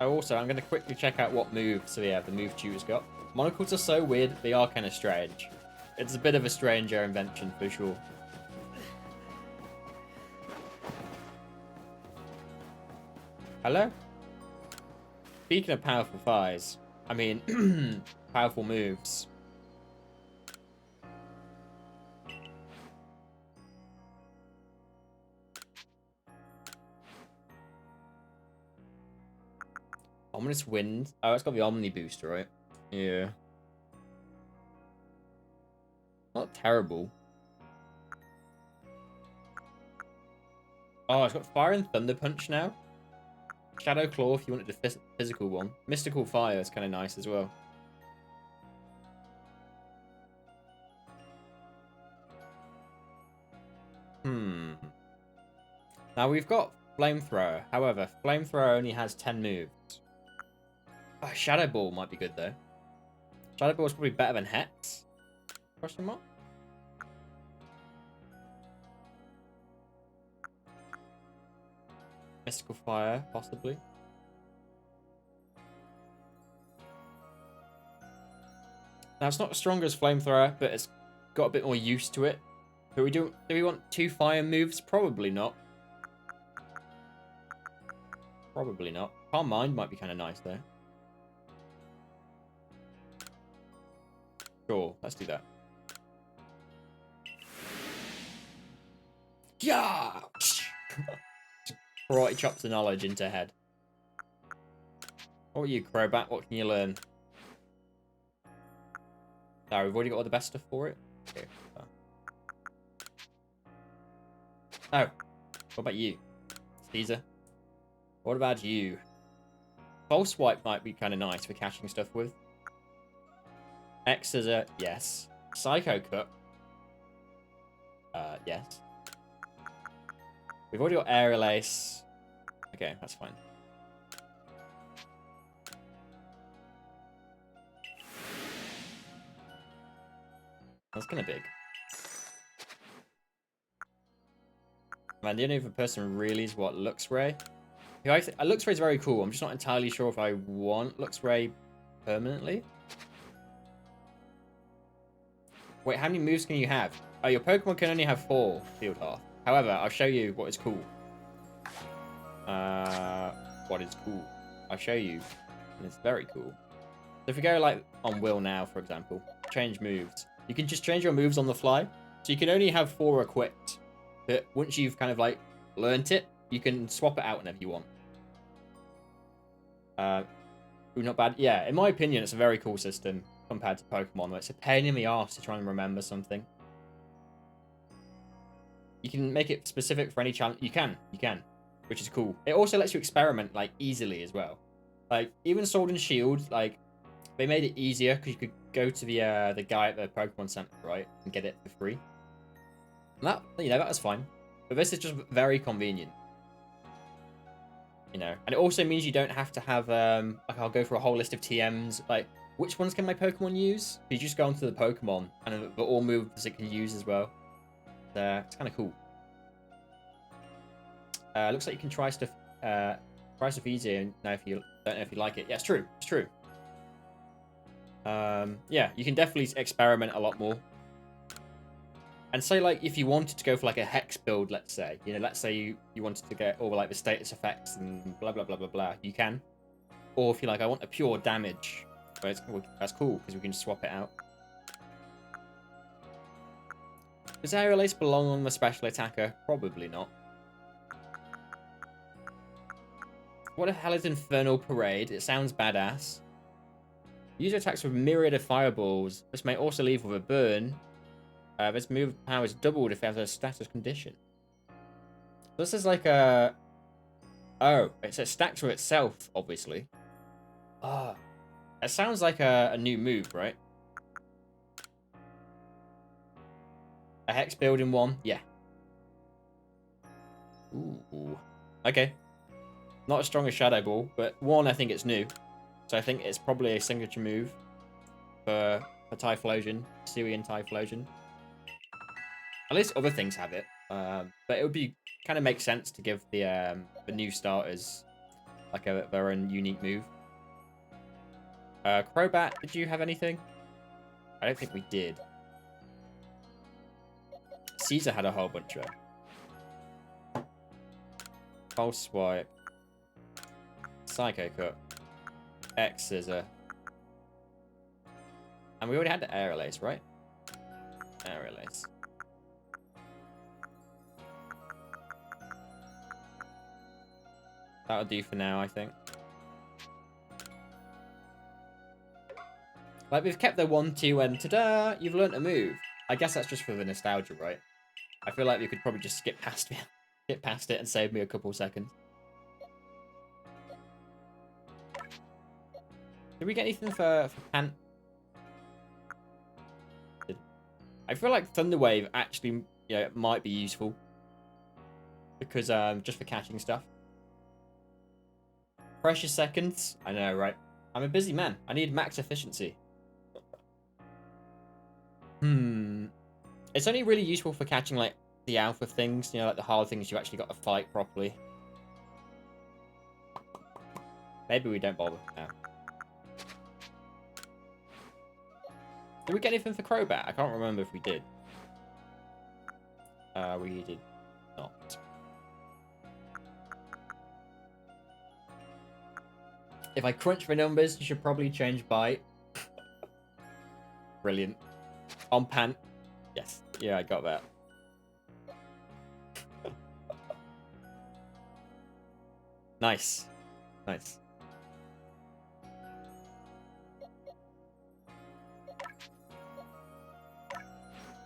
Oh, also, I'm going to quickly check out what moves. So yeah, the move tutor's got. Monocles are so weird. They are kind of strange. It's a bit of a stranger invention for sure. Hello? Speaking of powerful thighs, I mean, powerful moves. Ominous Wind. Oh, it's got the Omni booster, right? Yeah. Not terrible. Oh, it's got Fire and Thunder Punch now. Shadow Claw if you wanted the physical one. Mystical Fire is kind of nice as well. Now we've got Flamethrower. However, Flamethrower only has 10 moves. Oh, Shadow Ball might be good though. Shadow Ball is probably better than Hex? Question mark? Mystical Fire, possibly. Now, it's not as strong as Flamethrower, but it's got a bit more use to it. Do we want 2 fire moves? Probably not. Probably not. Calm Mind might be kind of nice though. Sure, let's do that. Yeah! Karate chops the knowledge into head. What are you, Crobat? What can you learn? No, we've already got all the best stuff for it. Okay. Oh, what about you, Caesar? What about you? False Swipe might be kind of nice for catching stuff with. X Scissor, yes. Psycho Cut. Yes. We've already got Aerial Ace. Okay, that's fine. That's kind of big. Man, the only other person really is what Luxray. Luxray is very cool. I'm just not entirely sure if I want Luxray permanently. Wait, how many moves can you have? Oh, your Pokemon can only have 4 Field Hearth. However, I'll show you what is cool. What is cool? I'll show you. And it's very cool. So if we go like on Will now, for example, change moves. You can just change your moves on the fly. So you can only have 4 equipped. But once you've kind of like learnt it, you can swap it out whenever you want. Not bad. Yeah, in my opinion, it's a very cool system compared to Pokemon, where it's a pain in the arse to try and remember something. You can make it specific for any challenge. You can, which is cool. It also lets you experiment like easily as well. Like even Sword and Shield, like they made it easier because you could go to the guy at the Pokemon Center, right, and get it for free. And that, you know, that was fine. But this is just very convenient. You know, and it also means you don't have to have like I'll go for a whole list of TMs. Like, which ones can my Pokemon use? You just go onto the Pokemon and the all moves it can use as well. It's kind of cool. Looks like you can try stuff easier now if you don't know if you like it. Yeah, it's true. It's true. Yeah, you can definitely experiment a lot more. And say like if you wanted to go for like a hex build, let's say, you know, let's say you wanted to get all like the status effects and blah blah blah blah blah, you can. Or if you're like, I want a pure damage, well, that's cool because we can just swap it out. Does Aerial Ace belong on the special attacker? Probably not. What the hell is Infernal Parade? It sounds badass. User attacks with myriad of fireballs. This may also leave with a burn. This move power is doubled if it has a status condition. This is like a... Oh, it's a stack to itself, obviously. Ah, it sounds like a new move, right? A hex building one? Yeah. Ooh. Okay. Not as strong as Shadow Ball, but one, I think it's new. So I think it's probably a signature move for Typhlosion, Syrian Typhlosion. At least other things have it. But it would be kind of make sense to give the new starters like their own unique move. Crobat, did you have anything? I don't think we did. Caesar had a whole bunch of. False Swipe. Psycho Cut. X Scissor. And we already had the Aerial Ace, right? Aerial Ace. That'll do for now, I think. Like, we've kept the 1-2 and ta-da! You've learnt a move. I guess that's just for the nostalgia, right? I feel like we could probably just skip past it and save me a couple seconds. Did we get anything for Pant? I feel like Thunder Wave actually, you know, might be useful. Because, just for catching stuff. Precious seconds? I know, right? I'm a busy man. I need max efficiency. It's only really useful for catching, like, the alpha things. You know, like the hard things you actually got to fight properly. Maybe we don't bother now. Did we get anything for Crobat? I can't remember if we did. We did not. If I crunch the numbers, you should probably change bite. Brilliant. On pan. Yes. Yeah, I got that. Nice. Nice.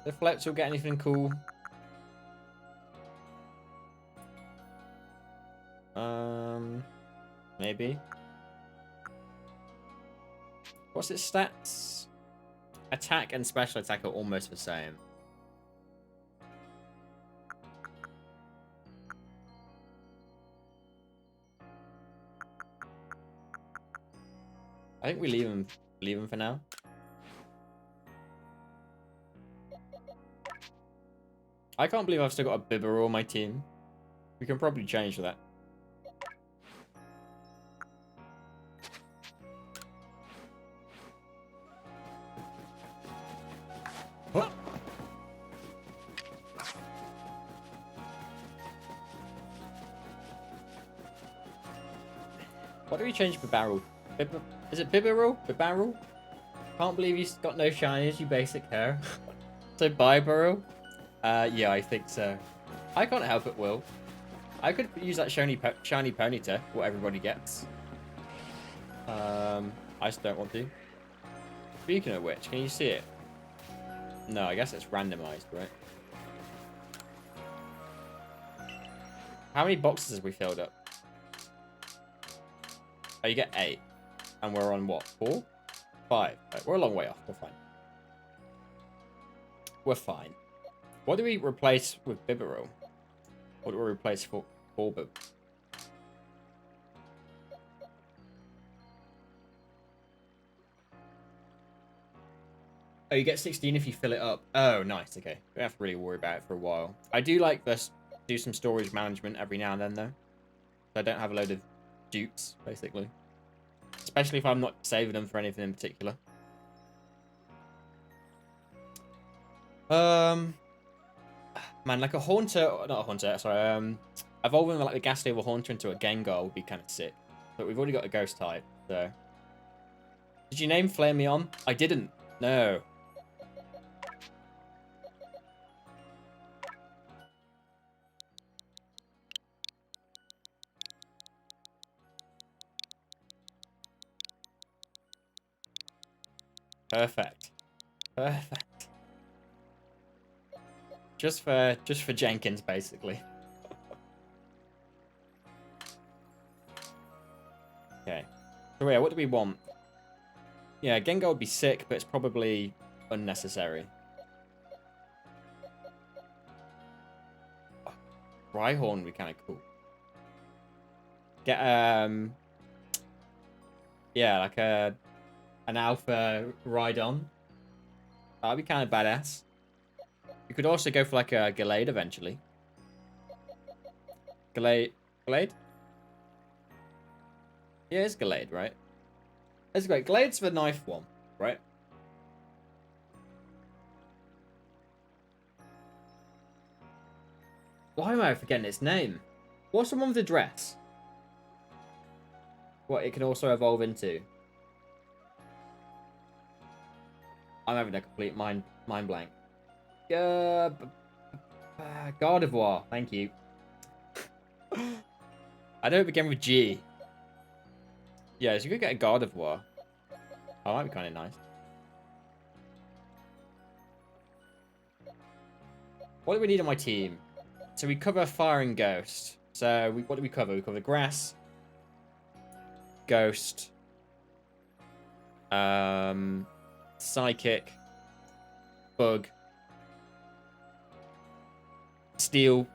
The Fletch will get anything cool. Maybe. What's its stats? Attack and special attack are almost the same. I think we leave him for now. I can't believe I've still got a Bibarel on my team. We can probably change that. What? What do we change for barrel? Is it Bibarel? Bibarel? Can't believe he's got no shinies, you basic hair. So Bibarel? Yeah, I think so. I can't help it, Will. I could use that shiny Ponyta, what everybody gets. I just don't want to. Speaking of which, can you see it? No, I guess it's randomized, right? How many boxes have we filled up? Oh, you get 8. And we're on what? 4? 5. Right, we're a long way off. We're fine. We're fine. What do we replace with Bibarel? What do we replace for Bib? Oh, you get 16 if you fill it up. Oh, nice. Okay. Don't have to really worry about it for a while. I do like this. Do some storage management every now and then, though. So I don't have a load of dupes, basically. Especially if I'm not saving them for anything in particular. Man, like a Haunter, not a Haunter, sorry, evolving like the Ghastly of a Haunter into a Gengar would be kind of sick. But we've already got a Ghost type, so. Did you name Flameon? I didn't. No. Perfect. Perfect. Just for Jenkins, basically. Okay. So yeah, what do we want? Yeah, Gengar would be sick, but it's probably unnecessary. Oh, Rhyhorn would be kind of cool. Get yeah, like an Alpha Rhydon. That'd be kind of badass. You could also go for like a Gallade eventually. Gallade? Gallade? Yeah, it's Gallade, right? It's great. Glade's the knife one, right? Why am I forgetting its name? What's the one with the dress? What it can also evolve into? I'm having a complete mind blank. Gardevoir, thank you. I know it began with G. Yeah, so you could get a Gardevoir. Oh, that'd be kind of nice. What do we need on my team? So we cover Fire and Ghost. So what do we cover? We cover Grass, Ghost, Psychic, Bug, Steel.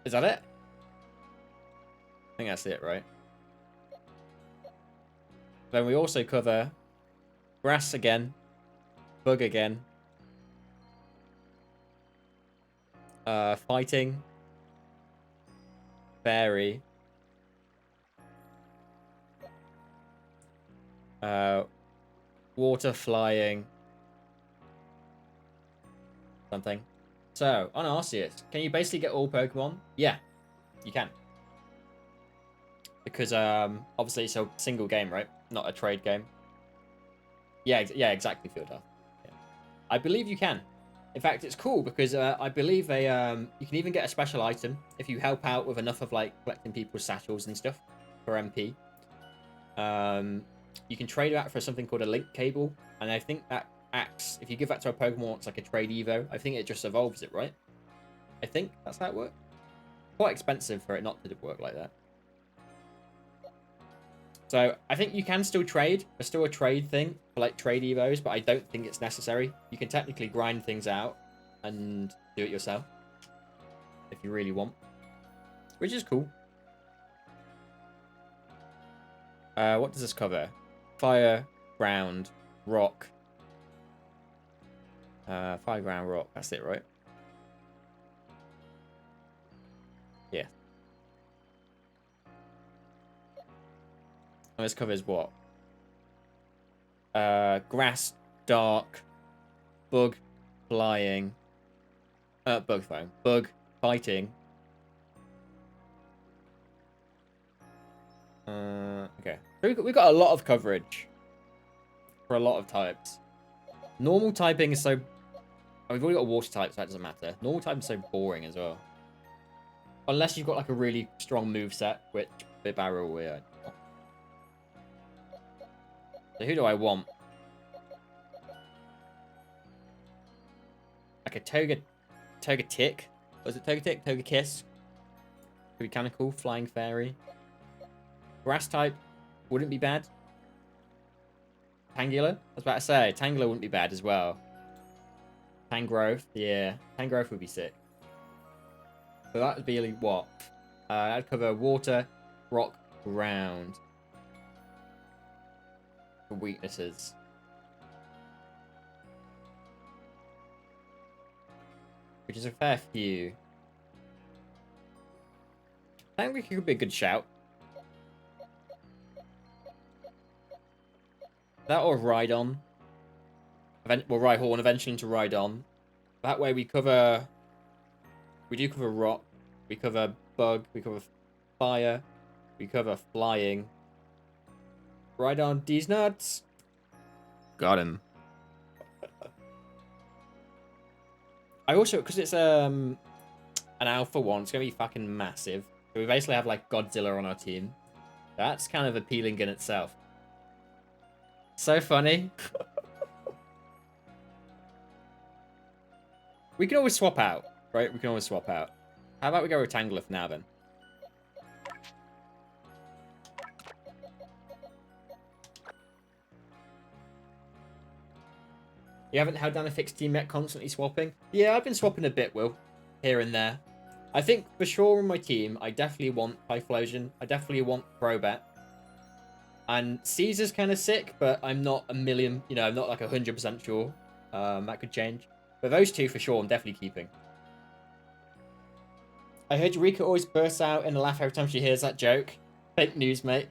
Is that it? I think that's it, right? Then we also cover Grass again, Bug again, Fighting, Fairy, Water, Flying, fun thing. So, on Arceus, can you basically get all Pokemon? Yeah, you can. Because, obviously it's a single game, right? Not a trade game. Yeah, exactly, Fieldar. Yeah. I believe you can. In fact, it's cool because I believe you can even get a special item if you help out with enough of, like, collecting people's satchels and stuff for MP. You can trade that for something called a link cable, and I think that acts, if you give that to a Pokemon, it's like a trade Evo. I think it just evolves it, right? I think that's how it works. Quite expensive for it not to work like that. So I think you can still trade. There's still a trade thing for like trade Evos, but I don't think it's necessary. You can technically grind things out and do it yourself if you really want, which is cool. What does this cover? Fire, ground, rock. Fire, ground, rock. That's it, right? Yeah. And this covers what? Grass, dark, bug, flying. Bug phone. Bug, fighting. Okay. We've got a lot of coverage for a lot of types. Normal typing is so... Oh, we've already got a water type, so that doesn't matter. Normal typing is so boring as well. Unless you've got like a really strong moveset, which Bit Barrel weird. So who do I want? Like a Togetic? Was it Togetic? Togekiss? Could be kind of cool. Flying Fairy. Grass type wouldn't be bad. Tangela? I was about to say, Tangela wouldn't be bad as well. Tangrowth, yeah. Tangrowth would be sick. So that would be like what? That'd cover water, rock, ground. For weaknesses. Which is a fair few. Tangrowth could be a good shout. That or Rhydon. Well, Rhyhorn eventually into Rhydon. That way we cover... We do cover rock. We cover bug. We cover fire. We cover flying. Rhydon, these nuts. Got him. I also, because it's an alpha one, it's going to be fucking massive. So we basically have like Godzilla on our team. That's kind of appealing in itself. So funny. We can always swap out, right? We can always swap out. How about we go with Tangela for now, then? You haven't held down a fixed team yet, constantly swapping? Yeah, I've been swapping a bit, Will. Here and there. I think, for sure, on my team, I definitely want Typhlosion. I definitely want Crobat. And Caesar's kind of sick, but I'm not a million... You know, I'm not like 100% sure. That could change. But those two, for sure, I'm definitely keeping. I heard Eureka always bursts out in a laugh every time she hears that joke. Fake news, mate.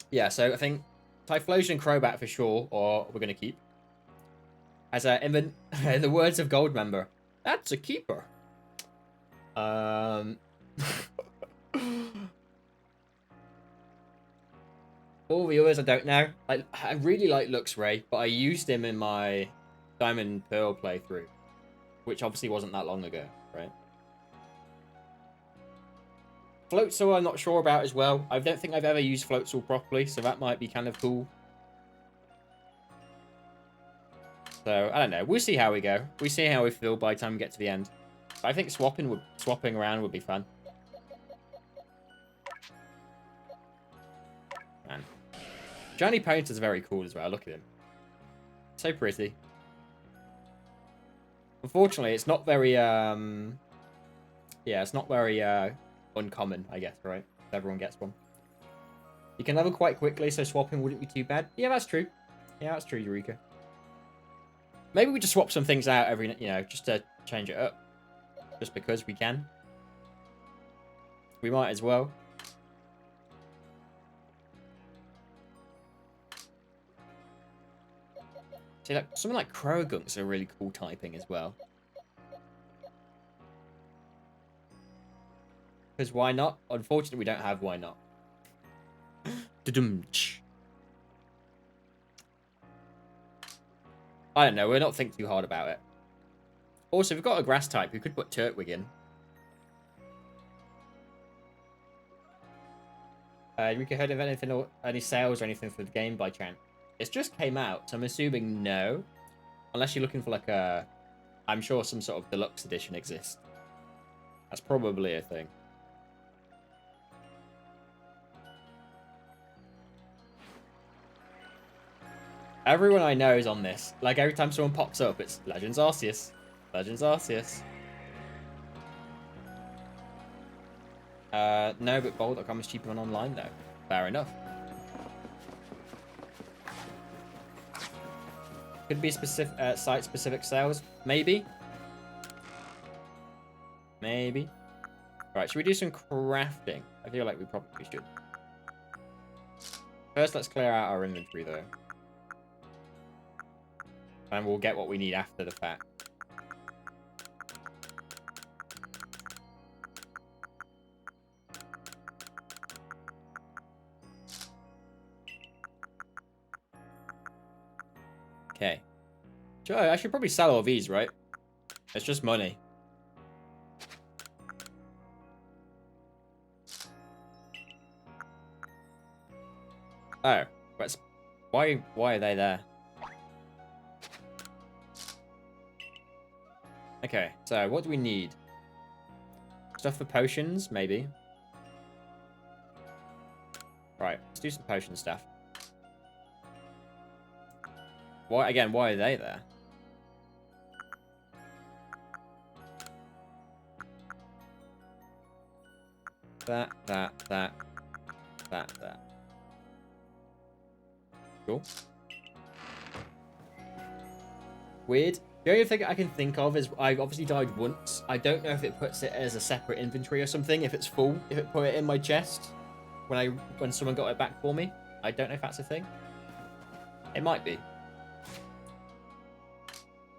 Yeah, so I think Typhlosion and Crobat for sure, or we're going to keep. As in the words of Goldmember, that's a keeper. All the others I don't know. I really like Luxray, but I used him in my Diamond Pearl playthrough, which obviously wasn't that long ago, right? Floatzel I'm not sure about as well. I don't think I've ever used Floatzel properly, so that might be kind of cool. So, I don't know. We'll see how we go. We'll see how we feel by the time we get to the end. But I think swapping around would be fun. Man. Johnny Painter's very cool as well. Look at him. So pretty. Unfortunately, it's not very, yeah, it's not very, uncommon, I guess, right? Everyone gets one. You can level quite quickly, so swapping wouldn't be too bad. Yeah, that's true. Yeah, that's true, Eureka. Maybe we just swap some things out every, you know, just to change it up. Just because we can. We might as well. See, like, something like Croagunk's a really cool typing as well. Because why not? Unfortunately, we don't have why not. I don't know. We're not thinking too hard about it. Also, if we've got a grass type, we could put Turtwig in. We could heard of anything or any sales or anything for the game by chance? It's just came out, so I'm assuming no. Unless you're looking for like a... I'm sure some sort of deluxe edition exists. That's probably a thing. Everyone I know is on this. Like, every time someone pops up, it's Legends Arceus. Legends Arceus. No, but Bowl.com is cheaper on online, though. Fair enough. Could be specific site-specific sales. Maybe. Maybe. Right, should we do some crafting? I feel like we probably should. First, let's clear out our inventory, though. And we'll get what we need after the fact. Okay. Sure, I should probably sell all these, right? It's just money. Oh, but why are they there? Okay, so what do we need? Stuff for potions, maybe. Right, let's do some potion stuff. Why are they there? That. Cool. Weird. The only thing I can think of is I've obviously died once. I don't know if it puts it as a separate inventory or something. If it's full, if it put it in my chest when someone got it back for me. I don't know if that's a thing. It might be.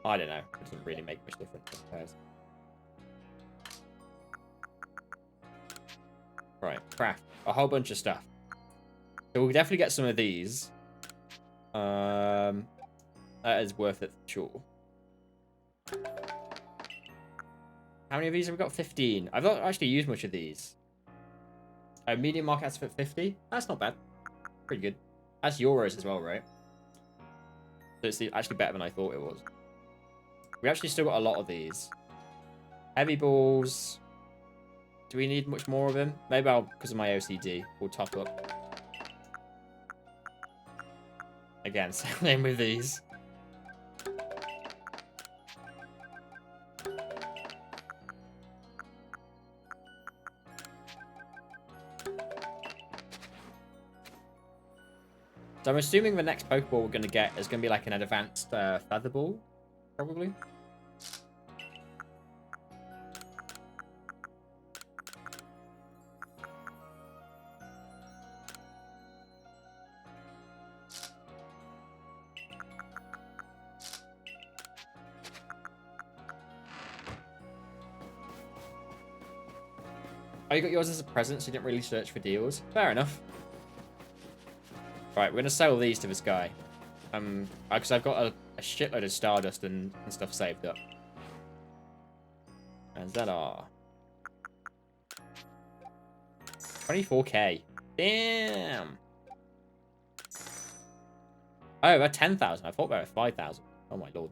I don't know. It doesn't really make much difference, I suppose. Right, craft. A whole bunch of stuff. So we'll definitely get some of these. That is worth it for sure. How many of these have we got? 15. I've not actually used much of these. Medium markets for 50. That's not bad. Pretty good. That's euros as well, right? So it's actually better than I thought it was. We actually still got a lot of these. Heavy balls. Do we need much more of them? Maybe because of my OCD, we'll top up. Again, same with these. So I'm assuming the next Pokeball we're going to get is going to be like an advanced Feather Ball, probably. Oh, you got yours as a present, so you didn't really search for deals. Fair enough. Right, we're going to sell these to this guy. Because I've got a shitload of Stardust and stuff saved up. And that are 24k. Damn. Oh, they're 10,000. I thought they were 5,000. Oh my lord.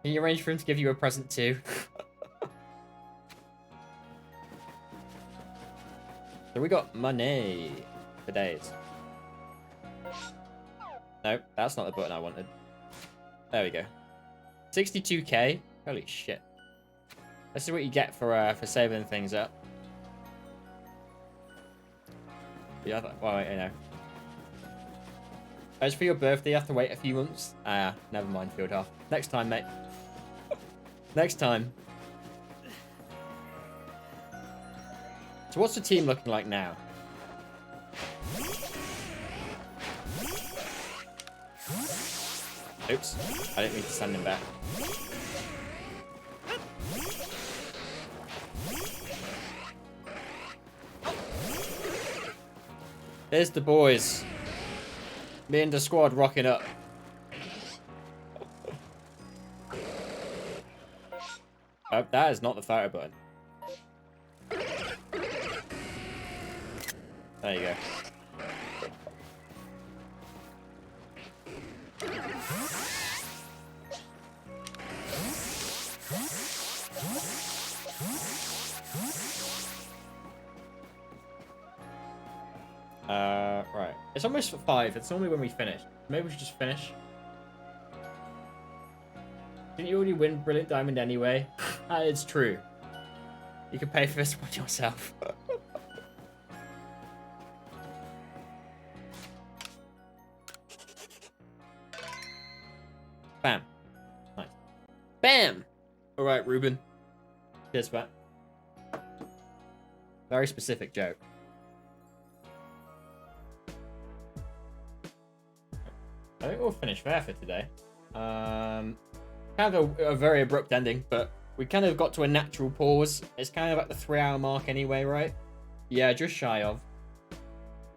Can you arrange for him to give you a present too? So we got money for days. No, that's not the button I wanted. There we go. 62k. Holy shit. This is what you get for saving things up. The other, well, you know. As for your birthday, you have to wait a few months. Never mind, Field Half. Next time, mate. Next time. So what's the team looking like now? Oops. I didn't mean to send him back. There's the boys. Me and the squad rocking up. Oh, that is not the photo button. There you go. Right. It's almost 5. It's normally when we finish. Maybe we should just finish. Didn't you already win Brilliant Diamond anyway? It's true. You can pay for this one yourself. Bam. Nice. Bam! Alright, Ruben. Cheers for that. Very specific joke. I think we'll finish there for today. Kind of a very abrupt ending, but we kind of got to a natural pause. It's kind of at the 3-hour mark anyway, right? Yeah, just shy of.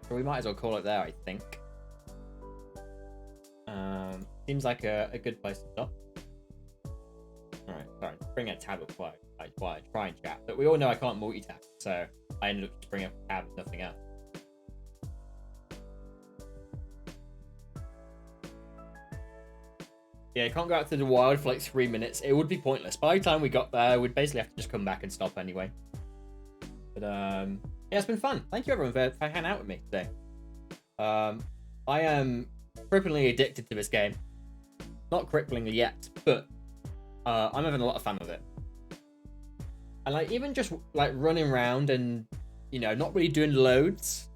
So we might as well call it there, I think. Seems like a good place to stop. Alright, sorry. Bring a tab up while I try and chat. But we all know I can't multitask, so I ended up just bringing up a tab and nothing else. Yeah, can't go out to the wild for like 3 minutes. It would be pointless. By the time we got there, we'd basically have to just come back and stop anyway. But yeah, it's been fun. Thank you everyone for hanging out with me today. I am cripplingly addicted to this game. Not cripplingly yet, but I'm having a lot of fun with it. And like even just like running around and not really doing loads.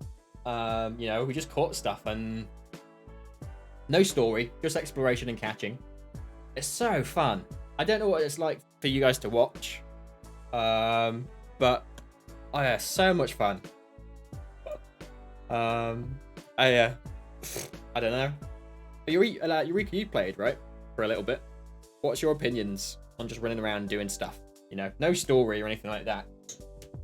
We just caught stuff and no story, just exploration and catching. It's so fun. I don't know what it's like for you guys to watch, but I had so much fun. I don't know. Eureka, you played, right? For a little bit. What's your opinions on just running around doing stuff? No story or anything like that.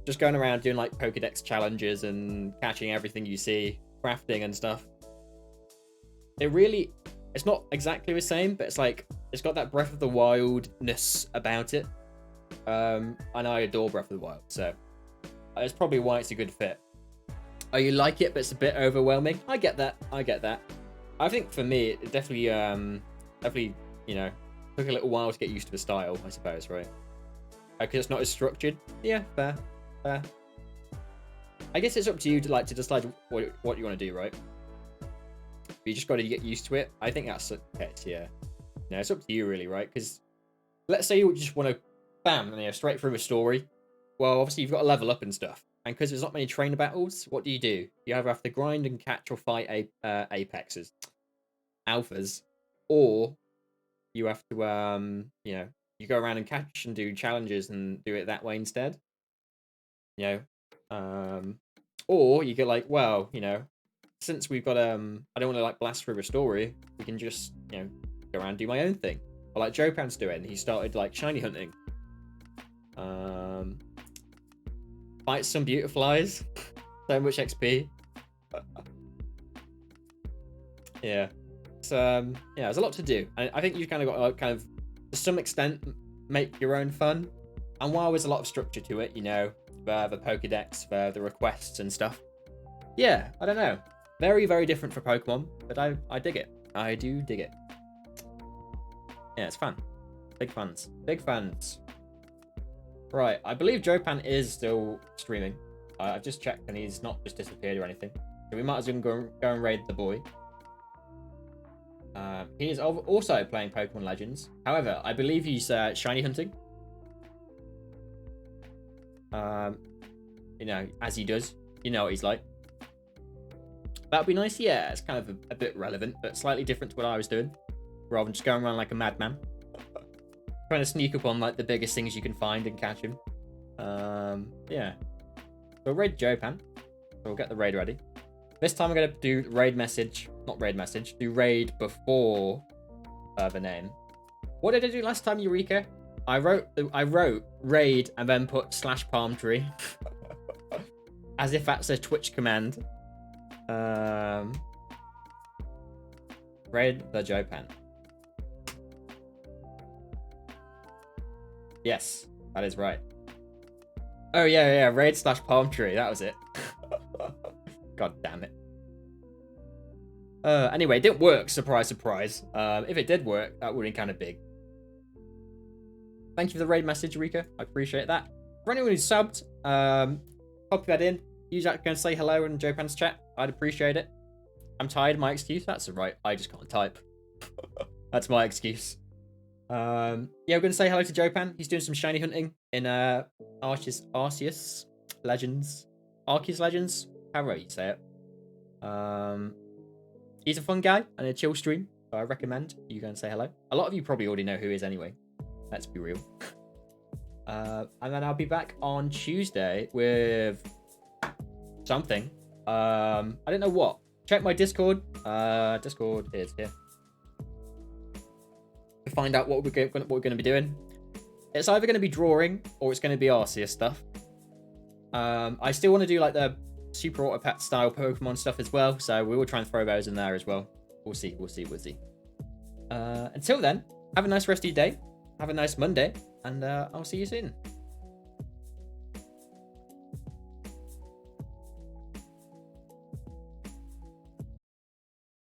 Just going around doing like Pokedex challenges and catching everything you see, crafting and stuff. It's not exactly the same, but it's got that Breath of the Wildness about it. And I adore Breath of the Wild, so it's probably why it's a good fit. Oh, you like it, but it's a bit overwhelming. I get that. I think for me, it definitely, took a little while to get used to the style, I suppose, right? Because it's not as structured. Yeah, fair. I guess it's up to you to decide what you want to do, right? But you just got to get used to it. I think that's it. Yeah. No, it's up to you, really, right? Because let's say you just want to, bam, straight through a story. Well, obviously you've got to level up and stuff. And because there's not many trainer battles, what do? You either have to grind and catch or fight apexes, alphas, or you have to, you go around and catch and do challenges and do it that way instead. Or you get like, well, since we've got, I don't want to like blast through a story, we can just, go around and do my own thing. Or like Joe Pan's doing, he started like shiny hunting. Fight some Beautiflies. So much XP. Yeah. So, there's a lot to do. I think you've kind of got to to some extent, make your own fun. And while there's a lot of structure to it, the Pokedex, the requests and stuff. Yeah, I don't know. Very, very different for Pokemon, but I dig it. I do dig it. Yeah, it's fun. Big fans. Big fans. Right, I believe Joe Pan is still streaming. I've just checked and he's not just disappeared or anything. So we might as well go and raid the boy. He is also playing Pokemon Legends. However, I believe he's shiny hunting. As he does. You know what he's like. That'd be nice. Yeah, it's kind of a bit relevant, but slightly different to what I was doing. Rather than just going around like a madman. Trying to sneak up on like the biggest things you can find and catch him. Yeah. we'll raid Jopan. So we'll get the raid ready. This time I'm going to do raid message. Not raid message. Do raid before the name. What did I do last time, Eureka? I wrote raid and then put /palm tree. As if that's a Twitch command. Raid the Jopan. Yes, that is right. Oh yeah, raid /palm tree. That was it. God damn it. Anyway, it didn't work. Surprise, surprise. If it did work, that would have been kind of big. Thank you for the raid message, Rika. I appreciate that. For anyone who's subbed, copy that in. Use that to say hello in Jopan's chat. I'd appreciate it. I'm tired. My excuse. That's alright. I just can't type. That's my excuse. Yeah, we're gonna say hello to Jopan. He's doing some shiny hunting in Arceus Legends. Arceus Legends. However you say it. He's a fun guy and a chill stream, so I recommend you go and say hello. A lot of you probably already know who he is anyway. Let's be real. And then I'll be back on Tuesday with something. I don't know what. Check my Discord. Discord is here. To find out what we're going to be doing. It's either going to be drawing or it's going to be Arceus stuff. I still want to do like the Super Autopat style Pokemon stuff as well, so we will try and throw those in there as well. We'll see. Until then, have a nice rest of your day. Have a nice Monday, and I'll see you soon.